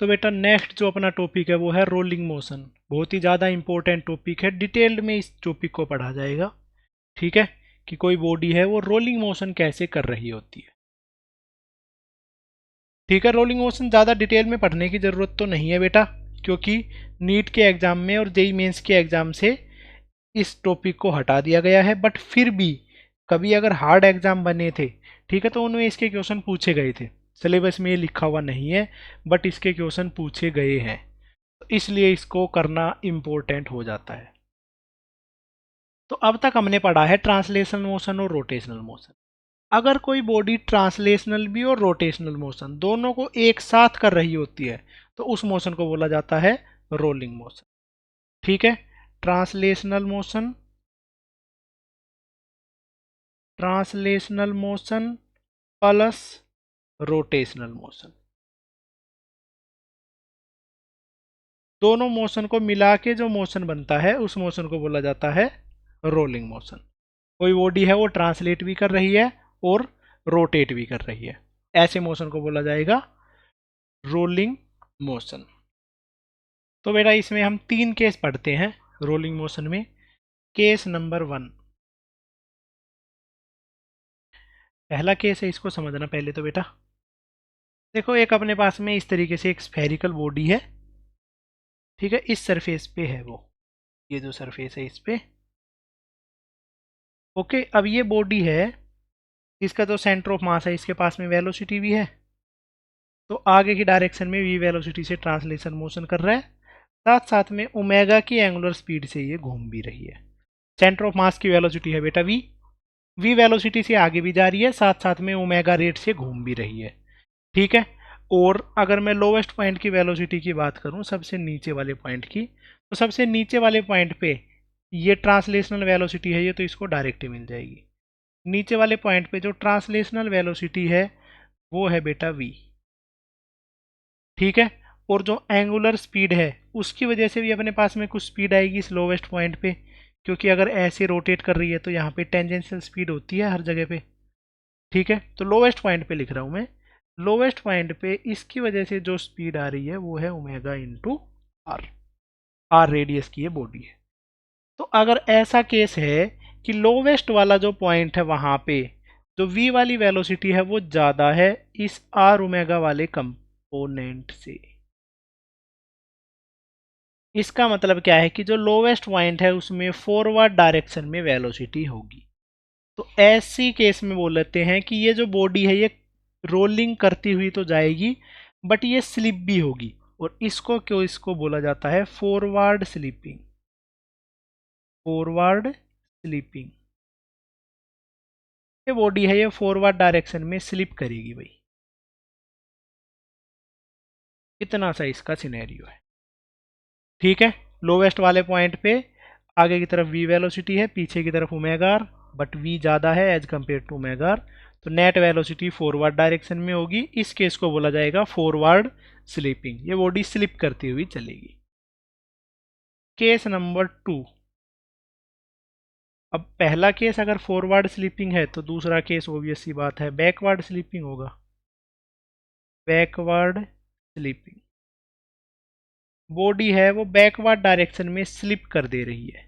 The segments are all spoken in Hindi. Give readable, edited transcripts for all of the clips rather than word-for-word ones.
तो बेटा नेक्स्ट जो अपना टॉपिक है वो है रोलिंग मोशन। बहुत ही ज़्यादा इंपॉर्टेंट टॉपिक है, डिटेल्ड में इस टॉपिक को पढ़ा जाएगा। ठीक है, कि कोई बॉडी है वो रोलिंग मोशन कैसे कर रही होती है। ठीक है, रोलिंग मोशन ज़्यादा डिटेल में पढ़ने की ज़रूरत तो नहीं है बेटा, क्योंकि नीट के एग्ज़ाम में और जेईई मेंस के एग्ज़ाम से इस टॉपिक को हटा दिया गया है। बट फिर भी कभी अगर हार्ड एग्ज़ाम बने थे, ठीक है, तो उनमें इसके क्वेश्चन पूछे गए थे। सिलेबस में ये लिखा हुआ नहीं है, बट इसके क्वेश्चन पूछे गए हैं, तो इसलिए इसको करना इम्पोर्टेंट हो जाता है। तो अब तक हमने पढ़ा है ट्रांसलेशनल मोशन और रोटेशनल मोशन। अगर कोई बॉडी ट्रांसलेशनल भी और रोटेशनल मोशन दोनों को एक साथ कर रही होती है, तो उस मोशन को बोला जाता है रोलिंग मोशन। ठीक है, translational motion, translational motion plus rotational motion, दोनों मोशन को मिला के जो मोशन बनता है उस मोशन को बोला जाता है रोलिंग मोशन। कोई बॉडी है वो ट्रांसलेट भी कर रही है और रोटेट भी कर रही है, ऐसे मोशन को बोला जाएगा रोलिंग मोशन। तो बेटा इसमें हम 3 केस पढ़ते हैं रोलिंग मोशन में। केस नंबर 1, पहला केस है, इसको समझना पहले तो बेटा। देखो एक अपने पास में इस तरीके से एक स्फेरिकल बॉडी है, ठीक है, इस सरफेस पे है वो, ये जो सरफेस है इस पे। ओके, अब ये बॉडी है, इसका जो सेंटर ऑफ मास है, इसके पास में वेलोसिटी भी है, तो आगे की डायरेक्शन में वी वेलोसिटी से ट्रांसलेशन मोशन कर रहा है, साथ साथ में ओमेगा की एंगुलर स्पीड से ये घूम भी रही है। सेंटर ऑफ मास की वेलोसिटी है बेटा वी, वी वेलोसिटी से आगे भी जा रही है, साथ साथ में ओमेगा रेट से घूम भी रही है। ठीक है, और अगर मैं लोवेस्ट पॉइंट की वेलोसिटी की बात करूं, सबसे नीचे वाले पॉइंट की, तो सबसे नीचे वाले पॉइंट पे ये ट्रांसलेशनल वेलोसिटी है, ये तो इसको डायरेक्ट ही मिल जाएगी। नीचे वाले पॉइंट पे जो ट्रांसलेशनल वेलोसिटी है वो है बेटा v। ठीक है, और जो एंगुलर स्पीड है उसकी वजह से भी अपने पास में कुछ स्पीड आएगी इस लोवेस्ट पॉइंट पे, क्योंकि अगर ऐसे रोटेट कर रही है तो यहाँ पे टेंजेंशियल स्पीड होती है हर जगह पे। ठीक है, तो लोवेस्ट पॉइंट पे लिख रहा हूँ मैं, लोवेस्ट पॉइंट पे इसकी वजह से जो स्पीड आ रही है वो है omega into R, R radius की ये बॉडी है। तो अगर ऐसा केस है कि लोवेस्ट वाला जो पॉइंट है वहां पे जो v वाली वेलोसिटी है वो ज़्यादा है इस आर ओमेगा वाले कंपोनेंट से, इसका मतलब क्या है कि जो लोवेस्ट पॉइंट है उसमें फॉरवर्ड डायरेक्शन में वेलोसिटी होगी। तो ऐसी केस में बोल लेते हैं कि ये जो बॉडी है ये रोलिंग करती हुई तो जाएगी, बट ये स्लिप भी होगी, और इसको बोला जाता है फॉरवर्ड स्लिपिंग, फॉरवर्ड स्लिपिंग। ये बॉडी है ये फॉरवर्ड डायरेक्शन में स्लिप करेगी भाई, इतना सा इसका सिनेरियो है। ठीक है, लोवेस्ट वाले पॉइंट पे आगे की तरफ v वेलोसिटी है, पीछे की तरफ ओमेगा आर, बट v ज़्यादा है as compare to omega R, तो नेट वेलोसिटी फॉरवर्ड डायरेक्शन में होगी। इस केस को बोला जाएगा फॉरवर्ड स्लिपिंग, ये बॉडी स्लिप करती हुई चलेगी। केस नंबर 2, अब पहला केस अगर फॉरवर्ड स्लीपिंग है तो दूसरा केस ऑब्वियस सी बात है बैकवर्ड स्लीपिंग होगा, बैकवर्ड स्लीपिंग। बॉडी है वो बैकवर्ड डायरेक्शन में स्लिप कर दे रही है।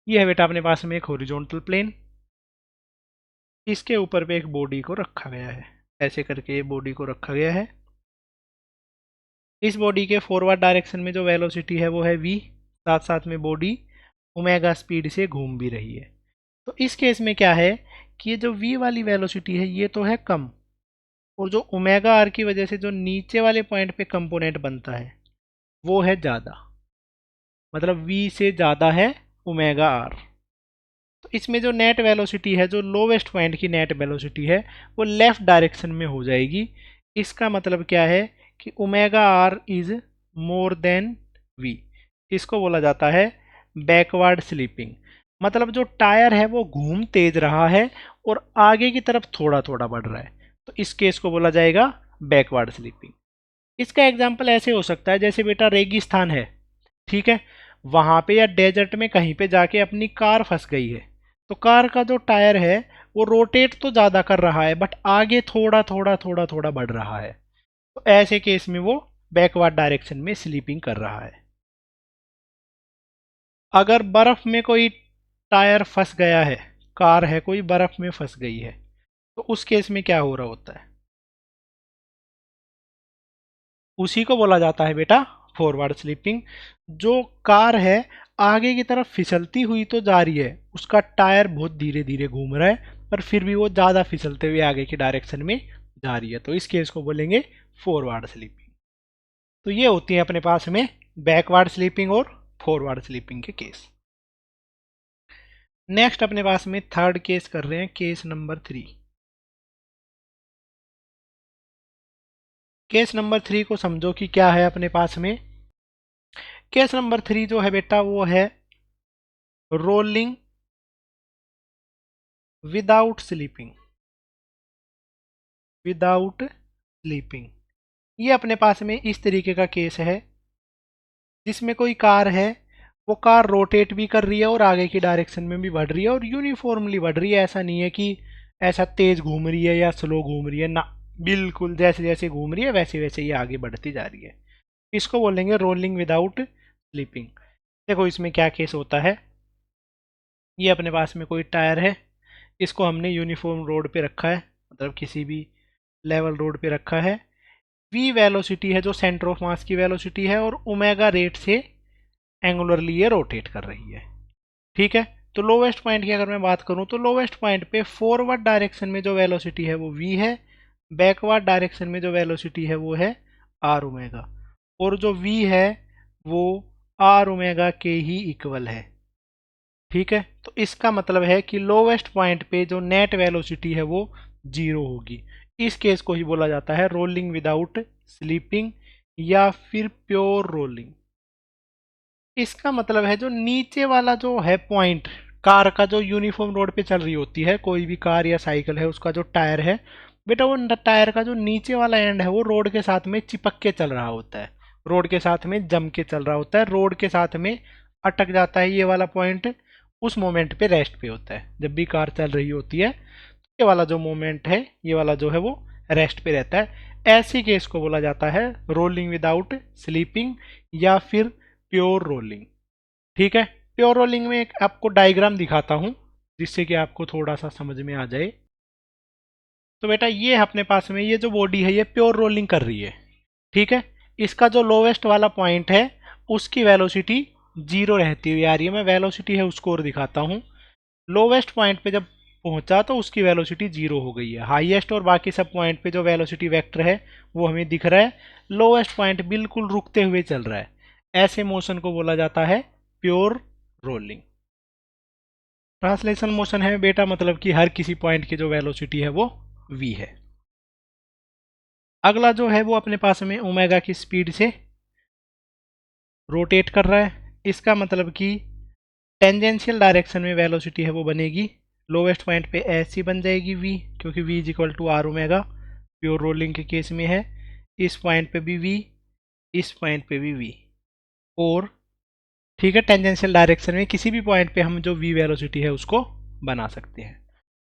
ये है बेटा अपने पास में एक हॉरिजॉन्टल प्लेन, इसके ऊपर पे एक बॉडी को रखा गया है, ऐसे करके ये बॉडी को रखा गया है। इस बॉडी के फॉरवर्ड डायरेक्शन में जो वेलोसिटी है वो है v, साथ साथ में बॉडी ओमेगा स्पीड से घूम भी रही है। तो इस केस में क्या है कि ये जो v वाली वेलोसिटी है ये तो है कम, और जो ओमेगा आर की वजह से जो नीचे वाले पॉइंट पे कंपोनेंट बनता है वो है ज़्यादा, मतलब v से ज़्यादा है ओमेगा आर। तो इसमें जो नेट वेलोसिटी है, जो लोवेस्ट पॉइंट की नेट वेलोसिटी है, वो लेफ्ट डायरेक्शन में हो जाएगी। इसका मतलब क्या है कि omega R is more than V, इसको बोला जाता है बैकवर्ड स्लीपिंग। मतलब जो टायर है वो घूम तेज रहा है और आगे की तरफ थोड़ा थोड़ा बढ़ रहा है, तो इस केस को बोला जाएगा बैकवर्ड स्लीपिंग। इसका एग्जाम्पल ऐसे हो सकता है जैसे बेटा रेगिस्तान है, ठीक है, वहां पे या डेजर्ट में कहीं पे जाके अपनी कार फंस गई है, तो कार का जो टायर है वो रोटेट तो ज़्यादा कर रहा है बट आगे थोड़ा थोड़ा थोड़ा थोड़ा बढ़ रहा है, तो ऐसे केस में वो बैकवर्ड डायरेक्शन में स्लीपिंग कर रहा है। अगर बर्फ में कोई टायर फंस गया है, कार है कोई बर्फ में फंस गई है, तो उस केस में क्या हो रहा होता है? उसी को बोला जाता है बेटा फॉरवर्ड स्लीपिंग। जो कार है आगे की तरफ फिसलती हुई तो जा रही है, उसका टायर बहुत धीरे धीरे घूम रहा है, पर फिर भी वो ज़्यादा फिसलते हुए आगे की डायरेक्शन में जा रही है, तो इस केस को बोलेंगे फॉरवर्ड स्लीपिंग। तो ये होती है अपने पास में बैकवर्ड स्लीपिंग और फॉरवर्ड स्लीपिंग के केस। नेक्स्ट अपने पास में थर्ड केस कर रहे हैं, केस नंबर 3। केस नंबर 3 को समझो कि क्या है अपने पास में। केस नंबर 3 जो है बेटा वो है rolling without sleeping. Without sleeping ये अपने पास में इस तरीके का केस है जिसमें कोई कार है, वो कार रोटेट भी कर रही है और आगे की डायरेक्शन में भी बढ़ रही है और यूनिफॉर्मली बढ़ रही है। ऐसा नहीं है कि ऐसा तेज घूम रही है या स्लो घूम रही है ना, बिल्कुल जैसे जैसे घूम रही है वैसे वैसे ये आगे बढ़ती जा रही है। इसको बोलेंगे रोलिंग विदाउट स्लीपिंग। देखो इसमें क्या केस होता है, ये अपने पास में कोई टायर है, इसको हमने यूनिफॉर्म रोड पे रखा है, मतलब किसी भी लेवल रोड पे रखा है। v वेलोसिटी है जो सेंटर ऑफ मास की वेलोसिटी है और ओमेगा रेट से एंगुलरली ये रोटेट कर रही है, ठीक है। तो लोवेस्ट पॉइंट की अगर मैं बात करूं तो लोवेस्ट पॉइंट पे फॉरवर्ड डायरेक्शन में जो वेलोसिटी है वो v है, बैकवर्ड डायरेक्शन में जो वेलोसिटी है वो है r ओमेगा, और जो v है वो r ओमेगा के ही इक्वल है, ठीक है। तो इसका मतलब है कि लोवेस्ट पॉइंट पे जो नेट वेलोसिटी है वो जीरो होगी। इस केस को ही बोला जाता है रोलिंग विदाउट स्लीपिंग या फिर प्योर रोलिंग। इसका मतलब है जो नीचे वाला जो है पॉइंट, कार का जो यूनिफॉर्म रोड पे चल रही होती है, कोई भी कार या साइकिल है, उसका जो टायर है बेटा, वो टायर का जो नीचे वाला एंड है वो रोड के साथ में चिपक के चल रहा होता है, रोड के साथ में जम के चल रहा होता है, रोड के साथ में अटक जाता है ये वाला पॉइंट, उस मोमेंट पे रेस्ट पे होता है। जब भी कार चल रही होती है ये वाला जो मोमेंट है, ये वाला जो है वो रेस्ट पे रहता है। ऐसी केस को बोला जाता है रोलिंग विदाउट स्लीपिंग या फिर प्योर रोलिंग, ठीक है। प्योर रोलिंग में एक आपको डायग्राम दिखाता हूं जिससे कि आपको थोड़ा सा समझ में आ जाए। तो बेटा ये अपने पास में ये जो बॉडी है ये प्योर रोलिंग कर रही है, ठीक है। इसका जो लोवेस्ट वाला पॉइंट है उसकी वेलोसिटी जीरो रहती हुई आ रही है, मैं वेलोसिटी है उसको और दिखाता हूँ। लोवेस्ट पॉइंट पे जब पहुंचा तो उसकी वेलोसिटी जीरो हो गई है, हाईएस्ट और बाकी सब पॉइंट पे जो वेलोसिटी वेक्टर है वो हमें दिख रहा है, लोवेस्ट पॉइंट बिल्कुल रुकते हुए चल रहा है। ऐसे मोशन को बोला जाता है प्योर रोलिंग। ट्रांसलेशन मोशन है बेटा, मतलब कि हर किसी पॉइंट की जो वेलोसिटी है वो v है। अगला जो है वो अपने पास में ओमेगा की स्पीड से रोटेट कर रहा है, इसका मतलब कि टेंजेंशियल डायरेक्शन में वेलोसिटी है वो बनेगी लोवेस्ट पॉइंट पे ऐसी बन जाएगी v, क्योंकि v is equal to R omega, pure rolling के केस में है। इस पॉइंट पे भी v, इस पॉइंट पे भी v, और ठीक है टेंजेंशियल डायरेक्शन में किसी भी पॉइंट पे हम जो v वेलोसिटी है उसको बना सकते हैं।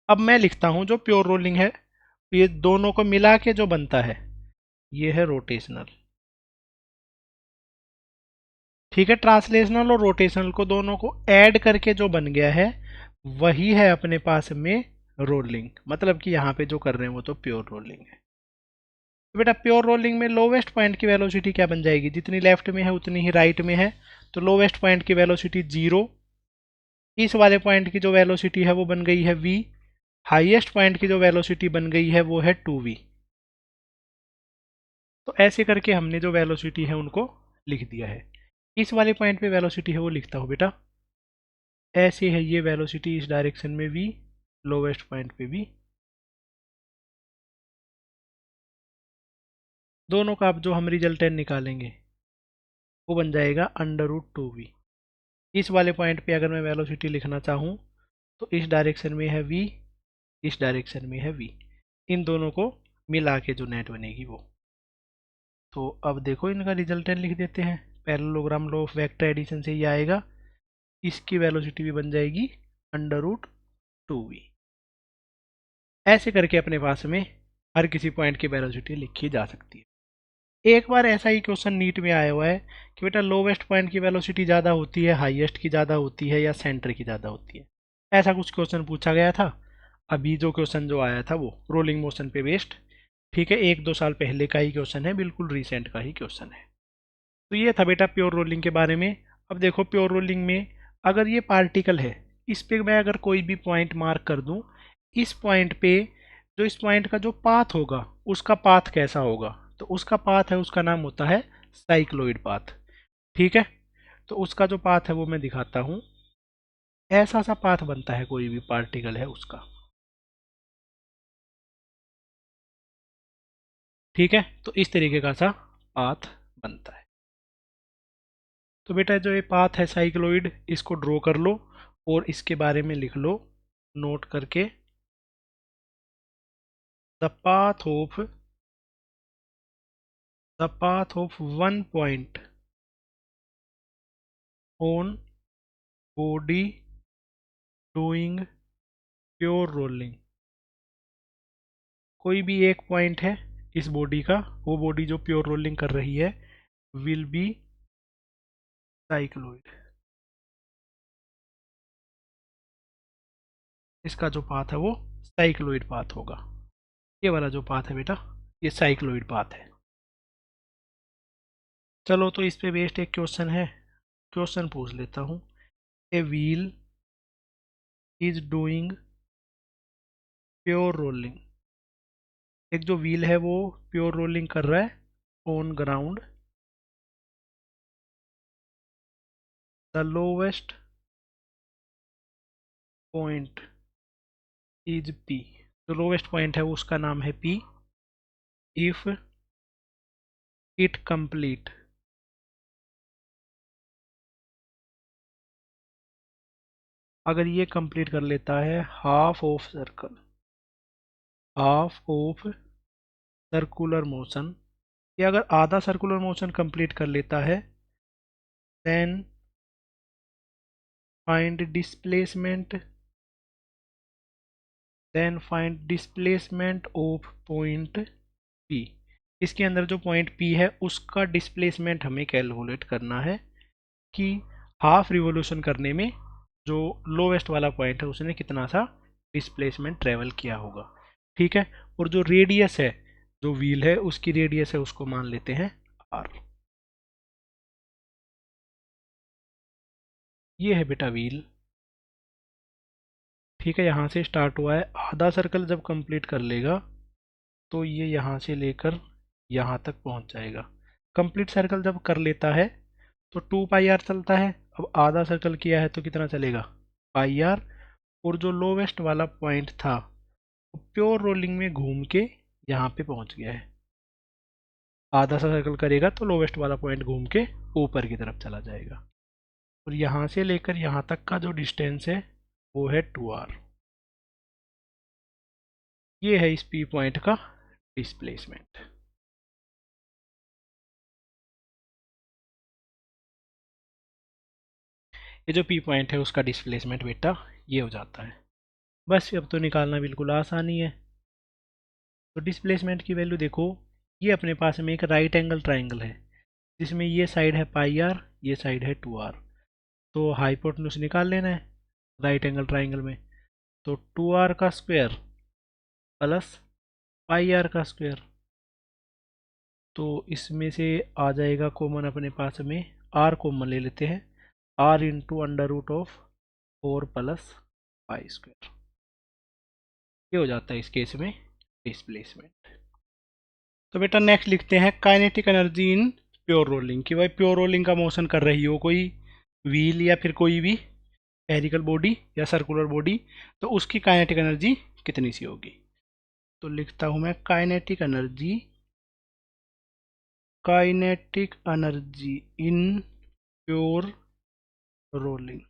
अब मैं लिखता हूं जो प्योर रोलिंग है, ये दोनों को मिला के जो बनता है ये है रोटेशनल, ठीक है। ट्रांसलेशनल और रोटेशनल को दोनों को ऐड करके जो बन गया है वही है अपने पास में रोलिंग, मतलब कि यहाँ पे जो कर रहे हैं वो तो प्योर रोलिंग है। तो बेटा प्योर रोलिंग में लोवेस्ट पॉइंट की वेलोसिटी क्या बन जाएगी, जितनी लेफ्ट में है उतनी ही राइट में है, तो लोवेस्ट पॉइंट की वेलोसिटी जीरो, इस वाले पॉइंट की जो वेलोसिटी है वो बन गई है v, हाईएस्ट पॉइंट की जो वेलोसिटी बन गई है वो है 2v। तो ऐसे करके हमने जो वेलोसिटी है उनको लिख दिया है। इस वाले पॉइंट पे वेलोसिटी है वो लिखता हूँ बेटा, ऐसे है ये वेलोसिटी इस डायरेक्शन में v, लोवेस्ट पॉइंट पे v। दोनों का अब जो हम रिजल्टेंट निकालेंगे वो बन जाएगा √2v। इस वाले पॉइंट पे अगर मैं वेलोसिटी लिखना चाहूँ तो इस डायरेक्शन में है v, इस डायरेक्शन में है v, इन दोनों को मिला के जो नेट बनेगी वो। तो अब देखो इनका रिजल्टेंट लिख देते हैं। Parallelogram law of vector addition से ये आएगा, इसकी वेलोसिटी भी बन जाएगी √2v। ऐसे करके अपने पास में हर किसी पॉइंट की वेलोसिटी लिखी जा सकती है। एक बार ऐसा ही क्वेश्चन नीट में आया हुआ है कि बेटा लोवेस्ट पॉइंट की वेलोसिटी ज़्यादा होती है, हाईएस्ट की ज़्यादा होती है, या सेंटर की ज़्यादा होती है। ऐसा कुछ क्वेश्चन पूछा गया था। अभी जो क्वेश्चन जो आया था वो रोलिंग मोशन पे बेस्ड, ठीक है, 1-2 साल पहले का ही क्वेश्चन है, बिल्कुल रिसेंट का ही क्वेश्चन है। तो ये था बेटा प्योर रोलिंग के बारे में। अब देखो प्योर रोलिंग में अगर ये पार्टिकल है, इस पे मैं अगर कोई भी पॉइंट मार्क कर दूं, इस पॉइंट पे जो इस पॉइंट का जो पाथ होगा उसका पाथ कैसा होगा, तो उसका पाथ है, उसका नाम होता है साइक्लोइड पाथ। ठीक है, तो उसका जो पाथ है वो मैं दिखाता हूँ। ऐसा सा पाथ बनता है कोई भी पार्टिकल है उसका। ठीक है, तो इस तरीके का सा पाथ बनता है। तो बेटा जो ये पाथ है साइक्लोइड, इसको ड्रॉ कर लो और इसके बारे में लिख लो नोट करके। The path of one point on body doing pure rolling. कोई भी एक पॉइंट है इस बॉडी का, वो बॉडी जो प्योर रोलिंग कर रही है विल बी साइक्लोइड। इसका जो पाथ है वो साइक्लोइड पाथ होगा। ये वाला जो पाथ है बेटा ये साइक्लोइड पाथ है। चलो तो इस पे बेस्ड एक क्वेश्चन है, क्वेश्चन पूछ लेता हूँ। A wheel is doing pure rolling. एक जो व्हील है वो प्योर रोलिंग कर रहा है on ground. The lowest point is P. जो लोवेस्ट पॉइंट है उसका नाम है पी। इफ इट कंप्लीट अगर ये कंप्लीट कर लेता है हाफ ऑफ सर्कुलर मोशन, ये अगर आधा सर्कुलर मोशन कंप्लीट कर लेता है, then find displacement of point P. इसके अंदर जो पॉइंट पी है उसका डिस्प्लेसमेंट हमें कैलकुलेट करना है कि हाफ रिवोल्यूशन करने में जो लोवेस्ट वाला पॉइंट है उसने कितना सा डिस्प्लेसमेंट ट्रेवल किया होगा। ठीक है, और जो रेडियस है, जो व्हील है उसकी रेडियस है, उसको मान लेते हैं आर। ये है बेटा व्हील। ठीक है, यहाँ से स्टार्ट हुआ है, आधा सर्कल जब कंप्लीट कर लेगा तो ये यहाँ से लेकर यहाँ तक पहुँच जाएगा। कंप्लीट सर्कल जब कर लेता है तो 2πr चलता है। अब आधा सर्कल किया है तो कितना चलेगा, πr। और जो लोवेस्ट वाला पॉइंट था वो प्योर रोलिंग में घूम के यहाँ पे पहुँच गया है। आधा सा सर्कल करेगा तो लोवेस्ट वाला पॉइंट घूम के ऊपर की तरफ चला जाएगा। और यहाँ से लेकर यहाँ तक का जो डिस्टेंस है वो है 2r। ये है इस पी पॉइंट का डिस्प्लेसमेंट। ये जो पी पॉइंट है उसका डिस्प्लेसमेंट बेटा ये हो जाता है। बस अब तो निकालना बिल्कुल आसानी है। तो डिस्प्लेसमेंट की वैल्यू देखो, ये अपने पास में एक राइट एंगल ट्राइंगल है जिसमें ये साइड है πr, ये साइड है 2r। तो हाइपोटेन्यूज निकाल लेना है राइट एंगल ट्राइंगल में। तो 2r का स्क्वायर प्लस πr का स्क्वायर, तो इसमें से आ जाएगा कॉमन अपने पास में, r कॉमन ले लेते हैं, r into √4 plus pi square. ये हो जाता है इस केस में डिस्प्लेसमेंट। तो बेटा नेक्स्ट लिखते हैं kinetic energy in pure rolling, कि भाई प्योर रोलिंग का मोशन कर रही हो कोई व्हील या फिर कोई भी स्फेरिकल बॉडी या सर्कुलर बॉडी, तो उसकी काइनेटिक एनर्जी कितनी सी होगी। तो लिखता हूं मैं kinetic energy in pure rolling.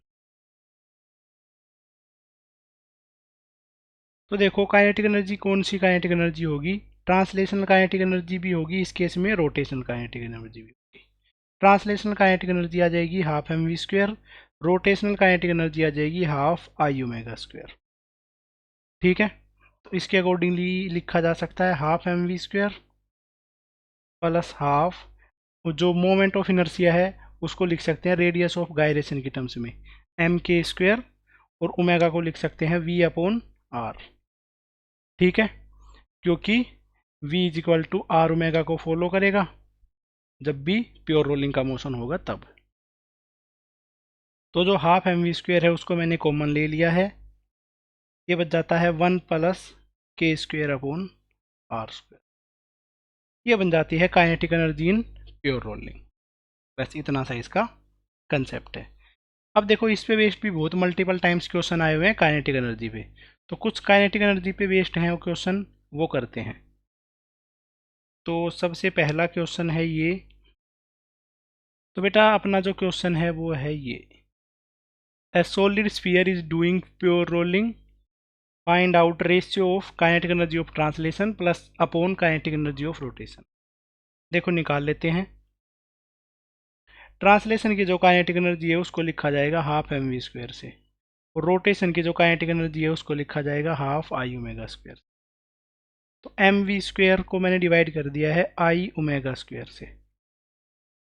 तो देखो काइनेटिक एनर्जी कौन सी काइनेटिक एनर्जी होगी, ट्रांसलेशनल काइनेटिक एनर्जी भी होगी, इस केस में रोटेशनल काइनेटिक एनर्जी भी होगी। ट्रांसलेशनल काइनेटिक एनर्जी आ जाएगी half M we square, rotational kinetic energy आ जाएगी हाफ आई ओमेगा स्क्वायर। ठीक है, तो इसके अकॉर्डिंगली लिखा जा सकता है half M we square plus half, जो मोमेंट ऑफ इनर्शिया है उसको लिख सकते हैं रेडियस ऑफ गायरेशन की टर्म्स में एम के स्क्वायर, और ओमेगा को लिख सकते हैं वी अपॉन आर। ठीक है, क्योंकि v is equal to R omega को फॉलो करेगा जब भी प्योर रोलिंग का मोशन होगा तब। तो जो हाफ एम वी स्क्वायर है उसको मैंने कॉमन ले लिया है, ये बच जाता है 1 प्लस के स्क्वायर अपॉन आर स्क्वायर। ये बन जाती है kinetic energy in pure rolling. बस इतना सा इसका कंसेप्ट है। अब देखो इस पे बेस्ड भी बहुत मल्टीपल टाइम्स क्वेश्चन आए हुए हैं काइनेटिक एनर्जी पे, तो कुछ काइनेटिक एनर्जी पे बेस्ड हैं वो क्वेश्चन, वो करते हैं। तो सबसे पहला क्वेश्चन है ये, तो बेटा अपना जो क्वेश्चन है वो है ये, ए solid sphere is doing pure rolling, find out ratio of kinetic energy of translation plus upon kinetic energy of rotation. देखो निकाल लेते हैं। ट्रांसलेशन की जो काइनेटिक एनर्जी है उसको लिखा जाएगा हाफ एम वी स्क्वायर से, और रोटेशन की जो काइनेटिक एनर्जी है उसको लिखा जाएगा हाफ आई ओमेगा स्क्वायर। तो एम वी स्क्वायर को मैंने डिवाइड कर दिया है आई ओमेगा स्क्वायर से।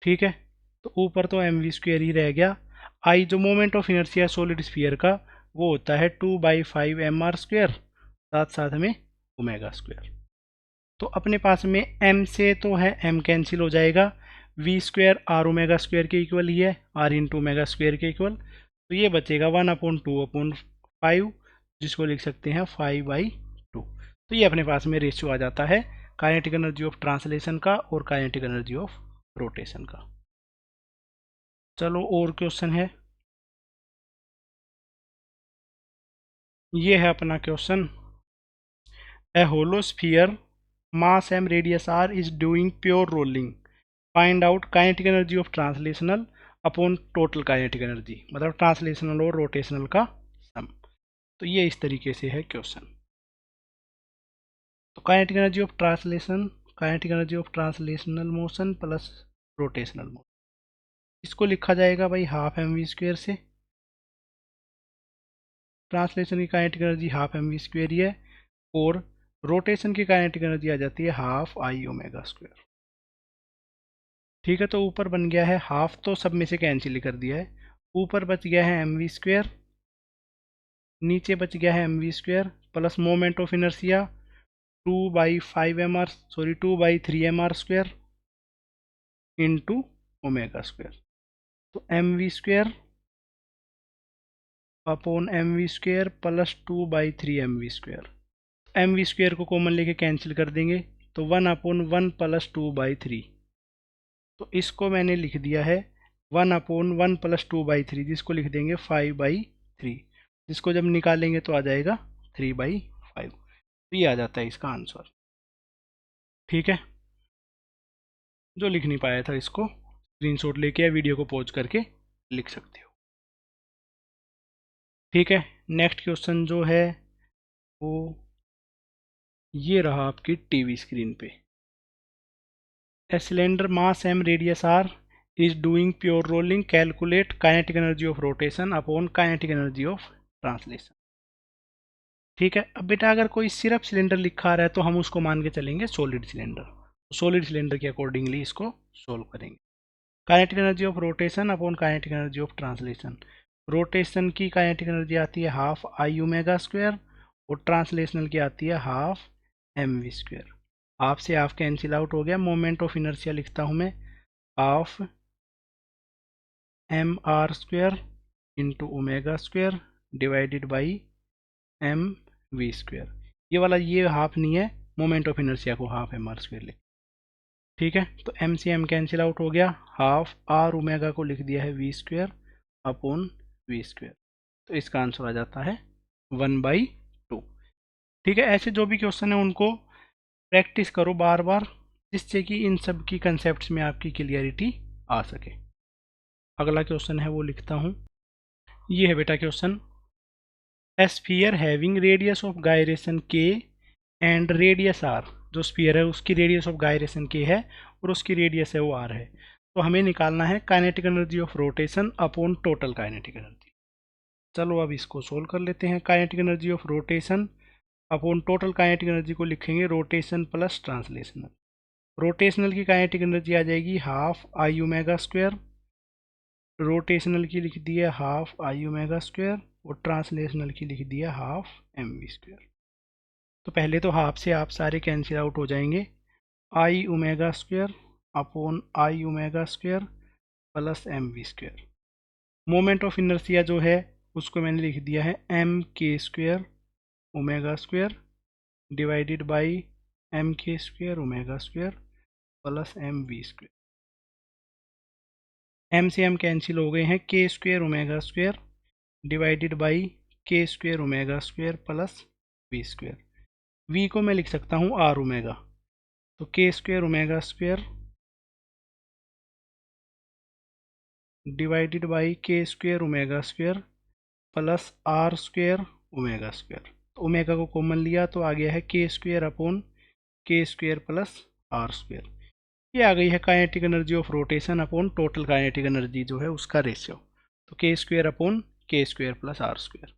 ठीक है, तो ऊपर तो एम वी स्क्वायर ही रह गया। आई जो moment of inertia solid sphere का वो होता है 2/5 एम आर स्क्वायर, साथ साथ में ओमेगा स्क्वायर। तो अपने पास में m से तो है m कैंसिल हो जाएगा, v square R omega square के इक्वल ही है, r इंटू ओमेगा स्क्वायर के इक्वल। तो ये बचेगा 1/2/5, जिसको लिख सकते हैं 5/2। तो ये अपने पास में रेशियो आ जाता है काइनेटिक एनर्जी ऑफ ट्रांसलेशन का और काइनेटिक एनर्जी ऑफ रोटेशन का। चलो और क्वेश्चन है, ये है अपना question, a hollow sphere mass m radius r is doing pure rolling, find out kinetic energy of translational upon total kinetic energy, मतलब ट्रांसलेशनल और रोटेशनल का सम। तो ये इस तरीके से है क्वेश्चन। तो kinetic energy of translation, kinetic energy of translational motion plus rotational motion, इसको लिखा जाएगा भाई हाफ एम वी स्क्वायर से। ट्रांसलेशन की kinetic energy half M we square ही है, और रोटेशन की काइनेटिक एनर्जी आ जाती है हाफ आई ओमेगा स्क्वायर। ठीक है, तो ऊपर बन गया है हाफ, तो सब में से कैंसिल कर दिया है, ऊपर बच गया है एम वी स्क्वायर, नीचे बच गया है m we square plus moment of inertia 2/3 m are square into omega square. तो m we square upon m we square plus 2/3 m we square. M we square को कॉमन लेके कैंसिल कर देंगे, तो 1/1 प्लस 2/3। तो इसको मैंने लिख दिया है 1/1 प्लस 2/3, जिसको लिख देंगे 5/3, जिसको जब निकालेंगे तो आ जाएगा 3/5। तो ये आ जाता है इसका आंसर। ठीक है, जो लिख नहीं पाया था इसको स्क्रीनशॉट लेके या वीडियो को पॉज करके लिख सकते हो। ठीक है, नेक्स्ट क्वेश्चन जो है वो ये रहा आपकी टीवी स्क्रीन पे। A cylinder mass M radius R is doing pure rolling, calculate kinetic energy of rotation upon kinetic energy of translation. ठीक है, अब बेटा अगर कोई सिर्फ सिलेंडर लिखा रहा है तो हम उसको मान के चलेंगे सॉलिड सिलेंडर, सॉलिड सिलेंडर के अकॉर्डिंगली इसको सोल्व करेंगे। Kinetic energy of rotation upon kinetic energy of translation, rotation की काइनेटिक एनर्जी आती है हाफ आई ओमेगा स्क्वायर, और ट्रांसलेशनल की आती है half M we square. Half से हाफ कैंसिल आउट हो गया, मोमेंट ऑफ इनर्शिया लिखता हूँ मैं half M are square into omega square divided by M we square. ये वाला ये हाफ नहीं है, मोमेंट ऑफ इनर्शिया को हाफ एम आर स्क्वायर लिख। ठीक है, तो M C M cancel out हो गया, हाफ आर ओमेगा को लिख दिया है V square upon V square. तो इसका आंसर आ जाता है 1/2। ठीक है, ऐसे जो भी क्वेश्चन है उनको प्रैक्टिस करो बार बार, जिससे कि इन सब की कंसेप्ट्स में आपकी क्लियरिटी आ सके। अगला क्वेश्चन है वो लिखता हूँ, ये है बेटा question, A sphere having radius of gyration के एंड रेडियस आर, जो स्फीयर है उसकी रेडियस ऑफ गायरेशन के है और उसकी रेडियस है वो आर है। तो हमें निकालना है kinetic energy of rotation upon total kinetic energy. चलो अब इसको सोल्व कर लेते हैं। Kinetic energy of rotation upon total kinetic energy को लिखेंगे रोटेशन प्लस ट्रांसलेशनल। रोटेशनल की काइनेटिक एनर्जी आ जाएगी half I omega square, rotational की लिख दिया हाफ आई ओमेगा स्क्वायर और ट्रांसलेशनल की लिख दिया हाफ एम वी स्क्वायर। तो पहले तो हाफ से आप सारे कैंसिल आउट हो जाएंगे, I omega square upon I omega square plus m we square. Moment of inertia जो है उसको मैंने लिख दिया है एम के square omega square divided by m के square omega square plus m we square. M से एम कैंसिल हो गए हैं, k square omega square divided by k square omega square plus v square. V को मैं लिख सकता हूँ आर ओमेगा, तो k square omega square divided by k square omega square plus r square omega square. तो ओमेगा को कॉमन लिया तो आ गया है k square upon k square plus r square. ये आ गई है kinetic energy of rotation upon total kinetic energy जो है उसका रेशियो। तो k square upon k square plus r square.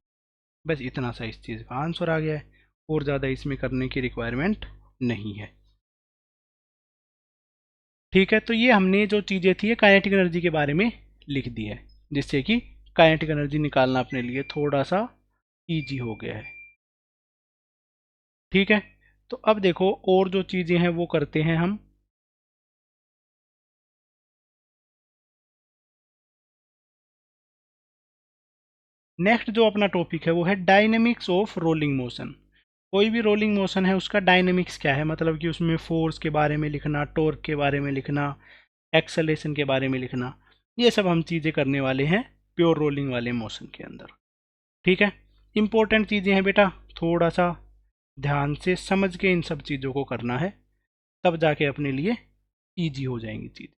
बस इतना सा इस चीज़ का आंसर आ गया है, और ज़्यादा इसमें करने की रिक्वायरमेंट नहीं है। ठीक है, तो ये हमने जो चीज़ें थी काइनेटिक एनर्जी के बारे में लिख दी है, जिससे कि काइनेटिक एनर्जी निकालना अपने लिए थोड़ा सा ईजी हो गया है। ठीक है, तो अब देखो और जो चीज़ें हैं वो करते हैं हम। नेक्स्ट जो अपना टॉपिक है वो है डायनेमिक्स ऑफ रोलिंग मोशन। कोई भी रोलिंग मोशन है उसका डायनेमिक्स क्या है, मतलब कि उसमें फोर्स के बारे में लिखना, टॉर्क के बारे में लिखना, एक्सेलेरेशन के बारे में लिखना, ये सब हम चीज़ें करने वाले हैं प्योर रोलिंग वाले मोशन के अंदर। ठीक है, इंपॉर्टेंट चीज़ें हैं बेटा, थोड़ा सा ध्यान से समझ के इन सब चीज़ों को करना है, तब जाके अपने लिए ईजी हो जाएंगी चीज़।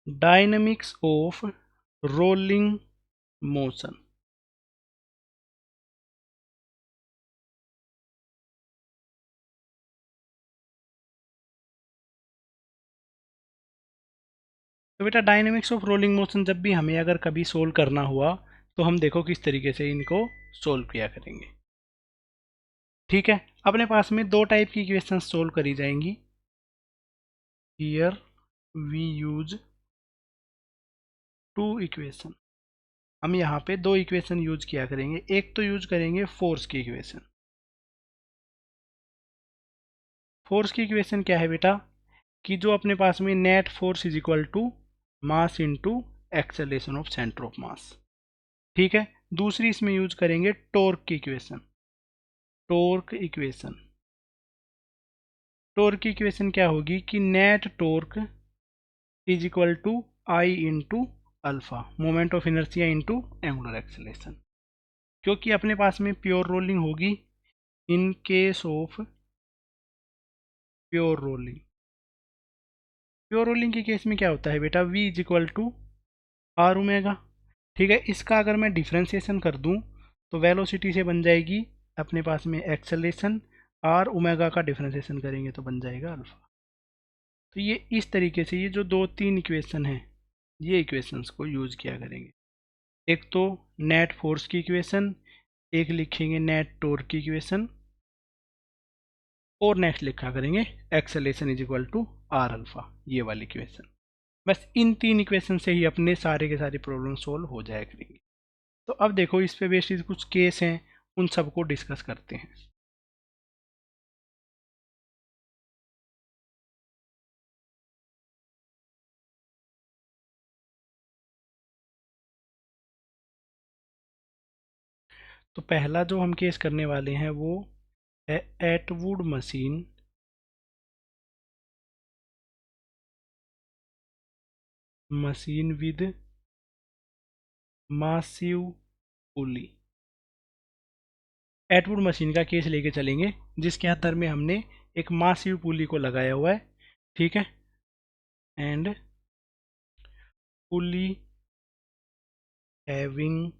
Dynamics of rolling motion. तो बेटा डायनेमिक्स ऑफ रोलिंग मोशन जब भी हमें अगर कभी सोल्व करना हुआ तो हम देखो किस तरीके से इनको सोल्व किया करेंगे। ठीक है, अपने पास में दो टाइप की इक्वेशन सोल्व करी जाएंगी। Here we use two equation. हम यहाँ पे दो इक्वेशन यूज किया करेंगे। एक तो यूज करेंगे फोर्स की इक्वेशन। फोर्स की इक्वेशन क्या है बेटा, कि जो अपने पास में net force is equal to mass into acceleration of centre of mass. ठीक है, दूसरी इसमें यूज करेंगे टॉर्क की इक्वेशन। टॉर्क इक्वेशन, टॉर्क की इक्वेशन क्या होगी कि net torque is equal to I into alpha, moment of inertia into angular acceleration. क्योंकि अपने पास में प्योर रोलिंग होगी, in case of pure rolling, pure rolling के केस में क्या होता है बेटा, v is equal to R omega. ठीक है, इसका अगर मैं डिफ्रेंसिएशन कर दूं तो वेलोसिटी से बन जाएगी अपने पास में एक्सेलरेशन, आर ओमेगा का डिफ्रेंसिएशन करेंगे तो बन जाएगा अल्फा। तो ये इस तरीके से ये जो दो तीन इक्वेशन हैं ये इक्वेशंस को यूज किया करेंगे। एक तो नेट फोर्स की इक्वेशन, एक लिखेंगे नेट टॉर्क की इक्वेशन, और नेक्स्ट लिखा करेंगे acceleration is equal to R alpha, ये वाली इक्वेशन। बस इन तीन इक्वेशन से ही अपने सारे के सारे प्रॉब्लम सोल्व हो जाया करेंगे। तो अब देखो इस पे बेस्ड कुछ केस हैं, उन सबको डिस्कस करते हैं। तो पहला जो हम केस करने वाले हैं वो है Atwood machine with massive pulley. Atwood machine का केस लेके चलेंगे जिसके अंदर में हमने एक मासिव पुली को लगाया हुआ है। ठीक है, and pulley having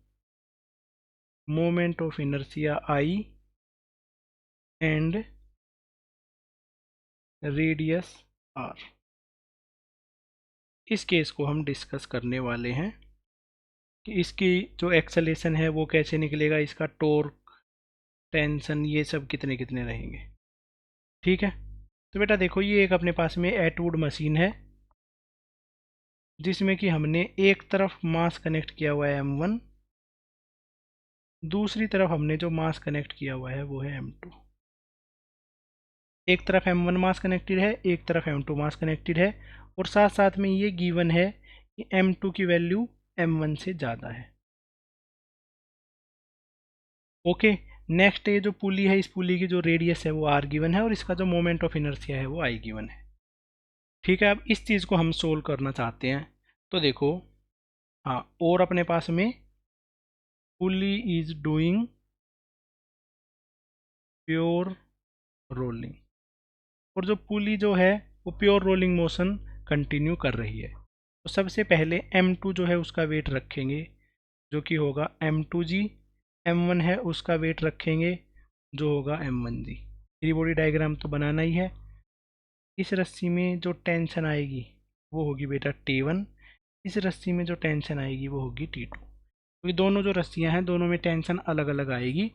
moment of inertia I and radius R. इस केस को हम डिस्कस करने वाले हैं कि इसकी जो एक्सेलेरेशन है वो कैसे निकलेगा, इसका टॉर्क, टेंशन, ये सब कितने कितने रहेंगे। ठीक है, तो बेटा देखो ये एक अपने पास में एटवुड मशीन है जिसमें कि हमने एक तरफ मास कनेक्ट किया हुआ है m1, दूसरी तरफ हमने जो मास कनेक्ट किया हुआ है वो है m2। एक तरफ m1 मास कनेक्टेड है, एक तरफ m2 मास कनेक्टेड है, और साथ साथ में ये गिवन है कि m2 की वैल्यू m1 से ज़्यादा है। ओके, नेक्स्ट ये जो पुली है, इस पुली की जो रेडियस है वो r गिवन है, और इसका जो मोमेंट ऑफ इनर्शिया है वो i गिवन है। ठीक है, अब इस चीज़ को हम सोल्व करना चाहते हैं, तो देखो हाँ, और अपने पास में pulley is doing pure rolling, और जो पुली जो है वो प्योर रोलिंग मोशन कंटिन्यू कर रही है। तो सबसे पहले m2 जो है उसका वेट रखेंगे जो कि होगा m2g, m1 है उसका वेट रखेंगे जो होगा m1g। फ्री बॉडी डायग्राम तो बनाना ही है। इस रस्सी में जो टेंशन आएगी वो होगी बेटा T1, इस रस्सी में जो टेंशन आएगी वो होगी T2, क्योंकि दोनों जो रस्सियाँ हैं दोनों में टेंशन अलग अलग आएगी,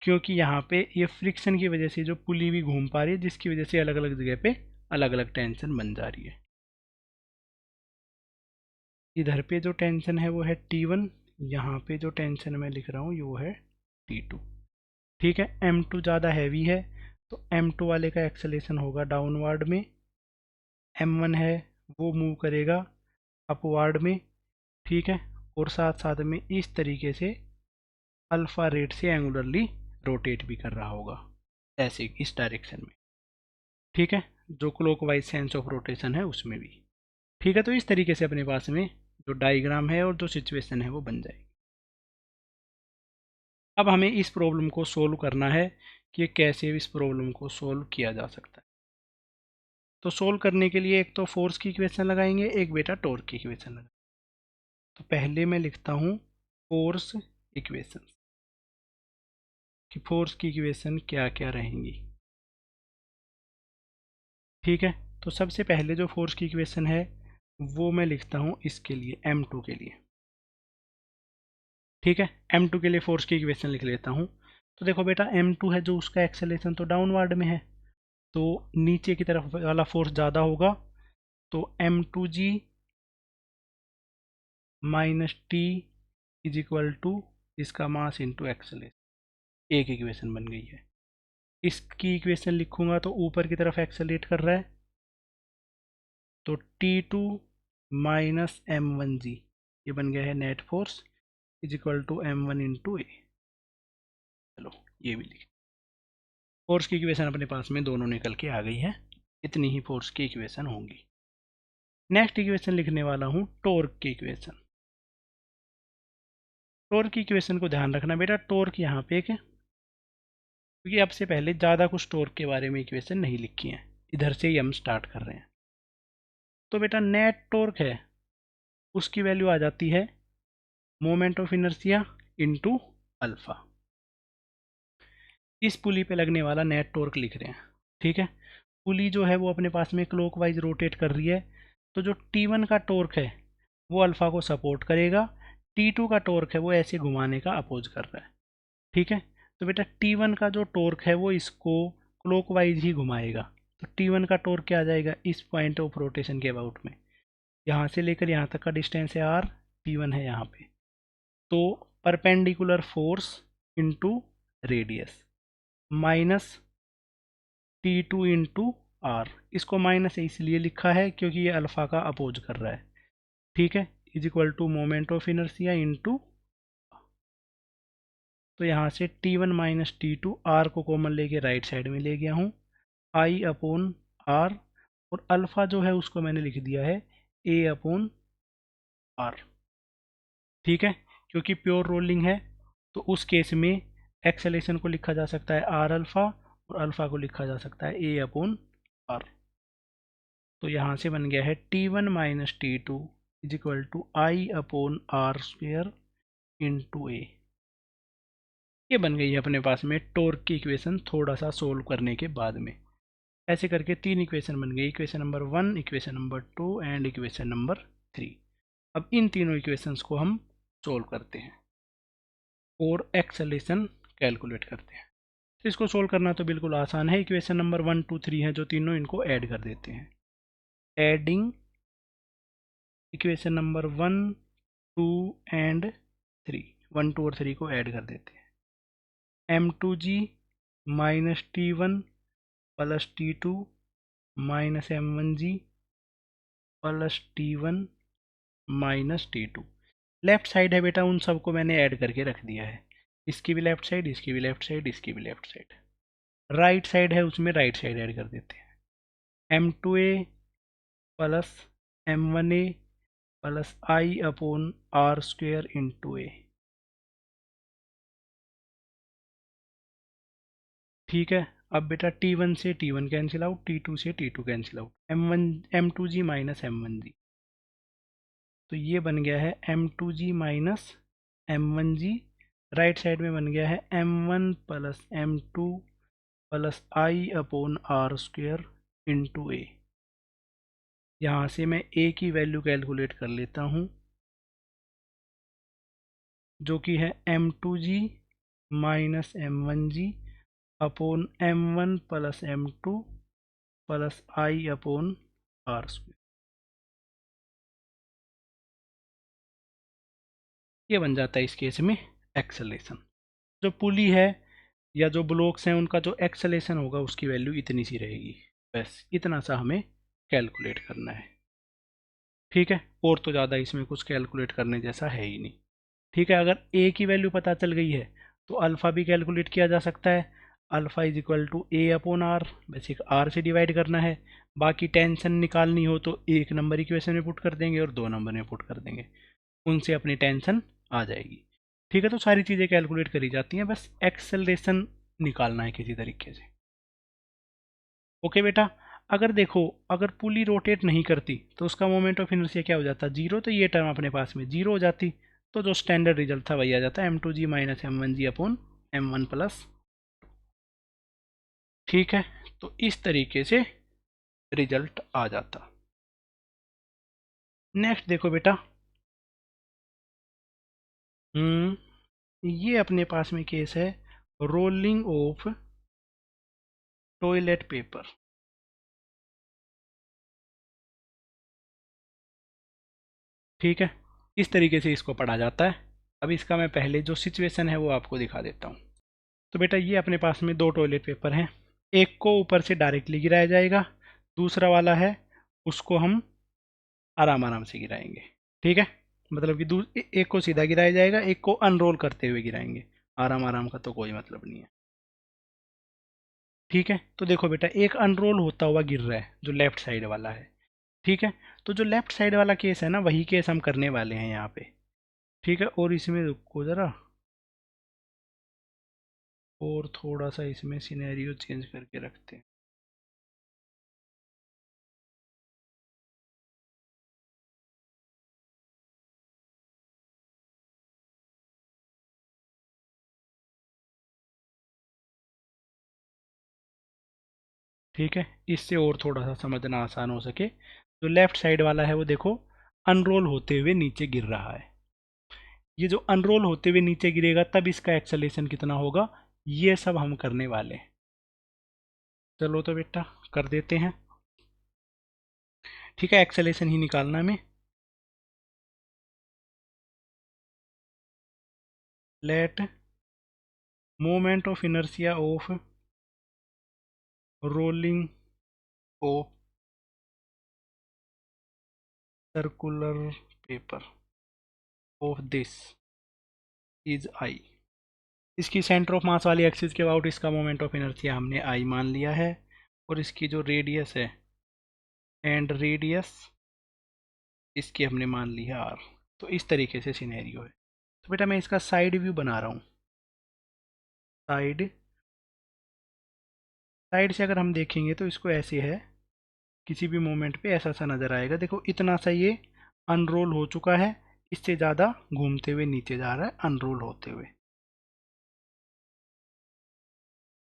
क्योंकि यहाँ पे ये फ्रिक्शन की वजह से जो पुली भी घूम पा रही है, जिसकी वजह से अलग अलग जगह पे अलग अलग टेंशन बन जा रही है। इधर पे जो टेंशन है वो है T1, यहाँ पे जो टेंशन मैं लिख रहा हूँ वो है T2। ठीक है, m2 ज़्यादा हैवी है तो m2 वाले का एक्सेलेरेशन होगा डाउनवर्ड में, m1 है वो मूव करेगा अपवर्ड में। ठीक है, और साथ साथ में इस तरीके से अल्फा रेट से एंगुलरली रोटेट भी कर रहा होगा, ऐसे इस डायरेक्शन में। ठीक है, जो क्लॉकवाइज सेंस ऑफ रोटेशन है उसमें भी। ठीक है, तो इस तरीके से अपने पास में जो डायग्राम है और जो सिचुएशन है वो बन जाएगी। अब हमें इस प्रॉब्लम को सोल्व करना है कि कैसे इस प्रॉब्लम को सोल्व किया जा सकता है। तो सोल्व करने के लिए एक तो फोर्स की इक्वेशन लगाएंगे, एक बेटा टॉर्क की इक्वेशन लगाएंगे। तो पहले मैं लिखता हूँ फोर्स इक्वेशन, कि फोर्स की इक्वेशन क्या क्या रहेंगी। ठीक है, तो सबसे पहले जो फोर्स की इक्वेशन है वो मैं लिखता हूँ इसके लिए m2 के लिए। ठीक है, m2 के लिए फोर्स की इक्वेशन लिख लेता हूँ। तो देखो बेटा m2 है जो उसका एक्सेलेरेशन तो डाउनवर्ड में है, तो नीचे की तरफ वाला फोर्स ज़्यादा होगा, तो m2g minus T is equal to इसका मास इंटू एक्सेलेरेशन। एक इक्वेशन बन गई है। इसकी इक्वेशन लिखूंगा तो ऊपर की तरफ एक्सेलेरेट कर रहा है, तो T2 माइनस m1g, ये बन गया है net force is equal to m1 into a. चलो ये भी लिख, फोर्स की इक्वेशन अपने पास में दोनों निकल के आ गई है। इतनी ही फोर्स की इक्वेशन होंगी। नेक्स्ट इक्वेशन लिखने वाला हूँ टॉर्क की इक्वेशन। टॉर्क की इक्वेशन को ध्यान रखना बेटा, टॉर्क यहाँ पे एक है, क्योंकि अब से पहले ज़्यादा कुछ टॉर्क के बारे में इक्वेशन नहीं लिखी है, इधर से ही हम स्टार्ट कर रहे हैं। तो बेटा नेट टॉर्क है उसकी वैल्यू आ जाती है moment of inertia into alpha. इस पुली पे लगने वाला नेट टॉर्क लिख रहे हैं। ठीक है, पुली जो है वो अपने पास में क्लॉकवाइज रोटेट कर रही है, तो जो T1 का टॉर्क है वो अल्फा को सपोर्ट करेगा, T2 का टॉर्क है वो ऐसे घुमाने का अपोज कर रहा है। ठीक है, तो बेटा T1 का जो टॉर्क है वो इसको क्लॉकवाइज ही घुमाएगा, तो T1 का टॉर्क क्या आ जाएगा इस पॉइंट ऑफ रोटेशन के अबाउट में, यहाँ से लेकर यहाँ तक का डिस्टेंस है r, T1 है यहाँ पे, तो perpendicular force into radius minus T2 into R. इसको माइनस इसलिए लिखा है क्योंकि ये अल्फा का अपोज कर रहा है। ठीक है, is equal to moment of inertia into, तो यहाँ से T1 माइनस T2, आर को कॉमन लेके राइट साइड में ले गया हूँ, आई अपॉन आर, और अल्फा जो है उसको मैंने लिख दिया है ए अपॉन आर। ठीक है, क्योंकि प्योर रोलिंग है तो उस केस में एक्सेलेरेशन को लिखा जा सकता है आर अल्फा, और अल्फा को लिखा जा सकता है ए अपॉन आर। तो यहाँ से बन गया है T1 minus T2 is equal to I upon are square into a. ये बन गई है अपने पास में टॉर्क की इक्वेशन थोड़ा सा सोल्व करने के बाद में। ऐसे करके 3 इक्वेशन बन गई, equation number 1, equation number 2 and equation number 3। अब इन तीनों इक्वेशंस को हम सोल्व करते हैं और एक्सेलेरेशन कैलकुलेट करते हैं। तो इसको सोल्व करना तो बिल्कुल आसान है। इक्वेशन नंबर 1, 2, 3 है जो तीनों, इनको ऐड कर देते हैं। एडिंग इक्वेशन नंबर 1, 2 एंड 3, 1, 2 और 3 को ऐड कर देते हैं। m2g minus t1 plus t2 minus m1g plus t1 minus t2। Left side है बेटा, उन सबको मैंने ऐड करके रख दिया है। इसकी भी लेफ्ट साइड, इसकी भी लेफ्ट साइड, इसकी भी लेफ्ट साइड। राइट साइड है, उसमें राइट साइड ऐड कर देते हैं। m2a plus m1a plus I upon are square into a. ठीक है। अब बेटा t1 से t1 कैंसिल आउट, t2 से t2 cancel out, m2g minus m1g। तो ये बन गया है m2g minus m1g। Right side में बन गया है m1 plus m2 plus I upon are square into a. यहाँ से मैं a की वैल्यू कैलकुलेट कर लेता हूँ, जो कि है m2g minus m1g upon m1 plus m2 plus I upon are square. ये बन जाता है इस केस में एक्सेलेरेशन। जो पुली है या जो ब्लॉक्स हैं उनका जो एक्सेलेरेशन होगा उसकी वैल्यू इतनी सी रहेगी। बस इतना सा हमें कैलकुलेट करना है। ठीक है, और तो ज़्यादा इसमें कुछ कैलकुलेट करने जैसा है ही नहीं। ठीक है, अगर ए की वैल्यू पता चल गई है तो अल्फ़ा भी कैलकुलेट किया जा सकता है। Alpha is equal to A upon R, basic R से डिवाइड करना है। बाकी टेंशन निकालनी हो तो 1 नंबर इक्वेशन में पुट कर देंगे और 2 नंबर में पुट कर देंगे, उनसे अपनी टेंशन आ जाएगी। ठीक है, तो सारी चीज़ें कैलकुलेट करी जाती हैं, बस एक्सेलरेशन निकालना है किसी तरीके से। ओके बेटा, अगर देखो, अगर पुली रोटेट नहीं करती तो उसका मोमेंट ऑफ इनर्शिया क्या हो जाता, जीरो। तो ये टर्म अपने पास में जीरो हो जाती। तो जो स्टैंडर्ड रिजल्ट था वही आ जाता है m2g minus m1g upon m1 plus. ठीक है, तो इस तरीके से रिजल्ट आ जाता। नेक्स्ट देखो बेटा, ये अपने पास में केस है रोलिंग ऑफ टॉयलेट पेपर। ठीक है, इस तरीके से इसको पढ़ा जाता है। अब इसका मैं पहले जो सिचुएशन है वो आपको दिखा देता हूँ। तो बेटा ये अपने पास में 2 टॉयलेट पेपर हैं। एक को ऊपर से डायरेक्टली गिराया जाएगा, दूसरा वाला है उसको हम आराम आराम से गिराएंगे। ठीक है, मतलब कि एक को सीधा गिराया जाएगा, एक को अनरोल करते हुए गिराएंगे। आराम आराम का तो कोई मतलब नहीं है। ठीक है, तो देखो बेटा, एक अनरोल होता हुआ गिर रहा है जो लेफ्ट साइड वाला है। ठीक है, तो जो लेफ्ट साइड वाला केस है ना, वही केस हम करने वाले हैं यहाँ पे। ठीक है, और इसमें रुको ज़रा, और थोड़ा सा इसमें सिनेरियो चेंज करके रखते हैं। ठीक है, इससे और थोड़ा सा समझना आसान हो सके। जो लेफ्ट साइड वाला है वो देखो अनरोल होते हुए नीचे गिर रहा है। ये जो अनरोल होते हुए नीचे गिरेगा तब इसका एक्सेलेरेशन कितना होगा, ये सब हम करने वाले हैं। चलो तो बेटा कर देते हैं। ठीक है, एक्सेलेरेशन ही निकालना है हमें। Let moment of inertia of rolling of circular paper of this is I. इसकी सेंटर ऑफ मास वाली एक्सिस के अबाउट इसका मोमेंट ऑफ इनर्शिया हमने आई मान लिया है, और इसकी जो रेडियस है एंड रेडियस इसकी हमने मान ली है आर। तो इस तरीके से सिनेरियो है। तो बेटा मैं इसका साइड व्यू बना रहा हूँ। साइड साइड से अगर हम देखेंगे तो इसको ऐसे है, किसी भी मोमेंट पे ऐसा सा नज़र आएगा। देखो इतना सा ये अनरोल हो चुका है, इससे ज़्यादा घूमते हुए नीचे जा रहा है अनरोल होते हुए।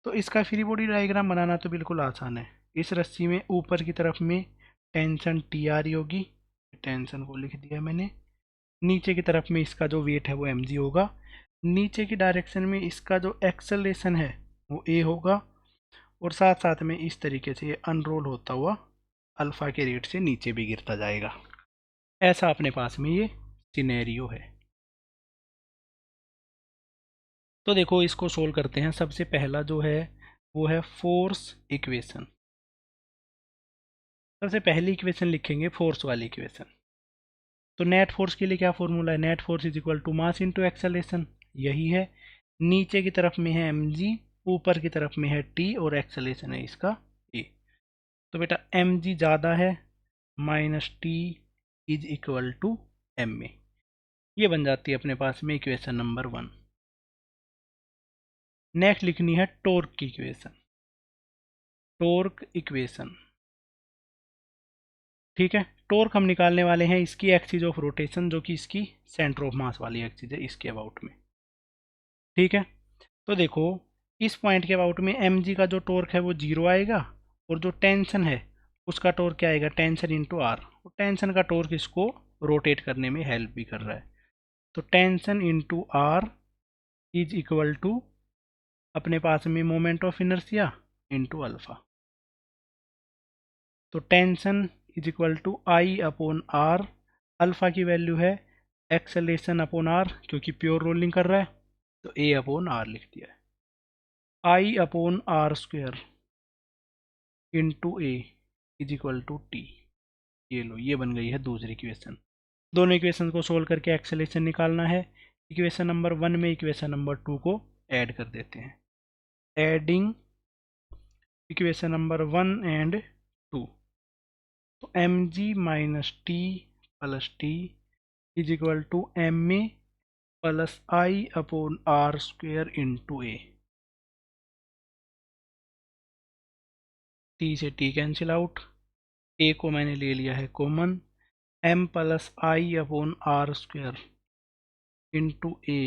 तो इसका फ्री बॉडी डायग्राम बनाना तो बिल्कुल आसान है। इस रस्सी में ऊपर की तरफ में टेंशन टी आ रही होगी, टेंशन को लिख दिया मैंने। नीचे की तरफ में इसका जो वेट है वो mg होगा। नीचे की डायरेक्शन में इसका जो एक्सेलरेशन है वो a होगा, और साथ साथ में इस तरीके से ये अनरोल होता हुआ अल्फ़ा के रेट से नीचे भी गिरता जाएगा। ऐसा अपने पास में ये सिनेरियो है। तो देखो इसको सोल्व करते हैं। सबसे पहला जो है वो है फोर्स इक्वेशन। सबसे पहली इक्वेशन लिखेंगे फोर्स वाली इक्वेशन। तो नेट फोर्स के लिए क्या फॉर्मूला है? Net force is equal to mass into acceleration, यही है। नीचे की तरफ में है mg, ऊपर की तरफ में है t, और एक्सेलेरेशन है इसका a। तो बेटा mg ज़्यादा है, minus t is equal to ma। ये बन जाती है अपने पास में इक्वेशन नंबर 1। नेक्स्ट लिखनी है टॉर्क की इक्वेशन। टॉर्क इक्वेशन, ठीक है। टॉर्क हम निकालने वाले हैं इसकी एक्सिस ऑफ रोटेशन, जो कि इसकी सेंटर ऑफ मास वाली एक्सिस है, इसके अबाउट में, ठीक है। तो देखो इस पॉइंट के अबाउट में mg का जो टॉर्क है वो 0 आएगा, और जो टेंशन है उसका टॉर्क क्या आएगा? Tension into R. और टेंशन का टॉर्क इसको रोटेट करने में हेल्प भी कर रहा है। तो tension into R is equal to अपने पास में moment of inertia into alpha. तो tension is equal to I upon R. Alpha की वैल्यू है एक्सेलेरेशन अपॉन आर, क्योंकि प्योर रोलिंग कर रहा है, तो ए अपॉन आर लिख दिया है। I upon are square into A is equal to T. ये लो, ये बन गई है दूसरी इक्वेशन। दोनों इक्वेशन को सोल्व करके एक्सेलेरेशन निकालना है। इक्वेशन नंबर 1 में इक्वेशन नंबर 2 को ऐड कर देते हैं। एडिंग इक्वेशन नंबर 1 एंड 2, तो mg minus T plus T is equal to ma plus I upon are square into A. T से टी कैंसिल आउट, ए को मैंने ले लिया है common. m plus I upon are square into A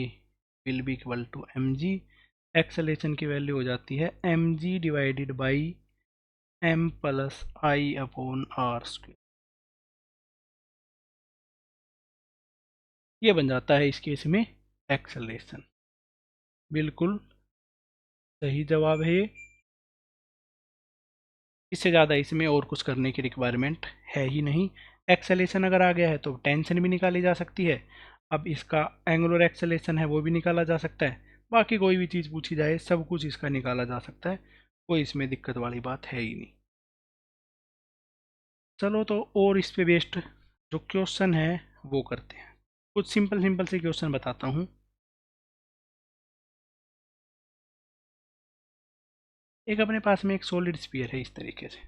will be equal to mg। Acceleration की वैल्यू हो जाती है mg divided by m plus I upon are square. ये बन जाता है इस केस में एक्सेलेरेशन। बिल्कुल सही जवाब है ये। इससे ज़्यादा इसमें और कुछ करने की रिक्वायरमेंट है ही नहीं। एक्सेलेरेशन अगर आ गया है तो टेंशन भी निकाली जा सकती है। अब इसका एंगुलर एक्सेलेरेशन है वो भी निकाला जा सकता है। बाकी कोई भी चीज़ पूछी जाए सब कुछ इसका निकाला जा सकता है, कोई इसमें दिक्कत वाली बात है ही नहीं। चलो तो और इस पे बेस्ड जो क्वेश्चन है वो करते हैं। कुछ सिंपल सिंपल से क्वेश्चन बताता हूँ। एक अपने पास में एक सॉलिड स्फीयर है इस तरीके से।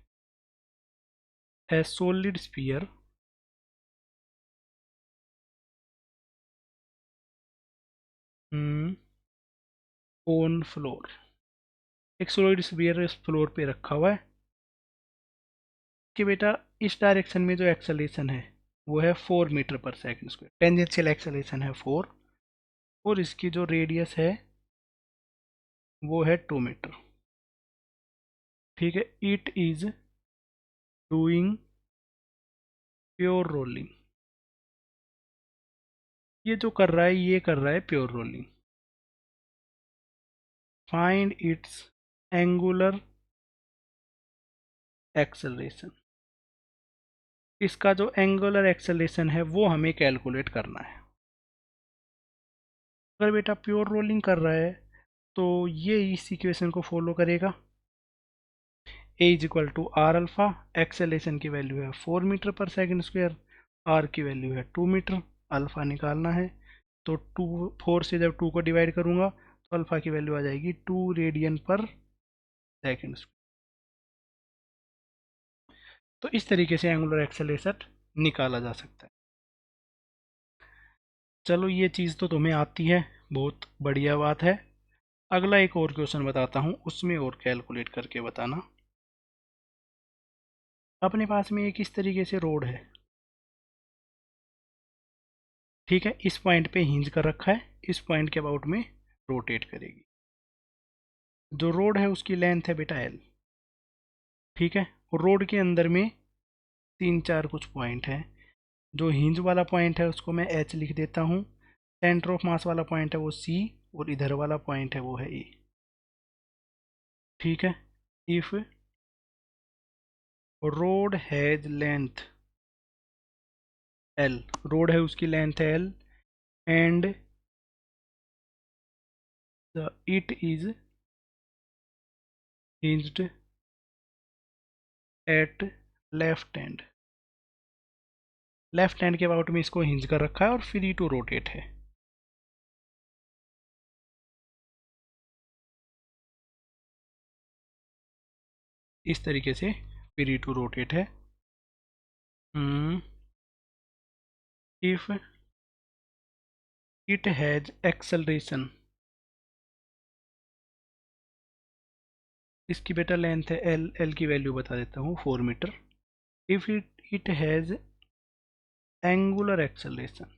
है सॉलिड स्फीयर ऑन फ्लोर। एक सॉलिड स्फीयर इस फ्लोर पे रखा हुआ है कि बेटा इस डायरेक्शन में जो एक्सेलेरेशन है वो है 4 मीटर पर सेकंड स्क्वायर। टेंजेंशियल एक्सेलेरेशन है 4, और इसकी जो रेडियस है वो है 2 मीटर, ठीक है। It is doing pure rolling. ये जो कर रहा है ये कर रहा है pure rolling. Find its angular acceleration. इसका जो एंगुलर एक्सेलरेशन है वो हमें कैलकुलेट करना है। अगर बेटा प्योर रोलिंग कर रहा है तो ये इस इक्वेशन को फॉलो करेगा। A is equal to R alpha, acceleration की वैल्यू है 4 मीटर पर सेकंड स्क्वायर, आर की वैल्यू है 2 मीटर, अल्फा निकालना है। तो 4 से जब 2 को डिवाइड करूंगा तो अल्फा की वैल्यू आ जाएगी 2 रेडियन पर सेकंड स्क्वायर। तो इस तरीके से एंगुलर एक्सेलरेशन निकाला जा सकता है। चलो ये चीज़ तो तुम्हें आती है, बहुत बढ़िया बात है। अगला एक और क्वेश्चन बताता हूँ, उसमें और कैलकुलेट करके बताना। अपने पास में एक इस तरीके से रोड है, ठीक है। इस पॉइंट पे हिंज कर रखा है, इस पॉइंट के अबाउट में रोटेट करेगी। जो रोड है उसकी लेंथ है बेटा एल, ठीक है। और रोड के अंदर में 3-4 कुछ पॉइंट हैं। जो हिंज वाला पॉइंट है उसको मैं एच लिख देता हूँ, सेंटर ऑफ मास वाला पॉइंट है वो सी, और इधर वाला पॉइंट है वो है ई, ठीक है। If road has length L, road है उसकी लेंथ है L, and it is hinged at left hand, left hand के अबाउट में इसको हिंज कर रखा है और फ्री टू रोटेट है। इस तरीके से फ्री टू रोटेट है। इफ इट हैज एक्सेलरेशन, इसकी बेटा लेंथ है एल, एल की वैल्यू बता देता हूँ 4 metre. If it has angular acceleration,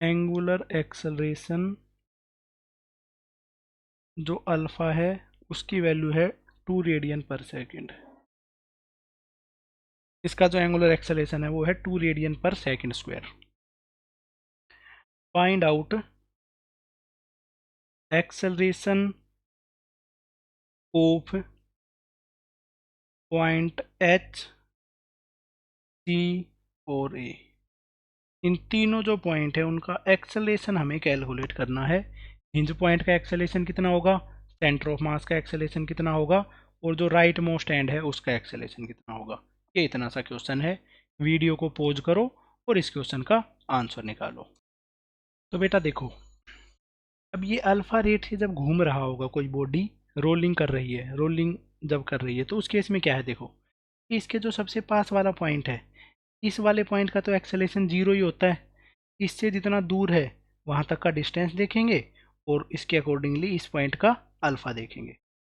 angular acceleration जो अल्फा है उसकी वैल्यू है 2 रेडियन पर सेकेंड। इसका जो एंगुलर एक्सेलरेशन है वो है 2 रेडियन पर second square. Find out acceleration of point H, C और ए। इन तीनों जो पॉइंट है उनका एक्सेलरेशन हमें कैलकुलेट करना है। हिंज पॉइंट का एक्सेलरेशन कितना होगा, सेंटर ऑफ मास का एक्सेलरेशन कितना होगा, और जो राइट मोस्ट एंड है उसका एक्सेलरेशन कितना होगा। ये इतना सा क्वेश्चन है। वीडियो को पॉज करो और इस क्वेश्चन का आंसर निकालो। तो बेटा देखो, अब ये अल्फा रेट से जब घूम रहा होगा कोई बॉडी, रोलिंग कर रही है, रोलिंग जब कर रही है तो उस केस में क्या है, देखो इसके जो सबसे पास वाला पॉइंट है, इस वाले पॉइंट का तो एक्सेलेरेशन 0 ही होता है। इससे जितना दूर है वहाँ तक का डिस्टेंस देखेंगे और इसके अकॉर्डिंगली इस पॉइंट का अल्फा देखेंगे।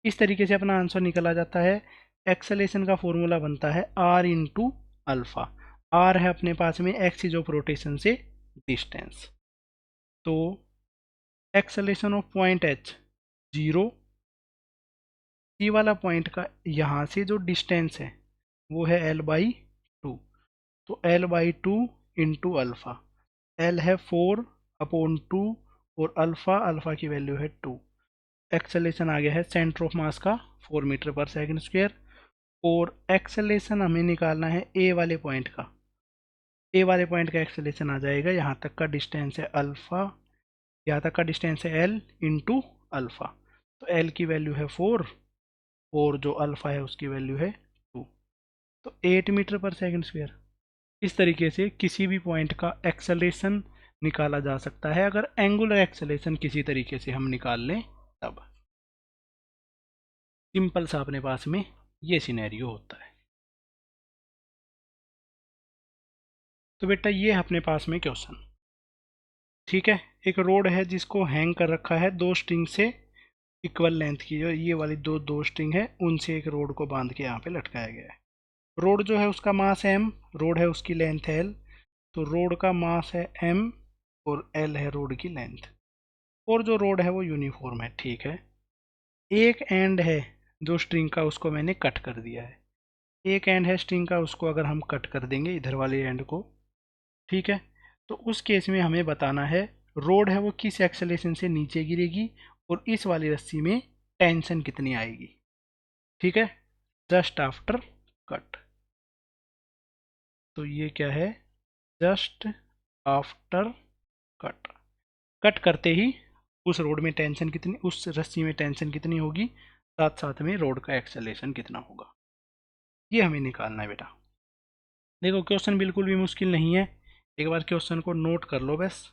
इस तरीके से अपना आंसर निकल आ जाता है। एक्सेलेरेशन का फॉर्मूला बनता है आर इंटू अल्फा। आर है अपने पास में एक्स इज ऑफ रोटेशन से डिस्टेंस, तो एक्सेलेरेशन ऑफ पॉइंट एच 0, सी वाला पॉइंट का यहाँ से जो डिस्टेंस है वो है एल बाई 2, तो L by 2 into alpha. L है 4 अपॉन 2 और अल्फ़ा, अल्फ़ा की वैल्यू है 2। एक्सेलेरेशन आ गया है सेंटर ऑफ मास का 4 मीटर पर सेकंड स्क्वायर, और एक्सेलेरेशन हमें निकालना है ए वाले पॉइंट का। ए वाले पॉइंट का एक्सेलेरेशन आ जाएगा, यहाँ तक का डिस्टेंस है अल्फ़ा, यहाँ तक का डिस्टेंस है एल इंटू अल्फ़ा, तो एल की वैल्यू है 4 और जो अल्फ़ा है उसकी वैल्यू है 2, तो 8 मीटर पर सेकंड स्क्वायर। इस तरीके से किसी भी पॉइंट का एक्सेलरेशन निकाला जा सकता है, अगर एंगुलर एक्सेलरेशन किसी तरीके से हम निकाल लें तब। सिंपल सा अपने पास में ये सिनेरियो होता है। तो बेटा ये अपने पास में क्वेश्चन, ठीक है। एक रोड है जिसको हैंग कर रखा है दो स्ट्रिंग से इक्वल लेंथ की, जो ये वाली दो स्ट्रिंग है उनसे एक रोड को बांध के यहाँ पे लटकाया गया है। रोड जो है उसका मास है एम, रोड है उसकी लेंथ है एल, तो रोड का मास है एम और एल है रोड की लेंथ, और जो रोड है वो यूनिफॉर्म है, ठीक है। एक एंड है जो स्ट्रिंग का उसको मैंने कट कर दिया है, एक एंड है स्ट्रिंग का उसको अगर हम कट कर देंगे इधर वाले एंड को, ठीक है, तो उस केस में हमें बताना है रोड है वो किस एक्सेलेरेशन से नीचे गिरेगी और इस वाली रस्सी में टेंशन कितनी आएगी, ठीक है, जस्ट आफ्टर कट। तो ये क्या है, जस्ट आफ्टर कट, कट करते ही उस रोड में टेंशन कितनी, उस रस्सी में टेंशन कितनी होगी, साथ साथ में रोड का एक्सेलेरेशन कितना होगा, ये हमें निकालना है बेटा। देखो क्वेश्चन बिल्कुल भी मुश्किल नहीं है, एक बार क्वेश्चन को नोट कर लो बस,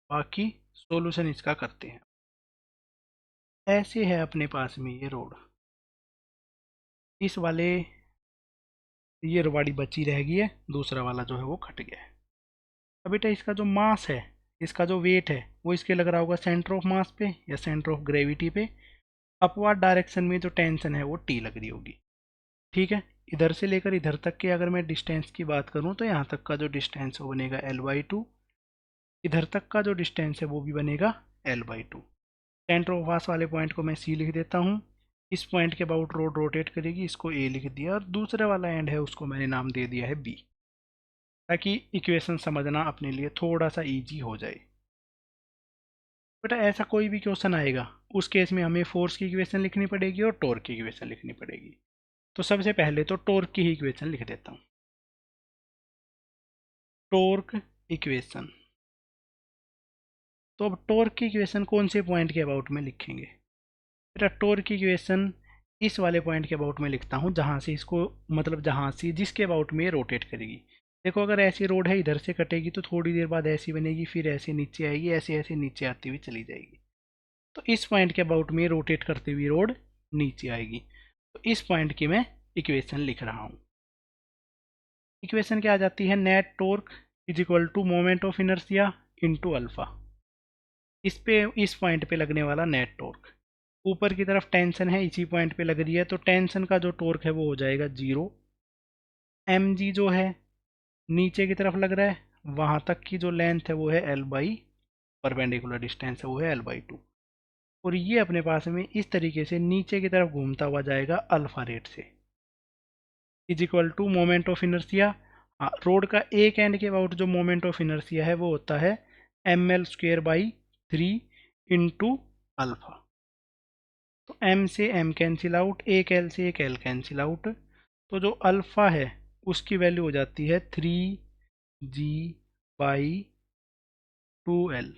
बाकी सॉल्यूशन इसका करते हैं। ऐसे है अपने पास में ये रोड, इस वाले ये रवाड़ी बची रह गई है, दूसरा वाला जो है वो कट गया है। अब बेटा इसका जो मास है, इसका जो वेट है वो इसके लग रहा होगा सेंटर ऑफ मास पे या सेंटर ऑफ ग्रेविटी पे। अपवर्ड डायरेक्शन में जो टेंशन है वो टी लग रही होगी, ठीक है। इधर से लेकर इधर तक के अगर मैं डिस्टेंस की बात करूं तो यहाँ तक का जो डिस्टेंस है वो बनेगा एल बाई 2, इधर तक का जो डिस्टेंस है वो भी बनेगा L/2। सेंटर ऑफ मास वाले पॉइंट को मैं C लिख देता हूँ। इस पॉइंट के अबाउट रोड रोटेट करेगी, इसको A लिख दिया, और दूसरे वाला एंड है उसको मैंने नाम दे दिया है B, ताकि इक्वेशन समझना अपने लिए थोड़ा सा ईजी हो जाए। बेटा ऐसा कोई भी क्वेश्चन आएगा, उस केस में हमें फोर्स की इक्वेशन लिखनी पड़ेगी और टॉर्क की इक्वेशन लिखनी पड़ेगी। तो सबसे पहले तो टॉर्क की ही इक्वेशन लिख देता हूँ। टॉर्क इक्वेशन, तो अब टॉर्क की इक्वेशन कौन से पॉइंट के अबाउट में लिखेंगे? बेटा टॉर्क की इक्वेशन इस वाले पॉइंट के अबाउट में लिखता हूँ, जहाँ से इसको, मतलब जहाँ से जिसके अबाउट में रोटेट करेगी। देखो अगर ऐसी रोड है, इधर से कटेगी तो थोड़ी देर बाद ऐसी बनेगी, फिर ऐसे नीचे आएगी, ऐसे ऐसे नीचे आती हुई चली जाएगी। तो इस पॉइंट के अबाउट में रोटेट करती हुई रोड नीचे आएगी। तो इस पॉइंट की मैं इक्वेशन लिख रहा हूँ। इक्वेशन क्या आ जाती है? Net torque is equal to moment of inertia into alpha. इस पॉइंट पे लगने वाला नेट टॉर्क, ऊपर की तरफ टेंशन है, इसी पॉइंट पे लग रही है, तो टेंशन का जो टॉर्क है वो हो जाएगा 0। mg जो है नीचे की तरफ लग रहा है, वहाँ तक की जो लेंथ है वो है L/, परपेंडिकुलर डिस्टेंस है वो है L/2, और ये अपने पास में इस तरीके से नीचे की तरफ घूमता हुआ जाएगा अल्फा रेट से, is equal to moment of inertia. हाँ, रोड का एक एंड के अबाउट जो मोमेंट ऑफ इनर्शिया है वो होता है ml² / 3 इंटू अल्फा। तो m से m कैंसिल आउट, एक l से एक l कैंसिल आउट, तो जो अल्फा है उसकी वैल्यू हो जाती है 3g/2l।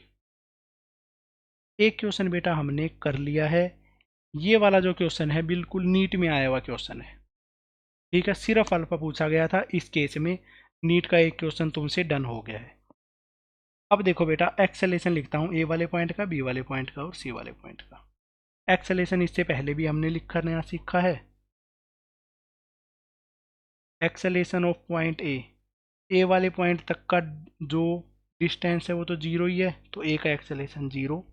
एक क्वेश्चन बेटा हमने कर लिया है, ये वाला जो क्वेश्चन है बिल्कुल नीट में आया हुआ क्वेश्चन है। ठीक है, सिर्फ अल्फा पूछा गया था, इस केस में नीट का एक क्वेश्चन तुमसे डन हो गया है। अब देखो बेटा एक्सेलेशन लिखता हूँ, ए वाले पॉइंट का, बी वाले पॉइंट का और सी वाले पॉइंट का। एक्सेलेशन इससे पहले भी हमने लिखा नया सीखा है। एक्सेलेशन ऑफ पॉइंट ए वाले पॉइंट तक का जो डिस्टेंस है वो तो 0 ही है, तो ए का एक्सेलेशन 0।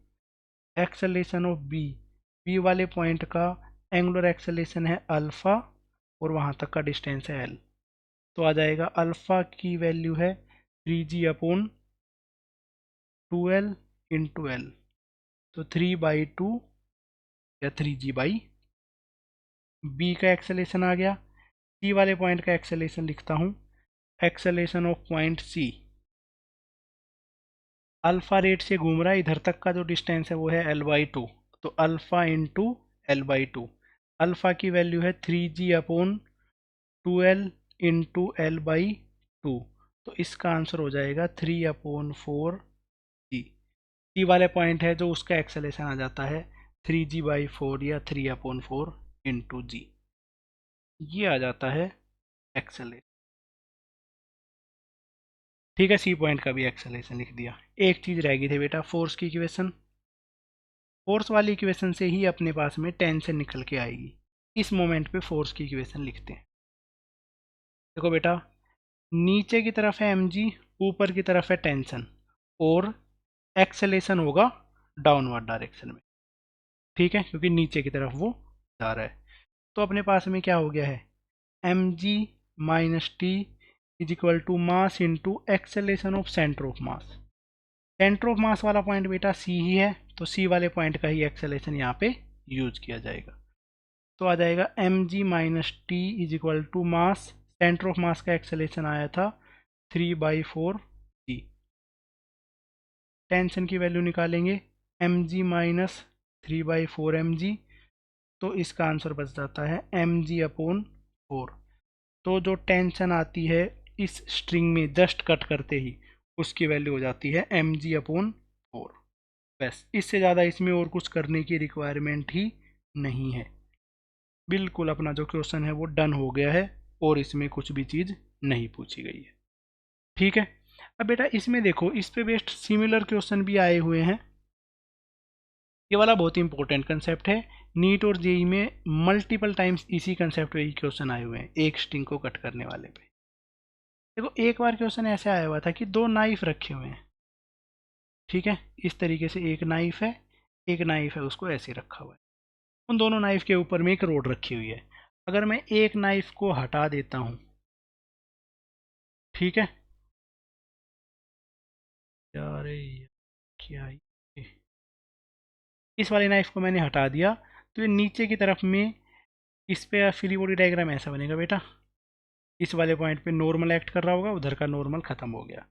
एक्सेलेशन ऑफ बी वाले पॉइंट का एंगुलर एक्सेलेशन है अल्फा, और वहाँ तक का डिस्टेंस है एल, तो आ जाएगा अल्फा की वैल्यू है 3g/2l इंटू एल, तो 3/2 या 3g/, बी का एक्सेलेशन आ गया। सी वाले पॉइंट का एक्सेलेशन लिखता हूँ, acceleration of point C, alpha rate से घूम रहा है, इधर तक का जो डिस्टेंस है वो है L/2, तो अल्फा इंटू L/2, अल्फा की वैल्यू है 3g/2l इंटू L/2, तो इसका आंसर हो जाएगा 3/4g। सी वाले पॉइंट है जो उसका एक्सेलेशन आ जाता है 3g/4 या 3/4 इंटू जी, ये आ जाता है एक्सेलेशन। ठीक है, सी पॉइंट का भी एक्सेलेशन लिख दिया। एक चीज़ रह गई थी बेटा, फोर्स की इक्वेशन। फोर्स वाली इक्वेशन से ही अपने पास में टेंशन निकल के आएगी। इस मोमेंट पे फोर्स की इक्वेशन लिखते हैं। देखो बेटा, नीचे की तरफ है mg, ऊपर की तरफ है टेंशन, और एक्सेलेशन होगा डाउनवर्ड डायरेक्शन में। ठीक है, क्योंकि नीचे की तरफ वो जा रहा है। तो अपने पास में क्या हो गया है, mg minus T is equal to mass into acceleration of centre of mass. Centre of mass वाला पॉइंट बेटा सी ही है, तो सी वाले पॉइंट का ही एक्सेलेशन यहाँ पे यूज किया जाएगा। तो आ जाएगा mg minus T is equal to mass, centre of mass का एक्सेलेशन आया था 3/4g। टेंशन की वैल्यू निकालेंगे, mg माइनस 3/4 mg, तो इसका आंसर बच जाता है mg/4। तो जो टेंशन आती है इस स्ट्रिंग में जस्ट कट करते ही, उसकी वैल्यू हो जाती है mg/4। बस, इससे ज़्यादा इसमें और कुछ करने की रिक्वायरमेंट ही नहीं है। बिल्कुल अपना जो क्वेश्चन है वो डन हो गया है, और इसमें कुछ भी चीज़ नहीं पूछी गई है। ठीक है, अब बेटा इसमें देखो, इस पे बेस्ड सिमिलर क्वेश्चन भी आए हुए हैं। ये वाला बहुत ही इंपॉर्टेंट कंसेप्ट है, नीट और जेई में मल्टीपल टाइम्स इसी कंसेप्ट पे ही क्वेश्चन आए हुए हैं, एक स्ट्रिंग को कट करने वाले पे। देखो एक बार क्वेश्चन ऐसे आया हुआ था कि दो नाइफ रखे हुए हैं। ठीक है, इस तरीके से एक नाइफ है, एक नाइफ है, उसको ऐसे रखा हुआ है। उन दोनों नाइफ के ऊपर में एक रोड रखी हुई है। अगर मैं एक नाइफ को हटा देता हूँ, ठीक है, यार क्या इस वाले नाइफ को मैंने हटा दिया, तो ये नीचे की तरफ में इस पे फ्री बॉडी डायग्राम ऐसा बनेगा बेटा। इस वाले पॉइंट पे नॉर्मल एक्ट कर रहा होगा, उधर का नॉर्मल ख़त्म हो गया।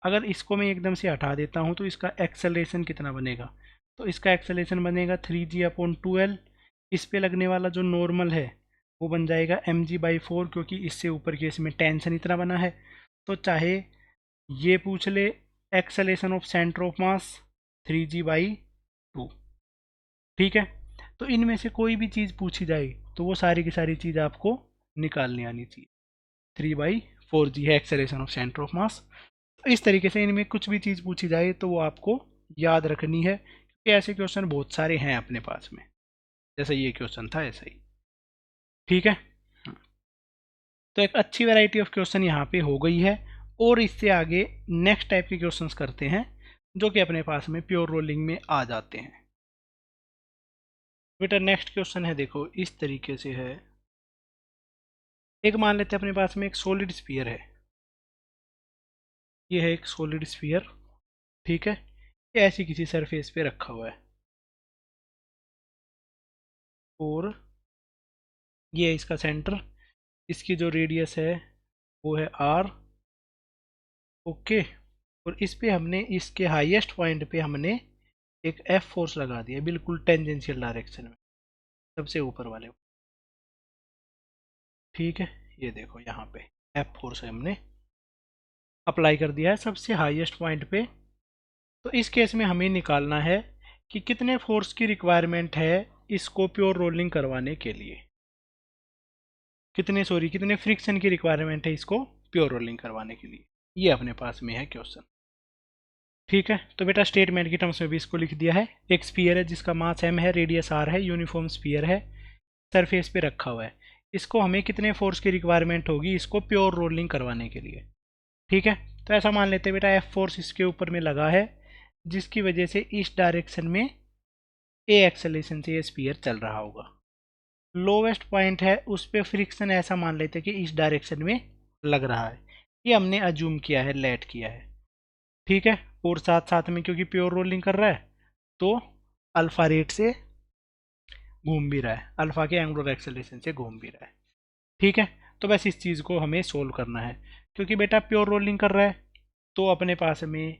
अगर इसको मैं एकदम से हटा देता हूँ तो इसका एक्सेलरेशन कितना बनेगा, तो इसका एक्सेलरेशन बनेगा 3g/2l। इस पे लगने वाला जो नॉर्मल है वो बन जाएगा mg/4, क्योंकि इससे ऊपर केस में टेंशन इतना बना है। तो चाहे ये पूछ ले acceleration of centre of mass 3g/2, ठीक है। तो इनमें से कोई भी चीज़ पूछी जाए तो वो सारी की सारी चीज़ आपको निकालनी आनी चाहिए। 3/4g है एक्सेलरेशन ऑफ सेंटर ऑफ मास। तो इस तरीके से इनमें कुछ भी चीज़ पूछी जाए तो वो आपको याद रखनी है, क्योंकि ऐसे क्वेश्चन बहुत सारे हैं अपने पास में, जैसे ये क्वेश्चन था ऐसा ही, ठीक है। तो एक अच्छी वैरायटी ऑफ क्वेश्चन यहाँ पे हो गई है। और इससे आगे नेक्स्ट टाइप के क्वेश्चंस करते हैं जो कि अपने पास में प्योर रोलिंग में आ जाते हैं। बेटा नेक्स्ट क्वेश्चन है, देखो इस तरीके से है। एक मान लेते हैं अपने पास में एक सॉलिड स्फीयर है, ये है एक सॉलिड स्फीयर, ठीक है। ये ऐसी किसी सरफेस पे रखा हुआ है और ये है इसका सेंटर, इसकी जो रेडियस है वो है r, ओके। और इस पे हमने इसके हाईएस्ट पॉइंट पे हमने एक F फोर्स लगा दिया, बिल्कुल टेंजेंशियल डायरेक्शन में, सबसे ऊपर वाले, ठीक है। ये देखो यहाँ पे F फोर्स है हमने अप्लाई कर दिया है सबसे हाईएस्ट पॉइंट पे। तो इस केस में हमें निकालना है कि कितने फोर्स की रिक्वायरमेंट है इसको प्योर रोलिंग करवाने के लिए, कितने फ्रिक्शन की रिक्वायरमेंट है इसको प्योर रोलिंग करवाने के लिए। ये अपने पास में है क्वेश्चन, ठीक है। तो बेटा स्टेटमेंट की टर्म्स में भी इसको लिख दिया है। एक स्फीयर है जिसका मास m है, रेडियस r है, यूनिफॉर्म स्फीयर है, सरफेस पे रखा हुआ है। इसको हमें कितने फोर्स की रिक्वायरमेंट होगी इसको प्योर रोलिंग करवाने के लिए, ठीक है। तो ऐसा मान लेते हैं बेटा F फोर्स इसके ऊपर में लगा है, जिसकी वजह से इस डायरेक्शन में a एक्सेलरेशन से ये स्फीयर चल रहा होगा। लोवेस्ट पॉइंट है उस पर फ्रिक्शन ऐसा मान लेते हैं कि इस डायरेक्शन में लग रहा है, ये हमने अज्यूम किया है, लेट किया है, ठीक है। और साथ साथ में क्योंकि प्योर रोलिंग कर रहा है तो अल्फा रेट से घूम भी रहा है, अल्फा के एंगुलर एक्सेलरेशन से घूम भी रहा है, ठीक है। तो बस इस चीज़ को हमें सोल्व करना है, क्योंकि बेटा प्योर रोलिंग कर रहा है तो अपने पास में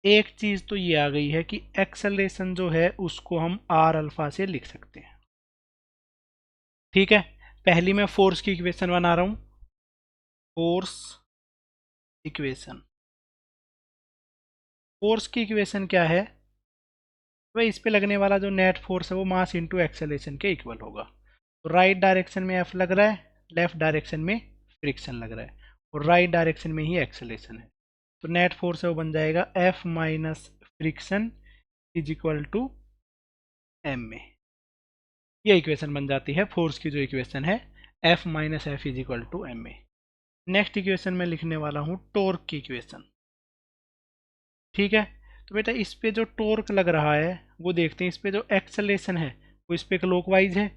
एक चीज़ तो ये आ गई है कि एक्सेलरेशन जो है उसको हम आर अल्फा से लिख सकते हैं, ठीक है। पहली मैं फोर्स की इक्वेशन बना रहा हूँ, फोर्स इक्वेशन, फोर्स की इक्वेशन क्या है भाई, इस पे लगने वाला जो नेट फोर्स है वो मास इंटू एक्सेलरेशन के इक्वल होगा। तो राइट डायरेक्शन में एफ लग रहा है, लेफ्ट डायरेक्शन में फ्रिक्शन लग रहा है, और राइट डायरेक्शन में ही एक्सेलरेशन है। तो नेट फोर्स है वो बन जाएगा F minus friction is equal to M में। ये इक्वेशन बन जाती है फोर्स की जो इक्वेशन है, F minus F is equal to M में। नेक्स्ट इक्वेशन में लिखने वाला हूँ टॉर्क की इक्वेशन, ठीक है। तो बेटा इस पे जो टॉर्क लग रहा है वो देखते हैं, इस पे जो एक्सेलरेशन है वो इस पे क्लॉकवाइज है,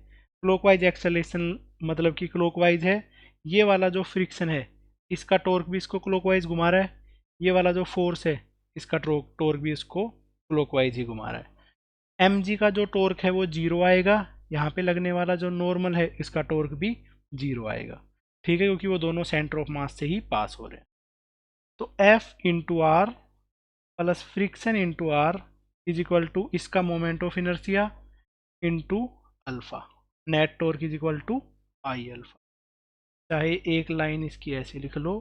क्लॉकवाइज एक्सेलरेशन मतलब कि क्लॉकवाइज है। ये वाला जो फ्रिक्शन है इसका टॉर्क भी इसको क्लॉकवाइज घुमा रहा है, ये वाला जो फोर्स है इसका टॉर्क भी इसको क्लॉकवाइज ही घुमा रहा है। एम जी का जो टॉर्क है वो जीरो आएगा, यहाँ पे लगने वाला जो नॉर्मल है इसका टॉर्क भी जीरो आएगा, ठीक है, क्योंकि वो दोनों सेंटर ऑफ मास से ही पास हो रहे हैं। तो F into R plus friction into R is equal to इसका moment of inertia into alpha, net torque is equal to I alpha. चाहे एक लाइन इसकी ऐसे लिख लो,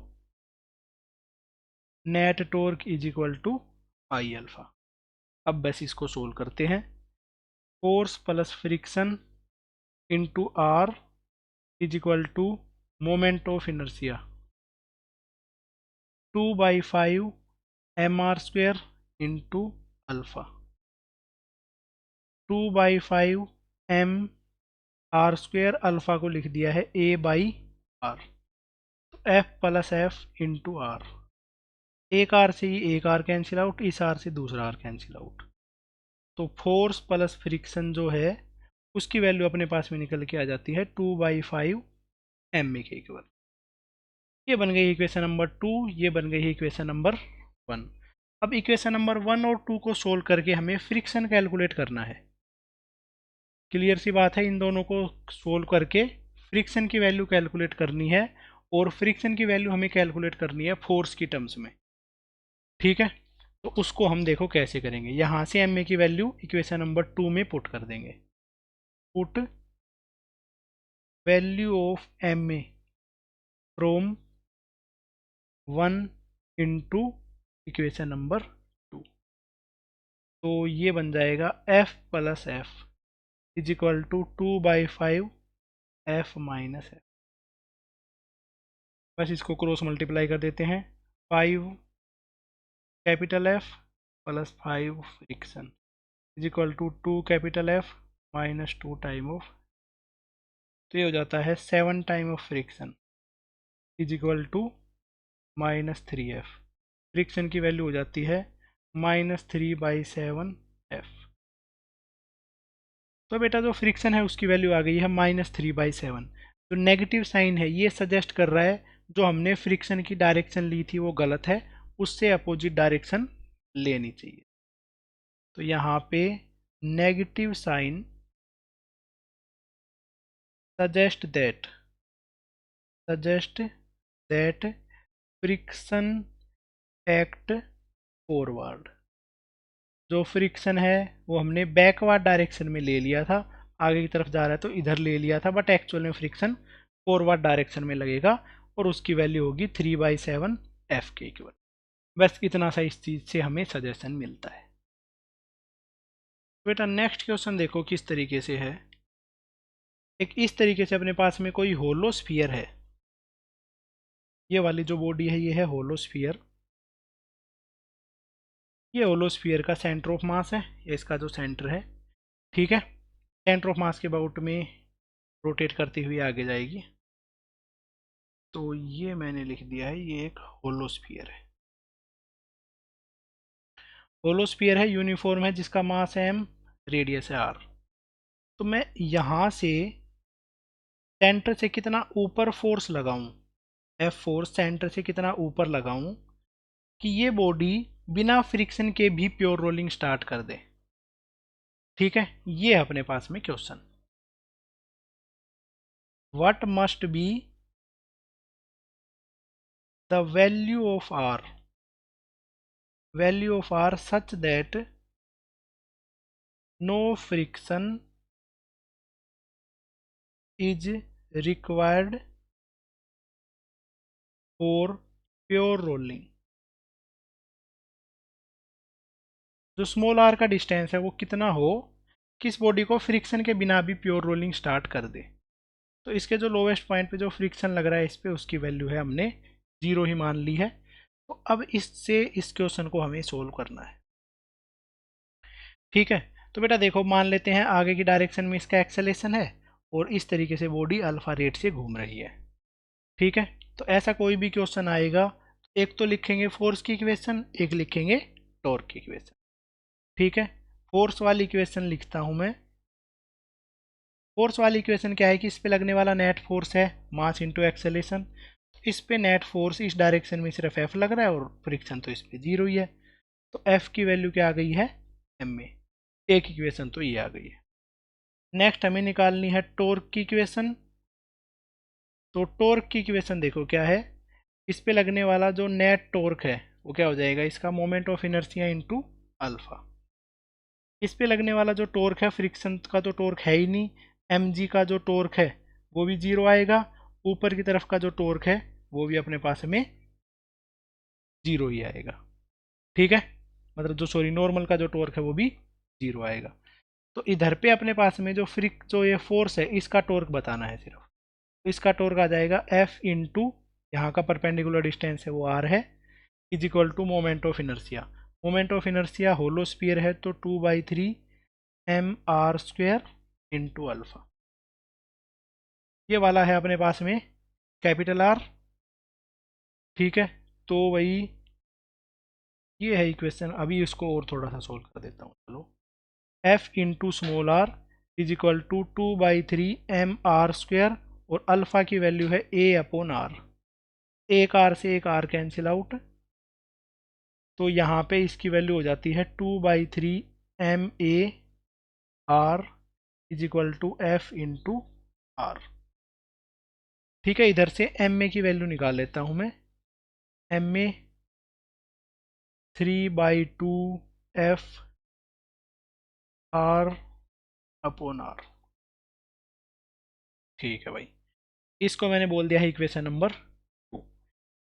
net torque is equal to I alpha. अब बस इसको सोल्व करते हैं, force plus friction into R is equal to moment of inertia 2/5 M R square into alpha, 2/5 M R square, alpha को लिख दिया है ए बाई आर। तो F plus F into R, एक आर से ही एक आर कैंसिल आउट, इस आर से दूसरा आर कैंसिल आउट। तो फोर्स प्लस फ्रिक्शन जो है उसकी वैल्यू अपने पास में निकल के आ जाती है 2/5 एम के इक्वल। ये बन गई इक्वेशन नंबर 2, ये बन गई इक्वेशन नंबर 1। अब इक्वेशन नंबर 1 और 2 को सोल्व करके हमें फ्रिक्शन कैलकुलेट करना है। क्लियर सी बात है, इन दोनों को सोल्व करके फ्रिक्शन की वैल्यू कैलकुलेट करनी है, और फ्रिक्शन की वैल्यू हमें कैलकुलेट करनी है फोर्स की टर्म्स में। ठीक है, तो उसको हम देखो कैसे करेंगे। यहाँ से एम ए की वैल्यू इक्वेशन नंबर 2 में पुट कर देंगे। Put value of M A from 1 into equation number 2, तो ये बन जाएगा F plus F is equal to 2/5 F minus F. बस इसको क्रॉस मल्टीप्लाई कर देते हैं। 5 capital F plus 5 friction is equal to 2 capital F minus 2 time of, तो ये हो जाता है 7 time of friction is equal to -3 F. Friction की वैल्यू हो जाती है -3/7 एफ। तो बेटा जो फ्रिक्शन है उसकी वैल्यू आ गई है -3/7। जो नेगेटिव साइन है ये सजेस्ट कर रहा है जो हमने फ्रिक्शन की डायरेक्शन ली थी वो गलत है, उससे अपोजिट डायरेक्शन लेनी चाहिए। तो यहाँ पे negative sign suggest that friction act forward. जो फ्रिक्शन है वो हमने बैकवर्ड डायरेक्शन में ले लिया था, आगे की तरफ जा रहा है तो इधर ले लिया था, बट एक्चुअल में फ्रिक्शन फॉरवर्ड डायरेक्शन में लगेगा, और उसकी वैल्यू होगी 3/7 एफ के इक्वल। बस इतना सा इस चीज़ से हमें सजेशन मिलता है। बेटा नेक्स्ट क्वेश्चन देखो किस तरीके से है। एक इस तरीके से अपने पास में कोई होलो स्फीयर है, ये वाली जो बॉडी है ये है होलो स्फीयर। ये होलो स्फीयर का सेंटर ऑफ मास है, ये इसका जो सेंटर है। ठीक है, सेंटर ऑफ मास के अबाउट में रोटेट करती हुई आगे जाएगी। तो ये मैंने लिख दिया है, ये एक होलो स्फीयर है। होलो स्फीयर है, यूनिफॉर्म है, जिसका मास है m, रेडियस है r। तो मैं यहाँ से सेंटर से कितना ऊपर फोर्स लगाऊं, एफ फोर्स सेंटर से कितना ऊपर लगाऊं कि ये बॉडी बिना फ्रिक्शन के भी प्योर रोलिंग स्टार्ट कर दे। ठीक है, ये अपने पास में question. What must be the value of r such that no friction is required for pure rolling. जो स्मॉल आर का डिस्टेंस है वो कितना हो किस बॉडी को फ्रिक्शन के बिना भी प्योर रोलिंग स्टार्ट कर दे। तो इसके जो लोवेस्ट पॉइंट पे जो फ्रिक्शन लग रहा है इस पे, उसकी वैल्यू है हमने 0 ही मान ली है। तो अब इससे इस क्वेश्चन को हमें सोल्व करना है। ठीक है, तो बेटा देखो मान लेते हैं आगे की डायरेक्शन में इसका एक्सेलेरेशन है, और इस तरीके से बॉडी अल्फा रेट से घूम रही है। ठीक है, तो ऐसा कोई भी क्वेश्चन आएगा, एक तो लिखेंगे फोर्स की इक्वेशन, एक लिखेंगे टॉर्क की इक्वेशन। ठीक है, फोर्स वाली इक्वेशन लिखता हूं मैं। फोर्स वाली इक्वेशन क्या है कि इस पे लगने वाला नेट फोर्स है मास इंटू एक्सेलेरेशन। इस पे नेट फोर्स इस डायरेक्शन में सिर्फ एफ लग रहा है, और फ्रिक्शन तो इस पे 0 ही है। तो एफ की वैल्यू क्या आ गई है एम ए। एक इक्वेशन तो ये आ गई है। नेक्स्ट हमें निकालनी है टॉर्क की इक्वेशन। तो टॉर्क की इक्वेशन देखो क्या है, इस पे लगने वाला जो नेट टॉर्क है वो क्या हो जाएगा, इसका moment of inertia into alpha. इस पे लगने वाला जो टॉर्क है, फ्रिक्शन का तो टॉर्क है ही नहीं, एम जी का जो टॉर्क है वो भी 0 आएगा। ऊपर की तरफ का जो टॉर्क है वो भी अपने पास में 0 ही आएगा। ठीक है, मतलब जो नॉर्मल का जो टॉर्क है वो भी 0 आएगा। तो इधर पे अपने पास में जो ये फोर्स है इसका टॉर्क बताना है सिर्फ। तो इसका टॉर्क आ जाएगा एफ इंटू यहाँ का परपेंडिकुलर डिस्टेंस है वो आर है, is equal to moment of inertia. Moment of inertia hollow sphere है तो 2/3 mr² इंटू अल्फा। ये वाला है अपने पास में कैपिटल आर। ठीक है, तो वही ये है इक्वेशन। अभी इसको और थोड़ा सा सोल्व कर देता हूँ। चलो, F into small R is equal to 2/3 mr², और अल्फा की वैल्यू है a अपॉन आर। एक आर से एक आर कैंसिल आउट, तो यहाँ पे इसकी वैल्यू हो जाती है 2/3 ma r is equal to F into R. ठीक है, इधर से एम ए की वैल्यू निकाल लेता हूं मैं। M A 3/2 F R upon R. ठीक है भाई, इसको मैंने बोल दिया है इक्वेशन नंबर 2।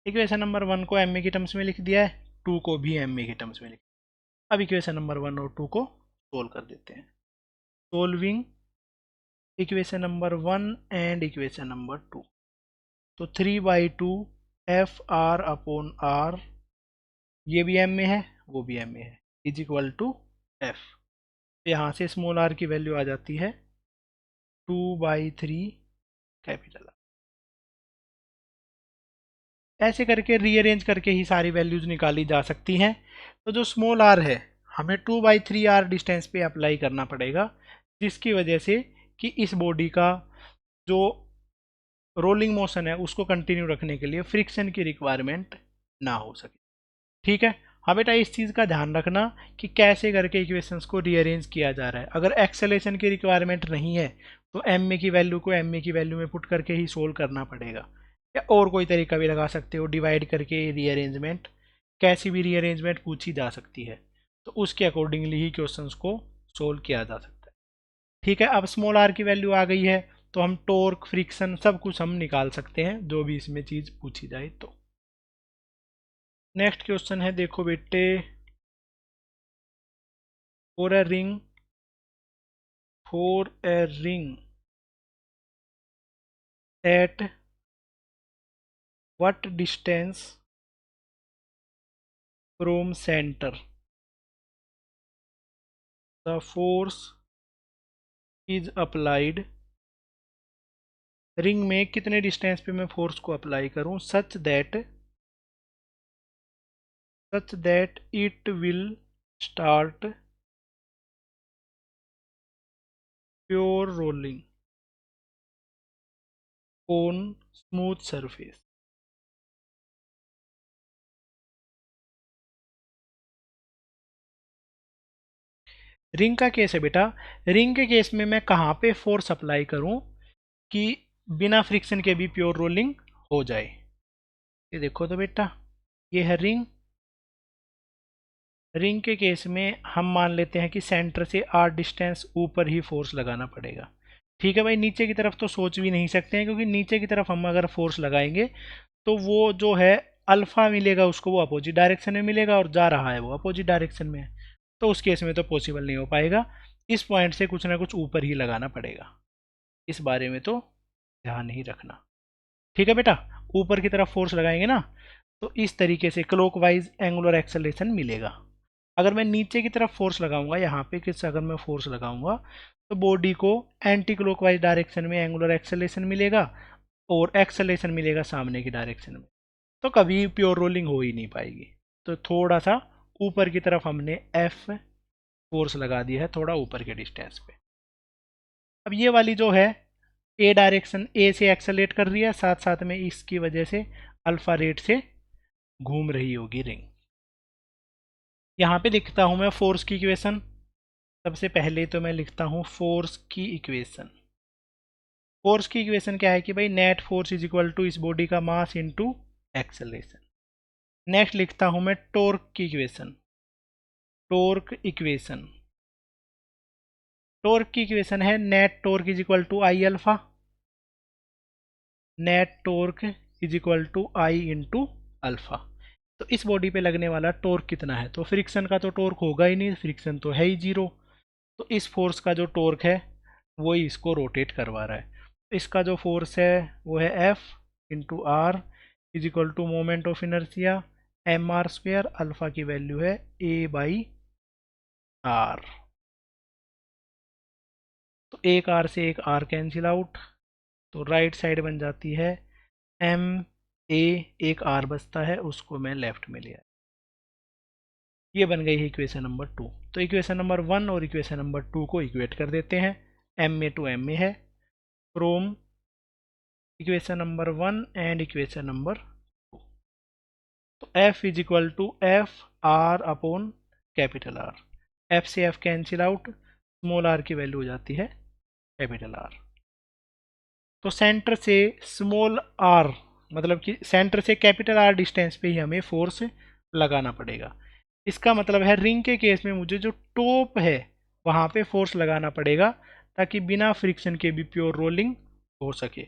इक्वेशन नंबर 1 को एम ए के टर्म्स में लिख दिया है, 2 को भी एम ए के टर्म्स में लिख दिया। अब इक्वेशन नंबर 1 और 2 को सोल्व कर देते हैं। Solving equation number 1 and equation number 2। तो 3/2 एफ आर अपॉन आर, ये भी एम में है वो भी एम में है, इज इक्वल टू एफ। यहाँ से स्मॉल आर की वैल्यू आ जाती है 2/3 कैपिटल आर। ऐसे करके रीअरेंज करके ही सारी वैल्यूज निकाली जा सकती हैं। तो जो स्मॉल आर है हमें 2/3 आर डिस्टेंस पे अप्लाई करना पड़ेगा, जिसकी वजह से कि इस बॉडी का जो रोलिंग मोशन है उसको कंटिन्यू रखने के लिए फ्रिक्शन की रिक्वायरमेंट ना हो सके। ठीक है, हाँ बेटा, इस चीज़ का ध्यान रखना कि कैसे करके इक्वेशंस को रीअरेंज किया जा रहा है। अगर एक्सेलेरेशन की रिक्वायरमेंट नहीं है तो एम ए की वैल्यू को एम ए की वैल्यू में पुट करके ही सोल्व करना पड़ेगा, या और कोई तरीका भी लगा सकते हो, डिवाइड करके रीअरेंजमेंट, कैसी भी रीअरेंजमेंट पूछी जा सकती है तो उसके अकॉर्डिंगली ही क्वेश्चंस को सोल्व किया जा सकता है। ठीक है, अब स्मॉल आर की वैल्यू आ गई है तो हम टॉर्क, फ्रिक्शन सब कुछ हम निकाल सकते हैं जो भी इसमें चीज़ पूछी जाए तो। नेक्स्ट क्वेश्चन है, देखो बेटे, for a ring at what distance from center the force is applied। Ring में कितने डिस्टेंस पे मैं फोर्स को अप्लाई करूं such that it will start pure rolling on smooth surface. Ring का केस है बेटा, रिंग के केस में मैं कहाँ पे फोर्स अप्लाई करूं कि बिना फ्रिक्शन के भी प्योर रोलिंग हो जाए। ये देखो तो बेटा, ये है रिंग। रिंग के केस में हम मान लेते हैं कि सेंटर से आर डिस्टेंस ऊपर ही फोर्स लगाना पड़ेगा। ठीक है भाई, नीचे की तरफ तो सोच भी नहीं सकते हैं, क्योंकि नीचे की तरफ हम अगर फोर्स लगाएंगे तो वो जो है अल्फा मिलेगा उसको, वो अपोजिट डायरेक्शन में मिलेगा, और जा रहा है वो अपोजिट डायरेक्शन में है, तो उस केस में तो पॉसिबल नहीं हो पाएगा। इस पॉइंट से कुछ ना कुछ ऊपर ही लगाना पड़ेगा, इस बारे में तो ध्यान ही रखना। ठीक है बेटा, ऊपर की तरफ फोर्स लगाएंगे ना तो इस तरीके से क्लॉकवाइज एंगुलर एक्सेलरेशन मिलेगा। अगर मैं नीचे की तरफ फोर्स लगाऊंगा, यहाँ पे किस अगर मैं फोर्स लगाऊंगा तो बॉडी को एंटी क्लॉकवाइज डायरेक्शन में एंगुलर एक्सेलरेशन मिलेगा और एक्सेलरेशन मिलेगा सामने की डायरेक्शन में, तो कभी प्योर रोलिंग हो ही नहीं पाएगी। तो थोड़ा सा ऊपर की तरफ हमने एफ फोर्स लगा दिया है, थोड़ा ऊपर के डिस्टेंस पे। अब ये वाली जो है ए डायरेक्शन ए से एक्सेलेरेट कर रही है, साथ साथ में इसकी वजह से अल्फा रेट से घूम रही होगी रिंग। यहाँ पे लिखता हूँ मैं फोर्स की इक्वेशन। सबसे पहले तो मैं लिखता हूँ फोर्स की इक्वेशन। फोर्स की इक्वेशन क्या है कि भाई net force is equal to इस बॉडी का मास इनटू एक्सेलरेशन। नेक्स्ट लिखता हूँ मैं टॉर्क की इक्वेशन। टॉर्क इक्वेशन, टॉर्क की इक्वेशन है net torque is equal to I alpha. Net torque is equal to I into alpha. तो इस बॉडी पे लगने वाला टॉर्क कितना है, तो फ्रिक्शन का तो टॉर्क होगा ही नहीं, फ्रिक्शन तो है ही जीरो। तो इस फोर्स का जो टॉर्क है वो ही इसको रोटेट करवा रहा है। तो इसका जो फोर्स है वो है F into R is equal to moment of inertia M R square. Alpha की वैल्यू है ए बाई आर। तो एक आर से एक आर कैंसिल आउट, तो राइट साइड बन जाती है एम ए, एक आर बचता है उसको मैं लेफ्ट में लिया। ये बन गई है इक्वेशन नंबर 2। तो इक्वेशन नंबर 1 और इक्वेशन नंबर 2 को इक्वेट कर देते हैं। M A to M A है from equation number 1 and equation number 2। तो F is equal to F R upon capital R. F से F cancel out, small R की वैल्यू हो जाती है कैपिटल आर। तो सेंटर से स्मॉल आर, मतलब कि सेंटर से कैपिटल आर डिस्टेंस पे ही हमें फोर्स लगाना पड़ेगा। इसका मतलब है रिंग के केस में मुझे जो टॉप है वहाँ पे फोर्स लगाना पड़ेगा, ताकि बिना फ्रिक्शन के भी प्योर रोलिंग हो सके।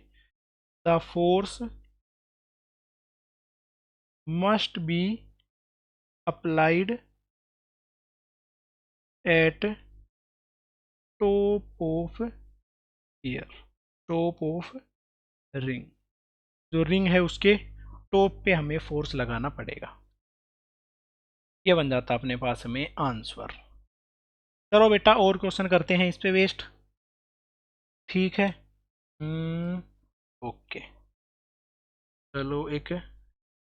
The force must be applied at top of year, top of ring, जो रिंग है उसके टॉप पे हमें फोर्स लगाना पड़ेगा। ये बन जाता अपने पास में आंसर। चलो बेटा और क्वेश्चन करते हैं इस पे वेस्ट, ठीक है। ओके, चलो एक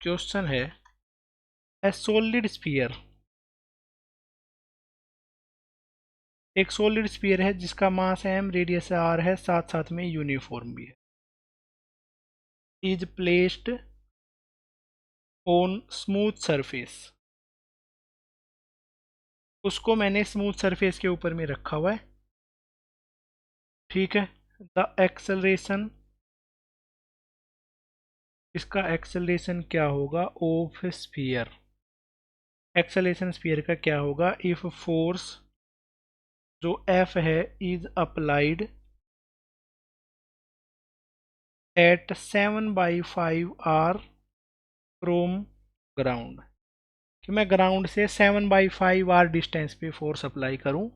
क्वेश्चन है, ए सॉलिड स्फीयर, एक सॉलिड स्फीयर है जिसका मास एम, रेडियस आर है, साथ साथ में यूनिफॉर्म भी है, is placed on smooth surface. उसको मैंने स्मूथ सरफेस के ऊपर में रखा हुआ है, ठीक है। द एक्सेलरेशन, इसका एक्सेलरेशन क्या होगा, ऑफ स्फीयर, एक्सेलरेशन स्फीयर का क्या होगा, इफ फोर्स जो एफ है is applied at 7/5 R from ground, कि मैं ग्राउंड से 7/5 आर डिस्टेंस पे फोर्स अप्लाई करूं,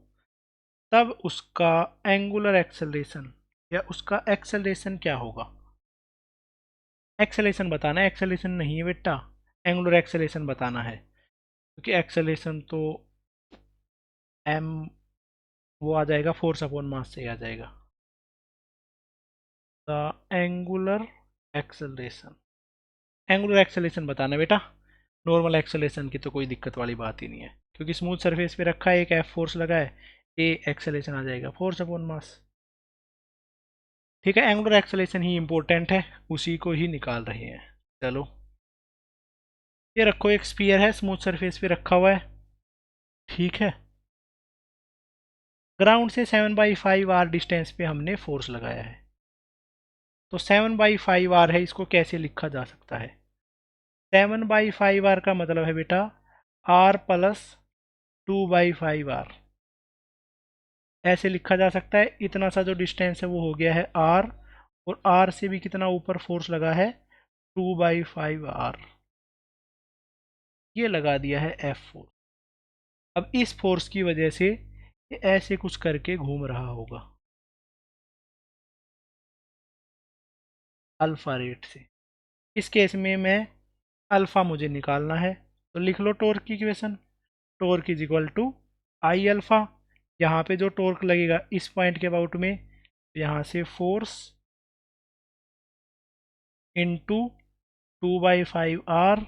तब उसका एंगुलर एक्सेलरेशन या उसका एक्सेलरेशन क्या होगा। एक्सेलरेशन बताना है, एक्सेलरेशन नहीं है बेटा, एंगुलर एक्सेलरेशन बताना है, क्योंकि एक्सेलरेशन तो एम वो आ जाएगा फोर्स अपॉन मास से ही आ जाएगा। The angular acceleration, angular acceleration बताना बेटा, नॉर्मल एक्सेलरेशन की तो कोई दिक्कत वाली बात ही नहीं है, क्योंकि स्मूथ सरफेस पे रखा है, एक एफ फोर्स लगा है, ए एक्सेलरेशन आ जाएगा फोर्स अपॉन मास, ठीक है। एंगुलर एक्सेलरेशन ही इंपॉर्टेंट है, उसी को ही निकाल रहे हैं। चलो ये रखो, एक स्फीयर है स्मूथ सरफेस पे रखा हुआ है, ठीक है। ग्राउंड से 7/5 आर डिस्टेंस पे हमने फोर्स लगाया है, तो 7/5 आर है, इसको कैसे लिखा जा सकता है। 7/5 आर का मतलब है बेटा आर प्लस 2/5 आर, ऐसे लिखा जा सकता है। इतना सा जो डिस्टेंस है वो हो गया है आर, और आर से भी कितना ऊपर फोर्स लगा है 2/5 आर, ये लगा दिया है एफ फोर्स। अब इस फोर्स की वजह से ये ऐसे कुछ करके घूम रहा होगा अल्फा रेट से। इस केस में मैं अल्फा मुझे निकालना है, तो लिख लो टॉर्क की equation, torque is equal to I alpha, यहाँ पे जो टॉर्क लगेगा इस पॉइंट के अबाउट में, यहाँ से force into 2/5 R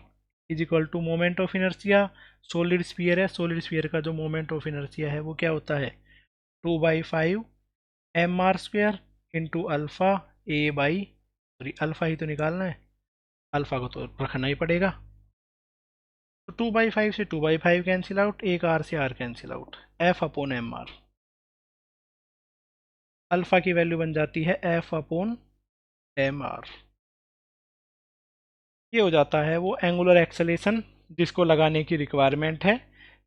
is equal to moment of inertia. Solid sphere है, सॉलिड स्फीयर का जो मोमेंट ऑफ इनर्शिया है वो क्या होता है 2/5 M R square into alpha A by, sorry alpha ही तो निकालना है, अल्फा को तो रखना ही पड़ेगा। तो 2/5 से 2/5 कैंसिल आउट, एक आर से R cancel out, F upon M R, alpha की वैल्यू बन जाती है एफ अपॉन एम आर। ये हो जाता है वो एंगुलर एक्सेलेरेशन जिसको लगाने की रिक्वायरमेंट है,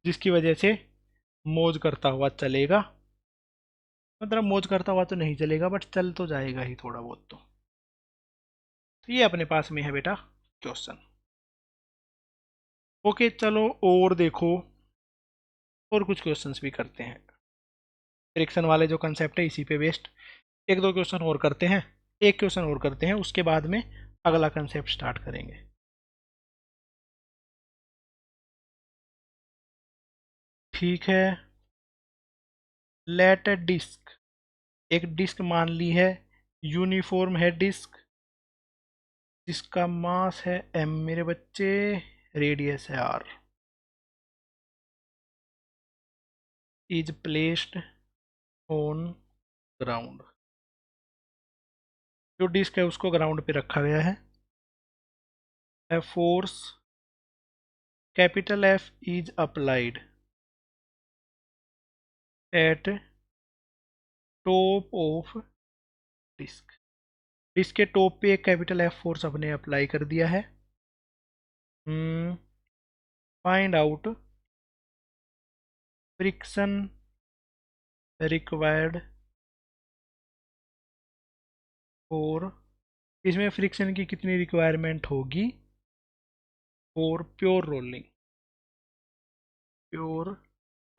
जिसकी वजह से मोज करता हुआ चलेगा, मतलब मोज करता हुआ तो नहीं चलेगा बट चल तो जाएगा ही थोड़ा बहुत तो ये अपने पास में है बेटा क्वेश्चन। ओके चलो और देखो, और कुछ क्वेश्चंस भी करते हैं, फ्रिक्शन वाले जो कंसेप्ट है इसी पे बेस्ड एक दो क्वेश्चन और करते हैं, एक क्वेश्चन और करते हैं, उसके बाद में अगला कंसेप्ट स्टार्ट करेंगे। ठीक है, लेट अ डिस्क, एक डिस्क मान ली है, यूनिफॉर्म है डिस्क, जिसका मास है एम मेरे बच्चे, रेडियस है R, is placed on ground, जो डिस्क है उसको ग्राउंड पे रखा गया है। A force capital F is applied at top of disc, disc के टॉप पे एक कैपिटल एफ फोर्स अपने अप्लाई कर दिया है। Find out friction required for, इसमें फ्रिक्शन की कितनी रिक्वायरमेंट होगी for pure rolling, pure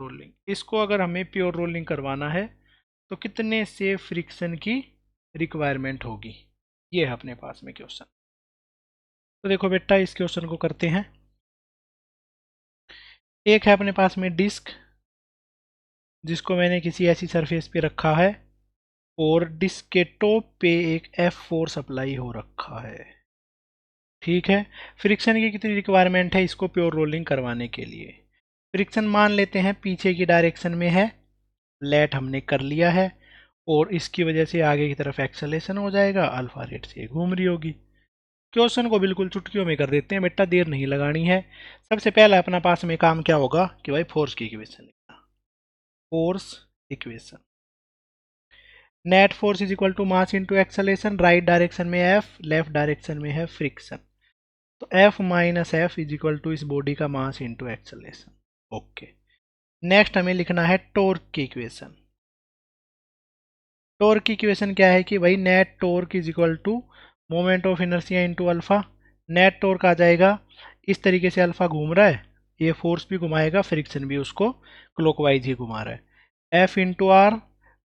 rolling. इसको अगर हमें प्योर रोलिंग करवाना है तो कितने से फ्रिक्शन की रिक्वायरमेंट होगी, ये है अपने पास में क्वेश्चन। तो देखो बेटा इस क्वेश्चन को करते हैं। एक है अपने पास में डिस्क, जिसको मैंने किसी ऐसी सरफेस पे रखा है और डिस्क के टॉप पे एक एफ फोर्स अप्लाई हो रखा है। ठीक है, फ्रिक्शन की कितनी रिक्वायरमेंट है इसको प्योर रोलिंग करवाने के लिए। फ्रिक्शन मान लेते हैं पीछे की डायरेक्शन में है, लेट हमने कर लिया है, और इसकी वजह से आगे की तरफ एक्सेलेरेशन हो जाएगा, अल्फा रेट से घूम रही होगी। क्वेश्चन को बिल्कुल चुटकियों में कर देते हैं बेटा, देर नहीं लगानी है। सबसे पहला अपना पास में काम क्या होगा कि भाई फोर्स की इक्वेशन लिखना। Force equation, net force is equal to mass into acceleration, right direction में एफ, लेफ्ट डायरेक्शन में है फ्रिक्शन, तो F minus F is equal to इस बॉडी का mass into acceleration. Okay, next हमें लिखना है टॉर्क की इक्वेशन। टॉर्क की इक्वेशन क्या है कि भाई net torque is equal to moment of inertia into alpha. Net torque आ जाएगा, इस तरीके से अल्फा घूम रहा है, ये फोर्स भी घुमाएगा, फ्रिक्शन भी उसको क्लॉकवाइज ही घुमा रहा है। F into R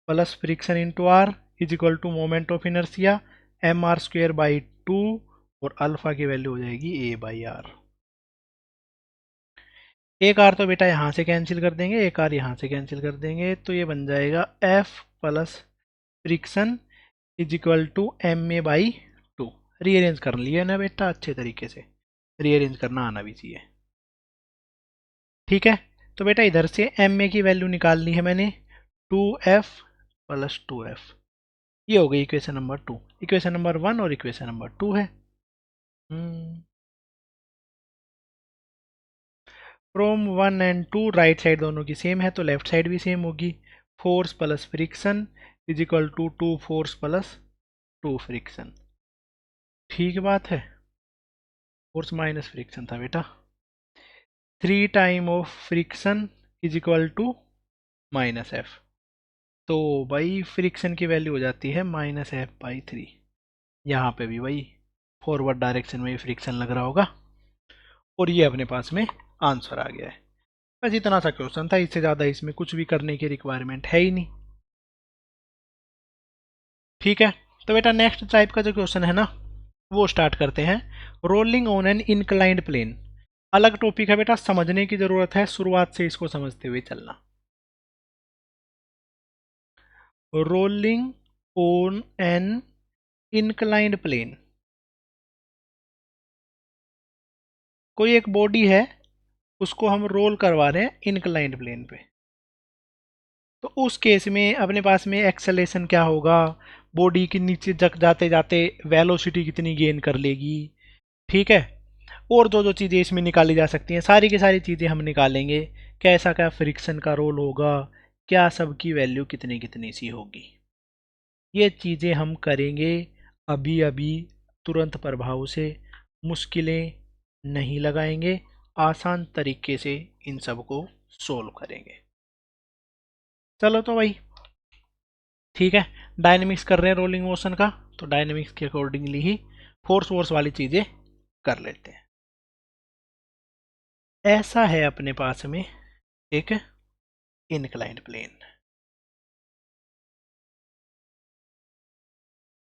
plus friction into R is equal to moment of inertia M R square by 2, और अल्फा की वैल्यू हो जाएगी ए बाई आर। एक आर तो बेटा यहाँ से कैंसिल कर देंगे, एक आर यहाँ से कैंसिल कर देंगे, तो ये बन जाएगा F plus friction is equal to M A by 2। Rearrange कर लिया ना बेटा, अच्छे तरीके से रीअरेंज करना आना भी चाहिए। ठीक है, तो बेटा इधर से एम ए की वैल्यू निकालनी है मैंने, 2f प्लस 2f, ये हो गई इक्वेशन नंबर 2। इक्वेशन नंबर 1 और इक्वेशन नंबर 2 है। फ्रॉम 1 एंड 2 राइट साइड दोनों की सेम है तो लेफ्ट साइड भी सेम होगी। Force plus friction is equal to 2 force plus 2 friction. ठीक बात है, फोर्स माइनस फ्रिक्शन था बेटा। 3 time of friction is equal to minus F, तो भाई फ्रिक्शन की वैल्यू हो जाती है माइनस एफ बाई 3। यहाँ पे भी भाई फॉरवर्ड डायरेक्शन में फ्रिक्शन लग रहा होगा, और ये अपने पास में आंसर आ गया है। बस इतना सा क्वेश्चन था, इससे ज़्यादा इसमें कुछ भी करने की रिक्वायरमेंट है ही नहीं। ठीक है, तो बेटा नेक्स्ट टाइप का जो क्वेश्चन है ना वो स्टार्ट करते हैं। Rolling on an inclined plane, अलग टॉपिक है बेटा, समझने की जरूरत है, शुरुआत से इसको समझते हुए चलना। Rolling on an inclined plane, कोई एक बॉडी है उसको हम रोल करवा रहे हैं इंक्लाइंड प्लेन पे, तो उस केस में अपने पास में एक्सेलेरेशन क्या होगा, बॉडी के नीचे जक जाते जाते वेलोसिटी कितनी गेन कर लेगी। ठीक है, और जो जो चीज़ें इसमें निकाली जा सकती हैं सारी की सारी चीज़ें हम निकालेंगे, कैसा क्या फ्रिक्शन का रोल होगा, क्या सबकी वैल्यू कितनी कितनी सी होगी, ये चीज़ें हम करेंगे अभी अभी तुरंत प्रभाव से, मुश्किलें नहीं लगाएंगे, आसान तरीके से इन सब को सोल्व करेंगे। चलो तो भाई ठीक है, डायनेमिक्स कर रहे हैं रोलिंग मोशन का, तो डायनेमिक्स के अकॉर्डिंगली ही फोर्स वोर्स वाली चीज़ें कर लेते हैं। ऐसा है अपने पास में एक इनक्लाइंड प्लेन।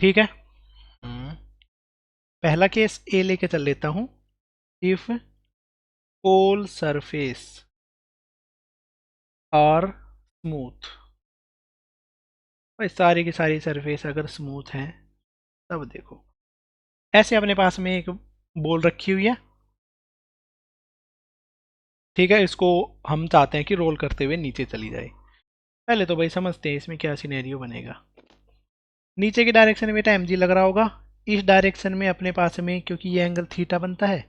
ठीक है, पहला केस ए लेके चल लेता हूं। If all surface are smooth, भाई सारी की सारी सरफेस अगर स्मूथ है तब देखो, ऐसे अपने पास में एक बॉल रखी हुई है। ठीक है, इसको हम चाहते हैं कि रोल करते हुए नीचे चली जाए। पहले तो भाई समझते हैं इसमें क्या सिनेरियो बनेगा। नीचे की डायरेक्शन में बेटा mg लग रहा होगा, इस डायरेक्शन में अपने पास में क्योंकि ये एंगल थीटा बनता है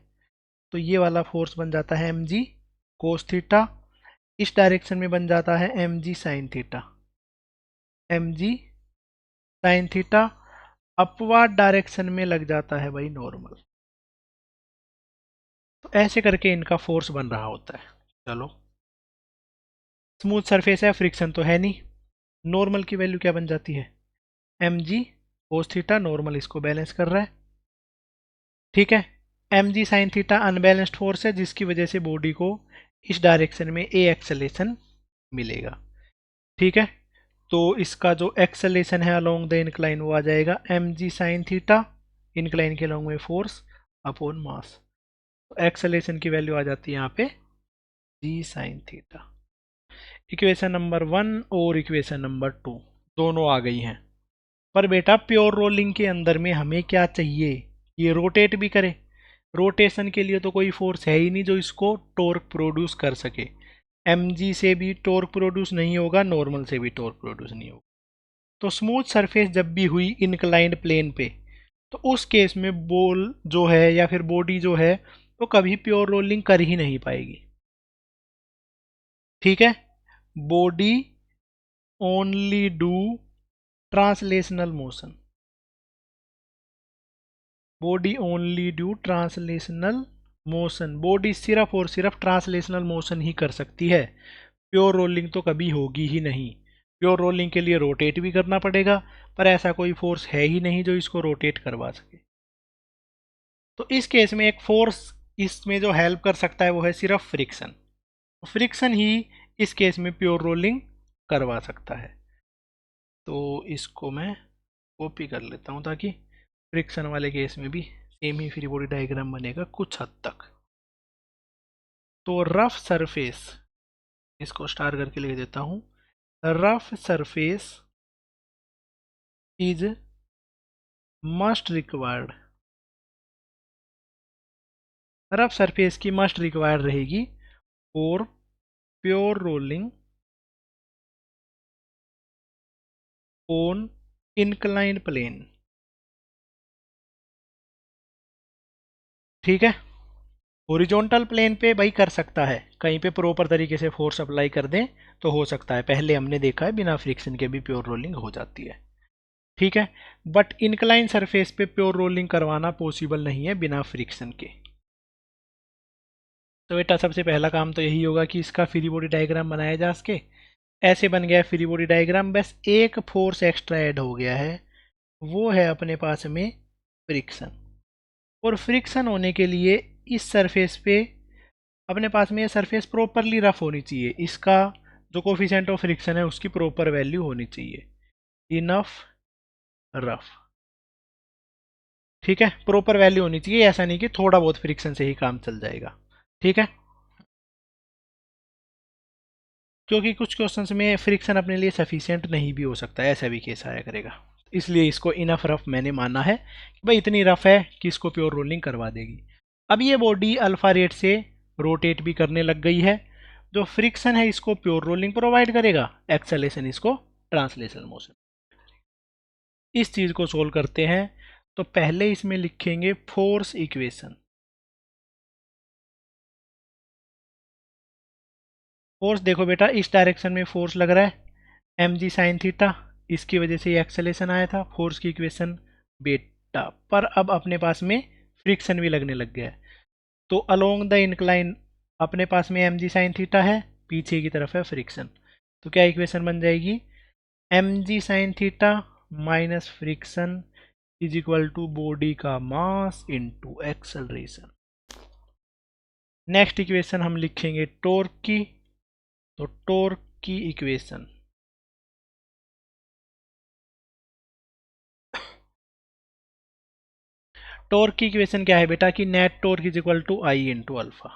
तो ये वाला फोर्स बन जाता है mg कोस थीटा, इस डायरेक्शन में बन जाता है mg sine theta, mg sine theta, upward direction में लग जाता है भाई नॉर्मल। तो ऐसे करके इनका फोर्स बन रहा होता है। चलो, स्मूथ सरफेस है, फ्रिक्शन तो है नहीं, नॉर्मल की वैल्यू क्या बन जाती है, M G cos theta, normal इसको बैलेंस कर रहा है। ठीक है, M G sine theta unbalanced force है, जिसकी वजह से बॉडी को इस डायरेक्शन में ए एक्सेलेरेशन मिलेगा। ठीक है, तो इसका जो एक्सेलेरेशन है अलोंग द इंक्लाइन वो आ जाएगा M G sine theta, incline के अलोंग में फोर्स अपॉन मास। तो एक्सेलेरेशन की वैल्यू आ जाती है यहाँ पे G sine theta. Equation number 1 और इक्वेशन नंबर 2 दोनों आ गई हैं। पर बेटा प्योर रोलिंग के अंदर में हमें क्या चाहिए, ये रोटेट भी करे। रोटेशन के लिए तो कोई फोर्स है ही नहीं जो इसको टॉर्क प्रोड्यूस कर सके। mg से भी टॉर्क प्रोड्यूस नहीं होगा, नॉर्मल से भी टॉर्क प्रोड्यूस नहीं होगा। तो स्मूथ सरफेस जब भी हुई इंक्लाइंड प्लेन पे, तो उस केस में बॉल जो है या फिर बॉडी जो है वो कभी प्योर रोलिंग कर ही नहीं पाएगी। ठीक है, body only do translational motion, body only due translational motion, body सिर्फ और सिर्फ ट्रांसलेशनल मोशन ही कर सकती है, प्योर रोलिंग तो कभी होगी ही नहीं। प्योर रोलिंग के लिए रोटेट भी करना पड़ेगा, पर ऐसा कोई फोर्स है ही नहीं जो इसको रोटेट करवा सके। तो इस केस में एक फोर्स इसमें जो हेल्प कर सकता है वो है सिर्फ फ्रिक्शन। फ्रिक्शन ही इस केस में प्योर रोलिंग करवा सकता है। तो इसको मैं कॉपी कर लेता हूँ ताकि फ्रिक्शन वाले केस में भी सेम ही फ्री बॉडी डायग्राम बनेगा कुछ हद तक। तो रफ सरफेस, इसको स्टार करके लिख देता हूँ, rough surface is must required, rough surface की मस्ट रिक्वायर्ड रहेगी for pure rolling on incline plane. ठीक है, हॉरिजॉन्टल प्लेन पे भाई कर सकता है, कहीं पे प्रॉपर तरीके से फोर्स अप्लाई कर दें तो हो सकता है, पहले हमने देखा है बिना फ्रिक्शन के भी प्योर रोलिंग हो जाती है। ठीक है, बट इंक्लाइन सरफेस पे प्योर रोलिंग करवाना पॉसिबल नहीं है बिना फ्रिक्शन के। तो बेटा सबसे पहला काम तो यही होगा कि इसका फ्री बॉडी डायग्राम बनाया जा सके। ऐसे बन गया फ्री बॉडी डायग्राम, बस एक फोर्स एक्स्ट्रा ऐड हो गया है, वो है अपने पास में फ्रिक्शन। और फ्रिक्शन होने के लिए इस सरफेस पे अपने पास में ये सरफेस प्रॉपरली रफ होनी चाहिए, इसका जो कोफिशिएंट ऑफ फ्रिक्शन है उसकी प्रॉपर वैल्यू होनी चाहिए, इनफ रफ। ठीक है, प्रॉपर वैल्यू होनी चाहिए, ऐसा नहीं कि थोड़ा बहुत फ्रिक्शन से ही काम चल जाएगा। ठीक है, क्योंकि कुछ क्वेश्चंस में फ्रिक्शन अपने लिए सफिशिएंट नहीं भी हो सकता है, ऐसा भी केस आया करेगा। इसलिए इसको इनफ रफ मैंने माना है कि भाई इतनी रफ है कि इसको प्योर रोलिंग करवा देगी। अब ये बॉडी अल्फा रेट से रोटेट भी करने लग गई है, जो फ्रिक्शन है इसको प्योर रोलिंग प्रोवाइड करेगा, एक्सेलेरेशन इसको ट्रांसलेशनल मोशन। इस चीज़ को सोल्व करते हैं, तो पहले इसमें लिखेंगे फोर्स इक्वेशन। फोर्स देखो बेटा, इस डायरेक्शन में फोर्स लग रहा है एम जी साइन थीटा, इसकी वजह से ये एक्सेलेरेशन आया था, फोर्स की इक्वेशन बेटा। पर अब अपने पास में फ्रिक्शन भी लगने लग गया है, तो अलोंग द इंक्लाइन अपने पास में एम जी साइन थीटा है, पीछे की तरफ है फ्रिक्शन। तो क्या इक्वेशन बन जाएगी, M G sine theta minus friction is equal to body का mass into acceleration. Next equation हम लिखेंगे टॉर्क की, तो टॉर्क की इक्वेशन टॉर्क की इक्वेशन क्या है बेटा कि net torque is equal to I into alpha.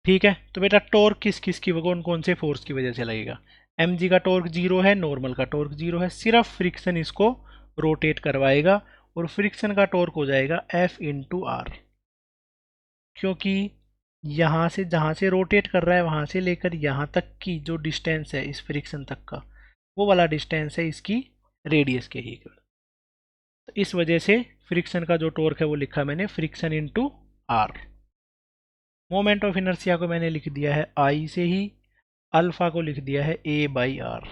ठीक है, तो बेटा टॉर्क किस किस की कौन कौन से फोर्स की वजह से लगेगा, एम जी का टॉर्क जीरो है, नॉर्मल का टॉर्क जीरो है, सिर्फ फ्रिक्शन इसको रोटेट करवाएगा, और फ्रिक्शन का टॉर्क हो जाएगा एफ इंटू आर, क्योंकि यहाँ से जहाँ से रोटेट कर रहा है वहाँ से लेकर यहाँ तक की जो डिस्टेंस है इस फ्रिक्शन तक का, वो वाला डिस्टेंस है इसकी रेडियस के ही। तो इस वजह से फ्रिक्शन का जो टॉर्क है वो लिखा मैंने friction into R. Moment of inertia को मैंने लिख दिया है आई से ही, अल्फा को लिख दिया है ए बाई आर।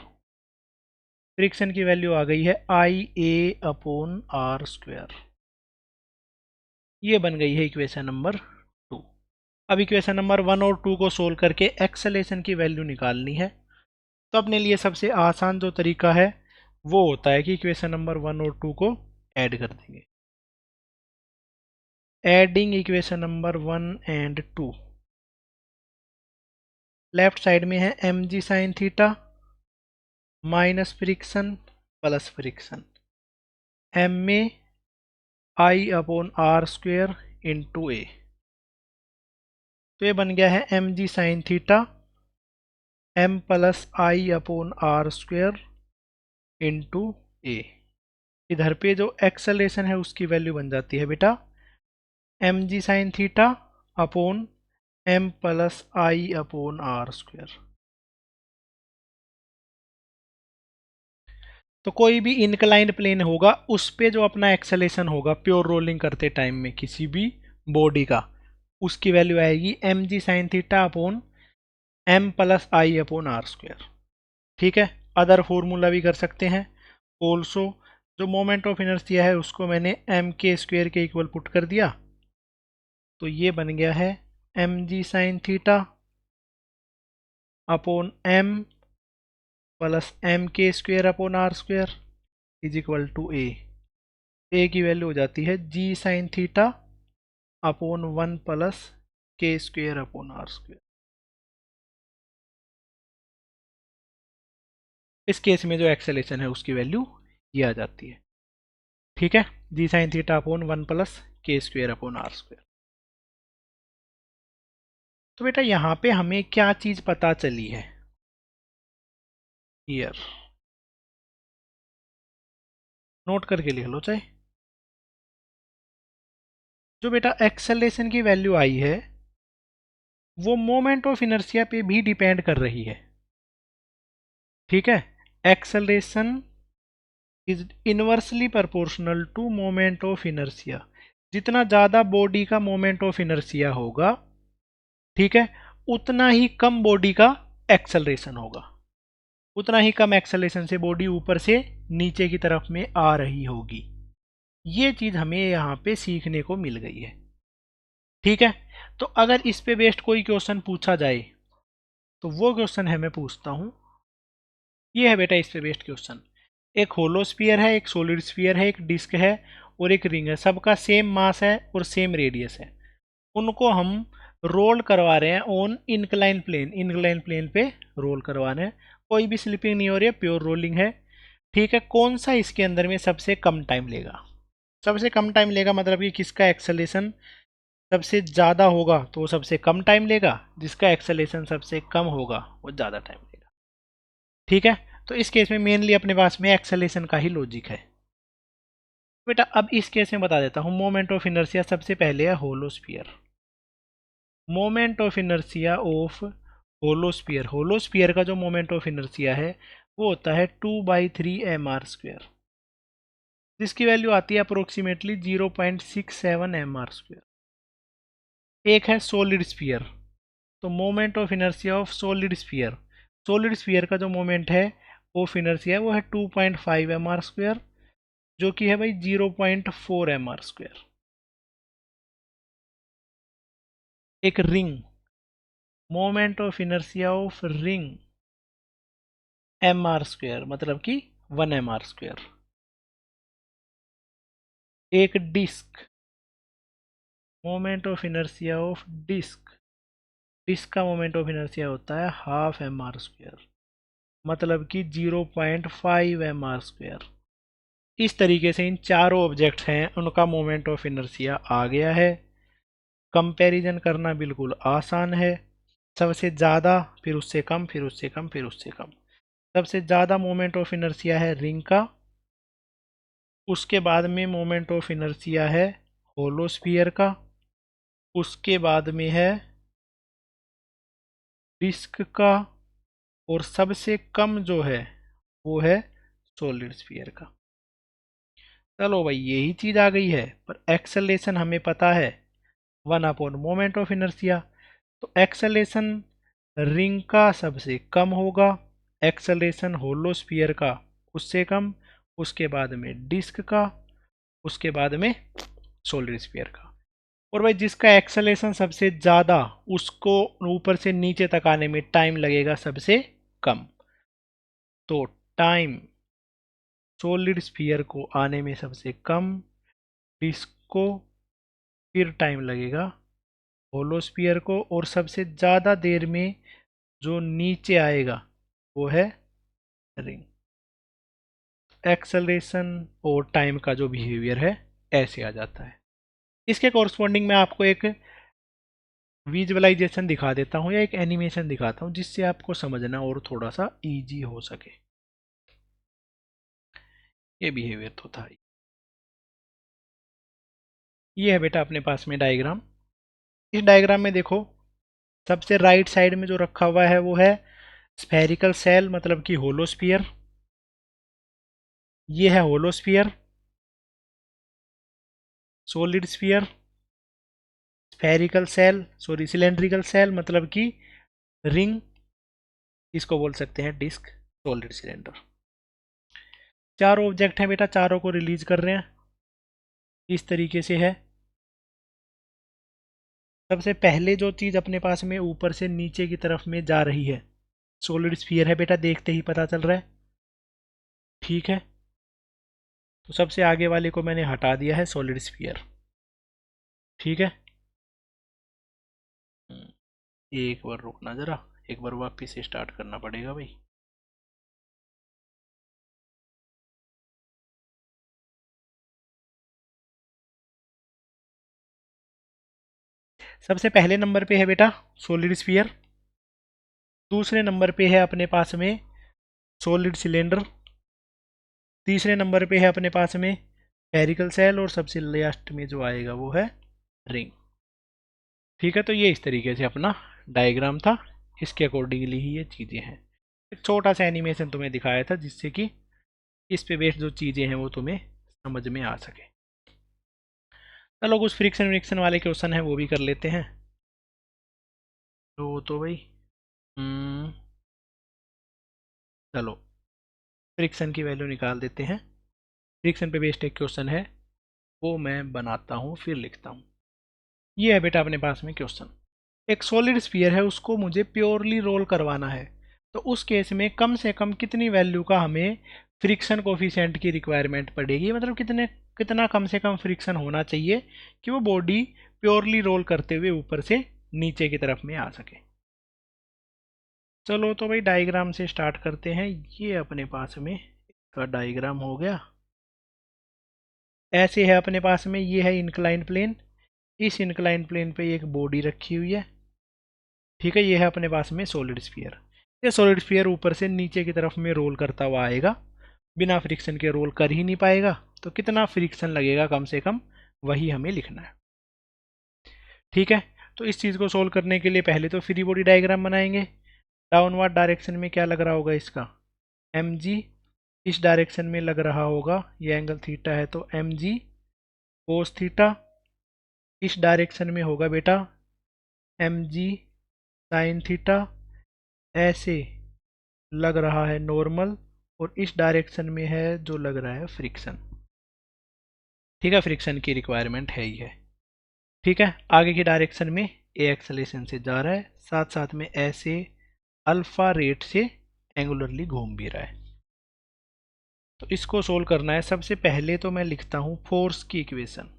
फ्रिक्शन की वैल्यू आ गई है IA/r²। ये बन गई है इक्वेशन नंबर 2। अब इक्वेशन नंबर 1 और 2 को सोल्व करके एक्सेलेरेशन की वैल्यू निकालनी है। तो अपने लिए सबसे आसान जो तरीका है वो होता है कि इक्वेशन नंबर 1 और 2 को ऐड कर देंगे। Adding equation number 1 and 2, left side में है mg sine theta minus friction plus friction, M में I/r² इंटू ए। तो ये बन गया है mg sine theta m plus I/r² into A. इधर पे जो एक्सेलेरेशन है उसकी वैल्यू बन जाती है बेटा mg sine theta upon m plus I/r²। तो कोई भी इनक्लाइंड प्लेन होगा उस पे जो अपना एक्सेलेरेशन होगा प्योर रोलिंग करते टाइम में किसी भी बॉडी का, उसकी वैल्यू आएगी mg sine theta upon m plus I/r²। ठीक है, अदर फॉर्मूला भी कर सकते हैं ऑल्सो। जो मोमेंट ऑफ इनर्शिया है उसको मैंने m² के इक्वल पुट कर दिया, तो ये बन गया है mg sine theta upon m plus m² upon r² is equal to A की वैल्यू हो जाती है g sine theta upon 1 plus k² upon r²। इस केस में जो एक्सेलेरेशन है उसकी वैल्यू ये आ जाती है। ठीक है, g sine theta upon 1 plus k² upon r²। तो बेटा यहाँ पे हमें क्या चीज पता चली है, ईयर नोट करके लिख लो चाहे। जो बेटा एक्सेलेरेशन की वैल्यू आई है वो मोमेंट ऑफ इनर्शिया पे भी डिपेंड कर रही है। ठीक है, acceleration is inversely proportional to moment of inertia. जितना ज़्यादा बॉडी का मोमेंट ऑफ इनर्शिया होगा, ठीक है, उतना ही कम बॉडी का एक्सेलरेशन होगा, उतना ही कम एक्सेलरेशन से बॉडी ऊपर से नीचे की तरफ में आ रही होगी। ये चीज़ हमें यहाँ पे सीखने को मिल गई है। ठीक है, तो अगर इस पे बेस्ड कोई क्वेश्चन पूछा जाए तो वो क्वेश्चन है मैं पूछता हूँ। ये है बेटा इस पे बेस्ड क्वेश्चन, एक होलो स्फीयर है, एक सॉलिड स्फीयर है, एक डिस्क है और एक रिंग है, सबका सेम मास है और सेम रेडियस है। उनको हम रोल करवा रहे हैं ऑन इंक्लाइन प्लेन पे रोल करवा रहे हैं। कोई भी स्लिपिंग नहीं हो रही है, प्योर रोलिंग है। ठीक है, कौन सा इसके अंदर में सबसे कम टाइम लेगा? सबसे कम टाइम लेगा मतलब कि किसका एक्सेलेरेशन सबसे ज़्यादा होगा तो वो सबसे कम टाइम लेगा, जिसका एक्सेलेरेशन सबसे कम होगा वो ज़्यादा टाइम लेगा। ठीक है, तो इस केस में मेनली अपने पास में एक्सेलेरेशन का ही लॉजिक है। बेटा अब इस केस में बता देता हूँ, मोमेंट ऑफ इनर्शिया सबसे पहले है hollow sphere. Moment of inertia of hollow sphere का जो मोमेंट ऑफ इनर्शिया है वो होता है 2/3 mr², जिसकी वैल्यू आती है अप्रोक्सीमेटली 0.67 mr²। एक है सॉलिड स्फीयर, तो moment of inertia of solid sphere का जो मोमेंट है ऑफ इनर्शिया वो है 2.5 mr², जो कि है भाई 0.4 mr²। एक ring, moment of inertia of ring mr², मतलब कि 1 mr²। एक disc, moment of inertia of disc का मोमेंट ऑफ इनर्शिया होता है 1/2 mr², मतलब कि 0.5 mr²। इस तरीके से इन चारों ऑब्जेक्ट्स हैं उनका मोमेंट ऑफ इनर्शिया आ गया है। कंपैरिजन करना बिल्कुल आसान है, सबसे ज़्यादा फिर उससे कम फिर उससे कम फिर उससे कम। सबसे ज़्यादा मोमेंट ऑफ इनर्शिया है रिंग का, उसके बाद में मोमेंट ऑफ इनर्शिया है होलो स्फीयर का, उसके बाद में है डिस्क का, और सबसे कम जो है वो है सॉलिड स्फीयर का। चलो भाई यही चीज़ आ गई है, पर एक्सेलेरेशन हमें पता है 1/, मोमेंट ऑफ इनर्शिया, तो एक्सेलेरेशन रिंग का सबसे कम होगा, एक्सेलेरेशन होलो स्फीयर का उससे कम, उसके बाद में डिस्क का, उसके बाद में सॉलिड स्फीयर का। और भाई जिसका एक्सेलेरेशन सबसे ज़्यादा, उसको ऊपर से नीचे तक आने में टाइम लगेगा सबसे कम। तो टाइम सॉलिड स्फीयर को आने में सबसे कम, डिस्क को फिर टाइम लगेगा होलो स्फीयर को, और सबसे ज़्यादा देर में जो नीचे आएगा वो है रिंग। एक्सेलरेशन और टाइम का जो बिहेवियर है ऐसे आ जाता है। इसके कॉरस्पॉन्डिंग मैं आपको एक विजुअलाइजेशन दिखा देता हूँ या एक एनिमेशन दिखाता हूँ जिससे आपको समझना और थोड़ा सा इजी हो सके। ये बिहेवियर तो था। ये है बेटा अपने पास में डायग्राम। इस डायग्राम में देखो, सबसे राइट साइड में जो रखा हुआ है वो है स्फेरिकल सेल, मतलब कि होलो स्फीयर। ये है hollow sphere, solid sphere, spherical shell, sorry cylindrical shell मतलब कि रिंग, इसको बोल सकते हैं डिस्क, सॉलिड सिलेंडर। चार ऑब्जेक्ट हैं बेटा, चारों को रिलीज कर रहे हैं, इस तरीके से है। सबसे पहले जो चीज़ अपने पास में ऊपर से नीचे की तरफ में जा रही है, सॉलिड स्फीयर है बेटा, देखते ही पता चल रहा है। ठीक है, तो सबसे आगे वाले को मैंने हटा दिया है, सॉलिड स्फीयर। ठीक है, एक बार रुकना जरा, एक बार वापस से स्टार्ट करना पड़ेगा भाई। सबसे पहले नंबर पे है बेटा सॉलिड स्फीयर, दूसरे नंबर पे है अपने पास में सॉलिड सिलेंडर, तीसरे नंबर पे है अपने पास में स्फेरिकल सेल, और सबसे लास्ट में जो आएगा वो है रिंग। ठीक है, तो ये इस तरीके से अपना डायग्राम था, इसके अकॉर्डिंगली ही ये चीज़ें हैं। एक छोटा सा एनिमेशन तुम्हें दिखाया था जिससे कि इस पे बेस्ड जो चीज़ें हैं वो तुम्हें समझ में आ सके। चलो कुछ फ्रिक्शन विक्शन वाले क्वेश्चन है वो भी कर लेते हैं। तो भाई चलो फ्रिक्शन की वैल्यू निकाल देते हैं। फ्रिक्शन पे बेस्ड एक क्वेश्चन है, वो मैं बनाता हूँ फिर लिखता हूँ। ये है बेटा अपने पास में क्वेश्चन, एक सॉलिड स्फीयर है, उसको मुझे प्योरली रोल करवाना है, तो उस केस में कम से कम कितनी वैल्यू का हमें फ्रिक्शन कोफिशिएंट की रिक्वायरमेंट पड़ेगी, मतलब कितना कम से कम फ्रिक्शन होना चाहिए कि वो बॉडी प्योरली रोल करते हुए ऊपर से नीचे की तरफ में आ सके। चलो तो भाई डायग्राम से स्टार्ट करते हैं। ये अपने पास में इसका डायग्राम हो गया, ऐसे है अपने पास में। ये है इंक्लाइन प्लेन, इस इंक्लाइन प्लेन पे एक बॉडी रखी हुई है। ठीक है, ये है अपने पास में सॉलिड स्फीयर। ये सॉलिड स्फीयर ऊपर से नीचे की तरफ में रोल करता हुआ आएगा, बिना फ्रिक्शन के रोल कर ही नहीं पाएगा, तो कितना फ्रिक्शन लगेगा कम से कम वही हमें लिखना है। ठीक है, तो इस चीज़ को सोल्व करने के लिए पहले तो फ्री बॉडी डायग्राम बनाएंगे। डाउनवर्ड डायरेक्शन में क्या लग रहा होगा इसका, एम जी। इस डायरेक्शन में लग रहा होगा, ये एंगल थीटा है तो एम जी कोस थीटा। इस डायरेक्शन में होगा बेटा एम जी साइन थीटा, ऐसे लग रहा है नॉर्मल, और इस डायरेक्शन में है जो लग रहा है फ्रिक्शन। ठीक है, फ्रिक्शन की रिक्वायरमेंट है ही है। ठीक है, आगे की डायरेक्शन में ए एक्सेलेरेशन से जा रहा है, साथ साथ में ऐसे अल्फा रेट से एंगुलरली घूम भी रहा है। तो इसको सोल्व करना है। सबसे पहले तो मैं लिखता हूँ फोर्स की इक्वेशन।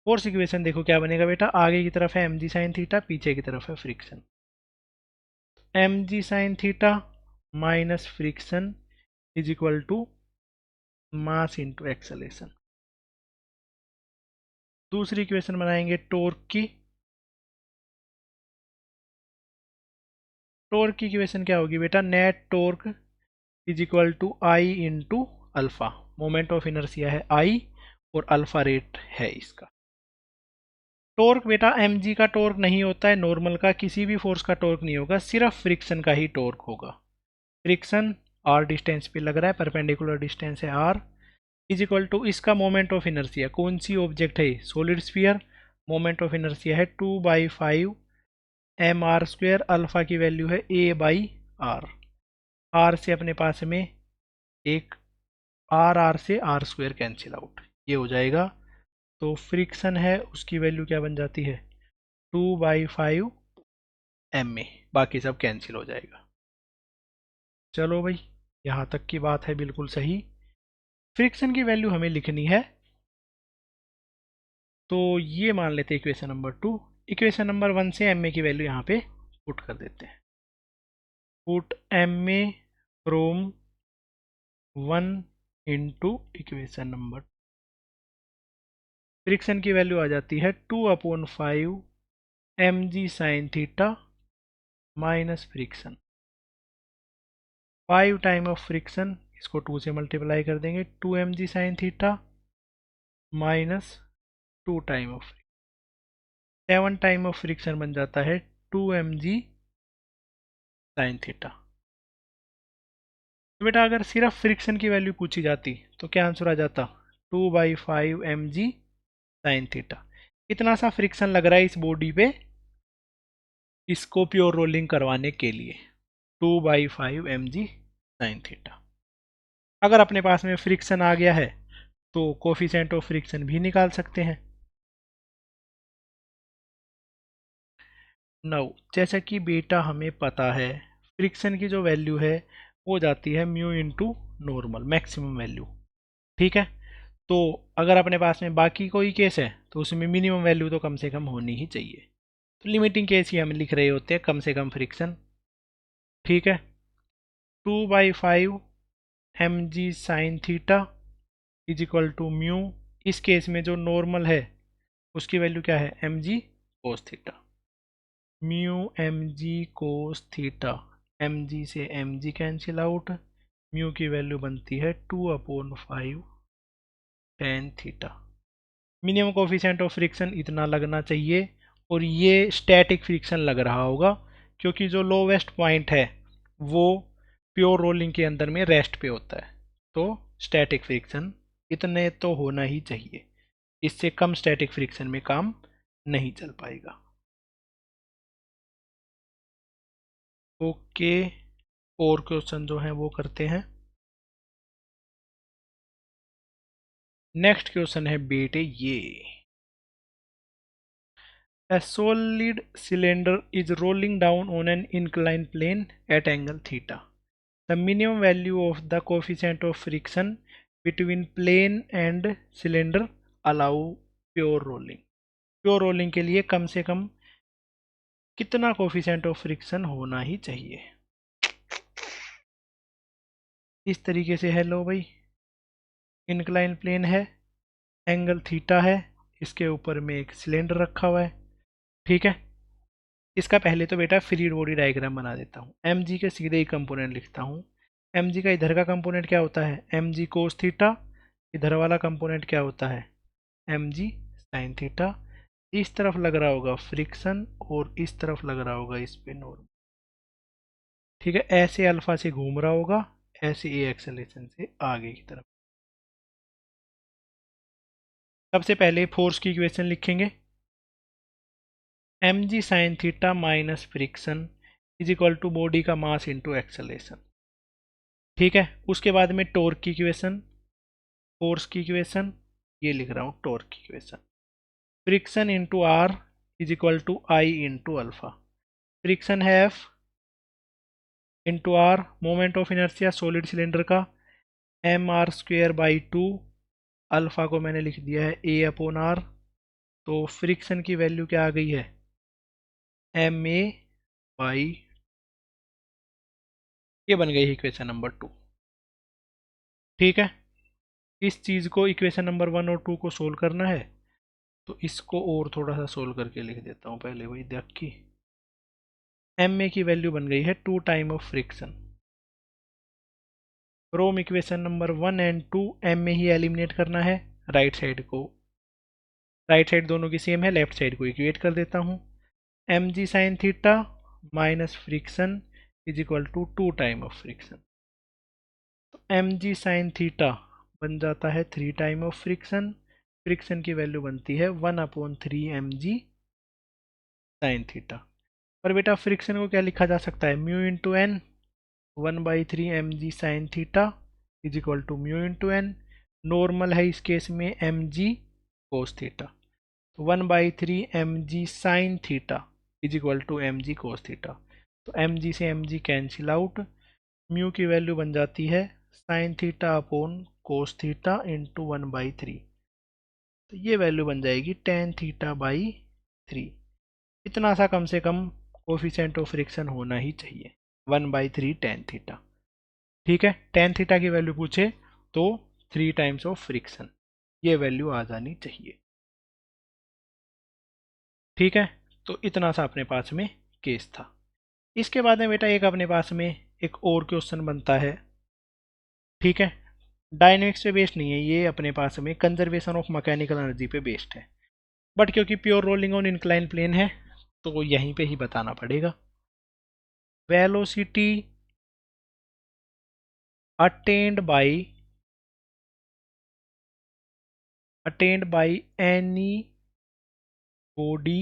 फोर्स इक्वेशन देखो क्या बनेगा बेटा, आगे की तरफ है एम जी साइन थीटा, पीछे की तरफ है friction. M G sine theta minus friction is equal to mass into acceleration. दूसरी इक्वेशन बनाएंगे टॉर्क की। टॉर्क की इक्वेशन क्या होगी बेटा, net torque is equal to I into alpha. Moment of inertia है आई और अल्फा रेट है इसका। टॉर्क बेटा एम जी का टॉर्क नहीं होता है, नॉर्मल का किसी भी फोर्स का टॉर्क नहीं होगा, सिर्फ फ्रिक्शन का ही टॉर्क होगा। फ्रिक्शन आर डिस्टेंस पे लग रहा है, परपेंडिकुलर डिस्टेंस है आर, इज इक्वल टू इसका मोमेंट ऑफ इनर्शिया, कौन सी ऑब्जेक्ट है, solid sphere. Moment of inertia है 2/5 एम आर स्क्वेयर, अल्फा की वैल्यू है ए बाई आर। आर से अपने पास में एक आर से आर स्क्वायर कैंसिल आउट, ये हो जाएगा। तो फ्रिक्शन है उसकी वैल्यू क्या बन जाती है 2/5 एम ए, बाकी सब कैंसिल हो जाएगा। चलो भाई, यहाँ तक की बात है बिल्कुल सही। फ्रिक्शन की वैल्यू हमें लिखनी है, तो ये मान लेते हैं इक्वेशन नंबर 2। इक्वेशन नंबर 1 से एम ए की वैल्यू यहाँ पे पुट कर देते हैं। Put M A from 1 into equation number, friction की वैल्यू आ जाती है 2/5 M G sine theta minus friction, 5 time of friction, इसको 2 से मल्टीप्लाई कर देंगे, 2 M G sine theta minus 2 time of, 7 time of friction बन जाता है 2 एम जी साइन थीटा। तो बेटा अगर सिर्फ फ्रिक्शन की वैल्यू पूछी जाती तो क्या आंसर आ जाता 2/5 एम जी साइन थीटा। कितना सा फ्रिक्शन लग रहा है इस बॉडी पे इसको प्योर रोलिंग करवाने के लिए, 2/5 एम जी साइन थीटा। अगर अपने पास में फ्रिक्शन आ गया है तो कोफिशिएंट ऑफ फ्रिक्शन भी निकाल सकते हैं। नौ, जैसा कि बेटा हमें पता है फ्रिक्शन की जो वैल्यू है वो जाती है mu into normal maximum value, ठीक है। तो अगर अपने पास में बाकी कोई केस है तो उसमें मिनिमम वैल्यू तो कम से कम होनी ही चाहिए। तो लिमिटिंग केस ही हम लिख रहे होते हैं कम से कम फ्रिक्शन, ठीक है। 2/5 M G sine theta is equal to mu, इस केस में जो नॉर्मल है उसकी वैल्यू क्या है M G cos theta, mu M G cos theta, M G से M G cancel out, mu की वैल्यू बनती है 2/5 tan theta. Minimum coefficient of friction इतना लगना चाहिए, और ये स्टैटिक फ्रिक्शन लग रहा होगा क्योंकि जो लोवेस्ट पॉइंट है वो प्योर रोलिंग के अंदर में रेस्ट पे होता है। तो स्टैटिक फ्रिक्शन इतने तो होना ही चाहिए, इससे कम स्टैटिक फ्रिक्शन में काम नहीं चल पाएगा। ओके, और क्वेश्चन जो है वो करते हैं। नेक्स्ट क्वेश्चन है बेटे ये, A solid cylinder is rolling down on an inclined plane at angle theta. The minimum value of the coefficient of friction between plane and cylinder allow pure rolling. Pure rolling के लिए कम से कम कितना कोफिशिएंट ऑफ फ्रिक्शन होना ही चाहिए। इस तरीके से है, लो भाई, इंक्लाइन प्लेन है, एंगल थीटा है, इसके ऊपर में एक सिलेंडर रखा हुआ है, ठीक है। इसका पहले तो बेटा फ्री बॉडी डायग्राम बना देता हूँ, एम जी के सीधे ही कंपोनेंट लिखता हूँ। एम जी का इधर का कंपोनेंट क्या होता है एम जी कोस थीटा, इधर वाला कंपोनेंट क्या होता है एम जी साइन थीटा। इस तरफ लग रहा होगा फ्रिक्शन और इस तरफ लग रहा होगा इस पे नॉर्मल, ठीक है। ऐसे अल्फा से घूम रहा होगा, ऐसे ए एक्सेलेरेशन से आगे की तरफ। सबसे पहले फोर्स की इक्वेशन लिखेंगे, M G sine theta minus friction is equal to body का मास इंटू एक्सेलेरेशन, ठीक है। उसके बाद में टॉर्क की इक्वेशन, फोर्स की इक्वेशन, ये लिख रहा हूँ टॉर्क की equation, friction into R is equal to I into alpha, friction है F into R, moment of inertia solid cylinder का M R square by 2, alpha को मैंने लिख दिया है ए अपॉन आर। तो फ्रिक्शन की वैल्यू क्या आ गई है एम ए बाई, ये बन गई है इक्वेशन नंबर 2, ठीक है। इस चीज़ को इक्वेशन नंबर 1 और 2 को सोल्व करना है, तो इसको और थोड़ा सा सोल्व करके लिख देता हूँ पहले, वही देख की एम ए की वैल्यू बन गई है 2 time of friction, from equation number 1 and 2 M में ही एलिमिनेट करना है, राइट साइड को, राइट साइड दोनों की सेम है, लेफ्ट साइड को इक्वेट कर देता हूँ, M G sine theta minus friction is equal to 2 time of friction. तो एम जी साइन थीटा बन जाता है 3 टाइम ऑफ फ्रिक्शन, फ्रिक्शन की वैल्यू बनती है 1/3 एम जी साइन थीटा। और बेटा फ्रिक्शन को क्या लिखा जा सकता है mu into n, 1/3 mg sine theta is equal to mu into n. Normal है इस केस में mg cos theta. 1/3 mg sine theta is equal to mg cos theta. तो mg से mg कैंसिल आउट, म्यू की वैल्यू बन जाती है sine theta upon cos theta into 1/3। तो ये वैल्यू बन जाएगी tan थीटा बाई 3। इतना सा कम से कम कोफिशिएंट ऑफ फ्रिक्शन होना ही चाहिए, 1/3 tan थीटा। ठीक है, tan थीटा की वैल्यू पूछे तो 3 टाइम्स ऑफ फ्रिक्शन, ये वैल्यू आ जानी चाहिए। ठीक है, तो इतना सा अपने पास में केस था। इसके बाद में बेटा एक अपने पास में एक और क्वेश्चन बनता है। ठीक है, डायनेमिक्स पे बेस्ड नहीं है ये, अपने पास में कंजर्वेशन ऑफ मैकेनिकल एनर्जी पे बेस्ड है, बट क्योंकि pure rolling on incline plane है तो यहीं पे ही बताना पड़ेगा। Velocity attained by any body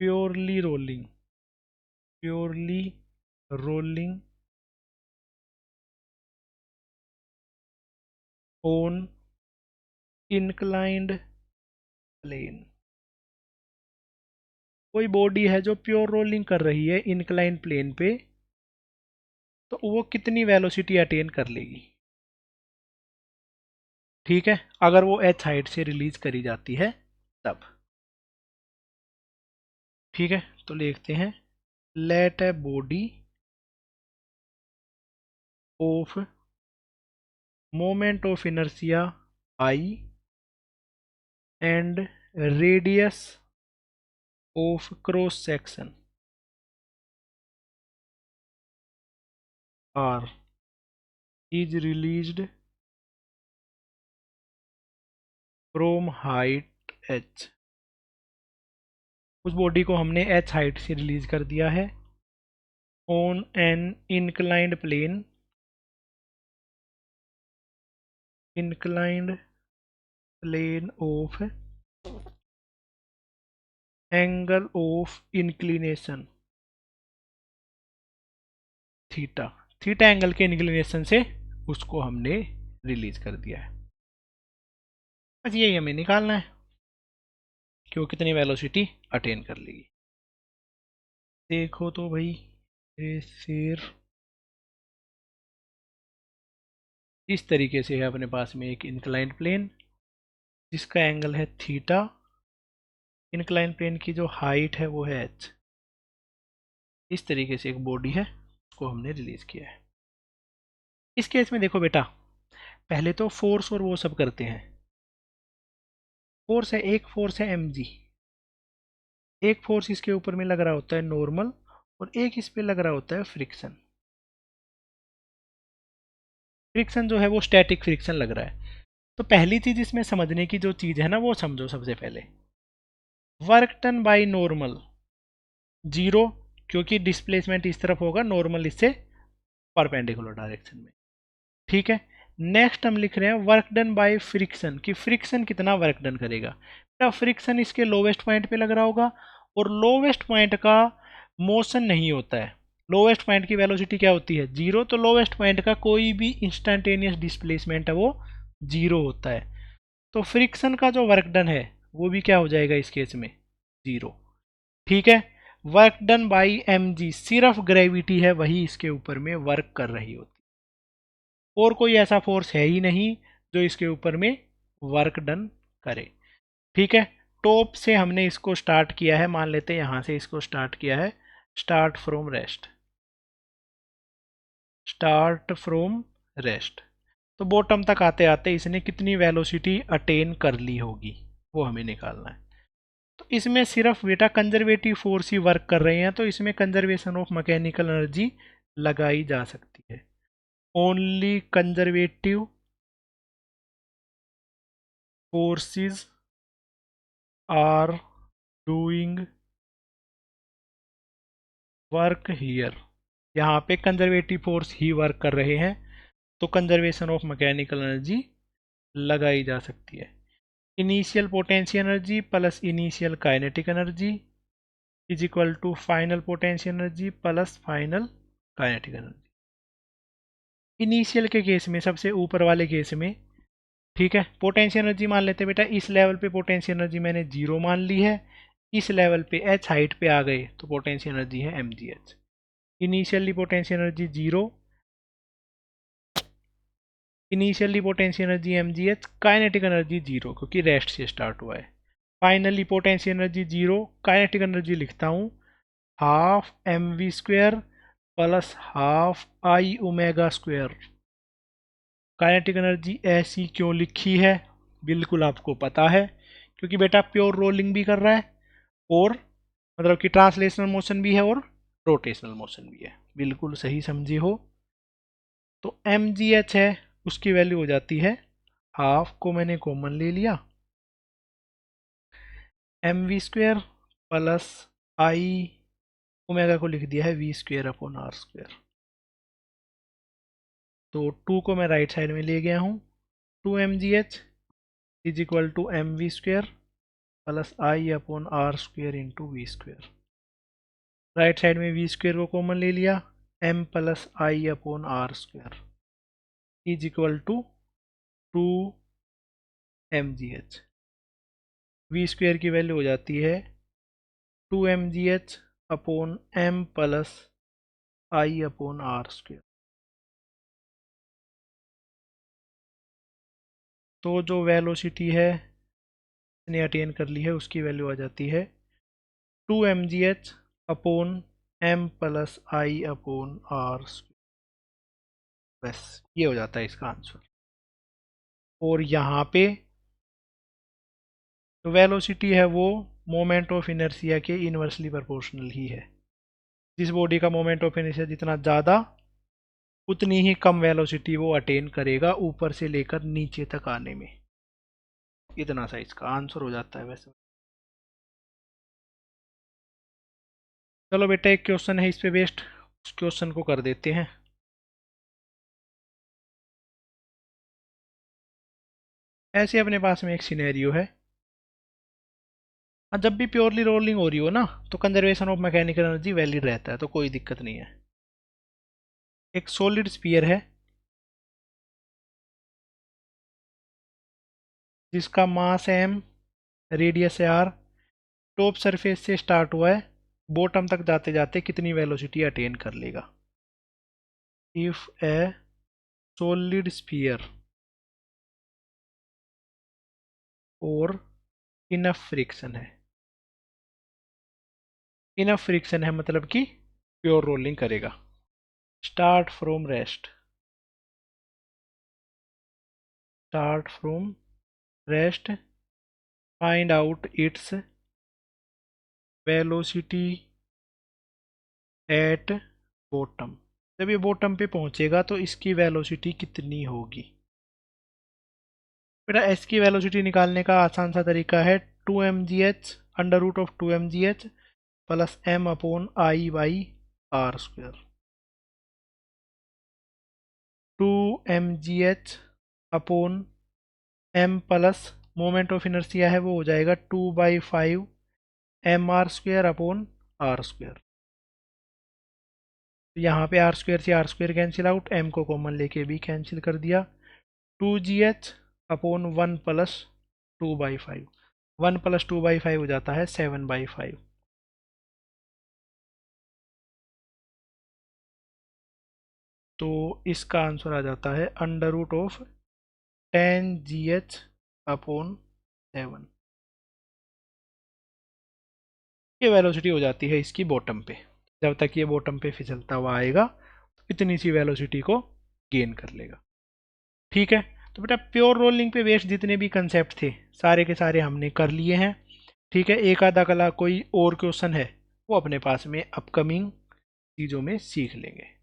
purely rolling on inclined plane। कोई बॉडी है जो प्योर रोलिंग कर रही है इंक्लाइन प्लेन पे, तो वो कितनी वेलोसिटी अटेन कर लेगी। ठीक है, अगर वो एच हाइट से रिलीज करी जाती है तब। ठीक है, तो लिखते हैं let a body of moment of inertia I and radius of cross section R is released from height h। उस बॉडी को हमने h हाइट से रिलीज कर दिया है on an inclined plane of angle of inclination theta. Theta angle के इंक्लिनेशन से उसको हमने रिलीज कर दिया है। बस यही हमें निकालना है कि वो कितनी वेलोसिटी अटेन कर लेगी। देखो तो भाई ये शेर इस तरीके से है अपने पास में एक इंक्लाइंड प्लेन जिसका एंगल है थीटा, इंक्लाइंड प्लेन की जो हाइट है वो है h। इस तरीके से एक बॉडी है, उसको हमने रिलीज किया है। इस केस में देखो बेटा, पहले तो फोर्स और वो सब करते हैं। फोर्स है, एक फोर्स है mg, एक फोर्स इसके ऊपर में लग रहा होता है नॉर्मल, और एक इस पे लग रहा होता है फ्रिक्शन। फ्रिक्शन जो है वो स्टैटिक फ्रिक्शन लग रहा है। तो पहली चीज इसमें समझने की जो चीज है ना वो समझो सबसे पहले। वर्क डन बाय नॉर्मल 0, क्योंकि डिस्प्लेसमेंट इस तरफ होगा, नॉर्मल इससे परपेंडिकुलर डायरेक्शन में। ठीक है, नेक्स्ट हम लिख रहे हैं वर्क डन बाय फ्रिक्शन, कि फ्रिक्शन कितना वर्क डन करेगा। तो फ्रिक्शन इसके लोवेस्ट पॉइंट पे लग रहा होगा, और लोवेस्ट पॉइंट का मोशन नहीं होता है। लोवेस्ट पॉइंट की वेलोसिटी क्या होती है 0, तो लोवेस्ट पॉइंट का कोई भी इंस्टेंटेनियस डिस्प्लेसमेंट है वो 0 होता है। तो फ्रिक्शन का जो वर्क डन है वो भी क्या हो जाएगा इस केस में 0। ठीक है, वर्क डन बाई mg, सिर्फ ग्रेविटी है वही इसके ऊपर में वर्क कर रही होती, और कोई ऐसा फोर्स है ही नहीं जो इसके ऊपर में वर्क डन करे। ठीक है, टॉप से हमने इसको स्टार्ट किया है, मान लेते हैं यहां से इसको स्टार्ट किया है, स्टार्ट फ्रॉम रेस्ट। तो बॉटम तक आते आते इसने कितनी वेलोसिटी अटेन कर ली होगी वो हमें निकालना है। तो इसमें सिर्फ बेटा कंजर्वेटिव फोर्स ही वर्क कर रहे हैं, तो इसमें कंजर्वेशन ऑफ मैकेनिकल एनर्जी लगाई जा सकती है। Only conservative forces are doing work here. यहाँ पे कंजर्वेटिव फोर्स ही वर्क कर रहे हैं, तो कंजर्वेशन ऑफ मैकेनिकल एनर्जी लगाई जा सकती है। Initial potential energy plus initial kinetic energy is equal to final potential energy plus final kinetic energy. Initial के केस में, सबसे ऊपर वाले केस में, ठीक है, पोटेंशियल एनर्जी मान लेते हैं बेटा, इस लेवल पे पोटेंशियल एनर्जी मैंने 0 मान ली है, इस लेवल पे h हाइट पे आ गए तो पोटेंशियल एनर्जी है mgh। Initially potential energy 0, initially potential energy mgh, kinetic energy 0 क्योंकि रेस्ट से स्टार्ट हुआ है। Finally potential energy 0, kinetic energy लिखता हूँ half mv² plus half I omega square. Kinetic energy ऐसी क्यों लिखी है, बिल्कुल आपको पता है, क्योंकि बेटा प्योर रोलिंग भी कर रहा है और मतलब कि ट्रांसलेशनल मोशन भी है और रोटेशनल मोशन भी है, बिल्कुल सही समझे हो। तो mgh है, उसकी वैल्यू हो जाती है, हाफ को मैंने कॉमन ले लिया, mv² प्लस आई ओमेगा को लिख दिया है v² अपॉन r²। तो 2 को मैं राइट साइड में ले गया हूँ, 2mgh is equal to mv² plus I upon r² into v²। Right side में v² को कॉमन ले लिया, m plus I upon r² is equal to 2mgh। v² की वैल्यू हो जाती है 2mgh upon m plus I upon r²। तो जो वेलोसिटी है ने अटेन कर ली है उसकी वैल्यू आ जाती है 2mgh upon m plus I upon r²। बस ये हो जाता है इसका आंसर। और यहाँ पे तो वेलोसिटी है वो मोमेंट ऑफ इनर्शिया के इनवर्सली प्रोपोर्शनल ही है। जिस बॉडी का मोमेंट ऑफ इनर्शिया जितना ज़्यादा, उतनी ही कम वेलोसिटी वो अटेन करेगा ऊपर से लेकर नीचे तक आने में। इतना सा इसका आंसर हो जाता है वैसे। चलो बेटा एक क्वेश्चन है इस पे बेस्ड, उस क्वेश्चन को कर देते हैं। ऐसे अपने पास में एक सिनेरियो है, जब भी प्योरली रोलिंग हो रही हो ना तो conservation of mechanical energy valid रहता है, तो कोई दिक्कत नहीं है। एक सॉलिड स्फीयर है जिसका मास है m, रेडियस है r, टॉप सरफेस से स्टार्ट हुआ है, बॉटम तक जाते जाते कितनी वेलोसिटी अटेन कर लेगा। इफ ए सॉलिड स्फीयर और इनफ फ्रिक्शन है, इनफ फ्रिक्शन है मतलब कि प्योर रोलिंग करेगा। Start from rest, start from rest, find out its velocity at bottom. जब ये बॉटम पे पहुंचेगा तो इसकी वेलोसिटी कितनी होगी। बेटा एस की वेलोसिटी निकालने का आसान सा तरीका है 2mgh under root of 2mgh plus m upon I by r²। 2mgh upon m plus moment of inertia है वो हो जाएगा 2/5 mr² अपॉन r²। यहाँ पे r² से r² कैंसिल आउट, m को कॉमन लेके भी कैंसिल कर दिया, 2gh अपॉन 1 प्लस 2/5, 1 प्लस 2/5 हो जाता है 7/5। तो इसका आंसर आ जाता है under root of 10gh upon 7। ये वेलोसिटी हो जाती है इसकी बॉटम पे। जब तक ये बॉटम पे फिसलता हुआ आएगा तो इतनी सी वेलोसिटी को गेन कर लेगा। ठीक है, तो बेटा प्योर रोलिंग पे बेस्ड जितने भी कंसेप्ट थे सारे के सारे हमने कर लिए हैं। ठीक है, एक आधा कला कोई और क्वेश्चन है वो अपने पास में अपकमिंग चीज़ों में सीख लेंगे।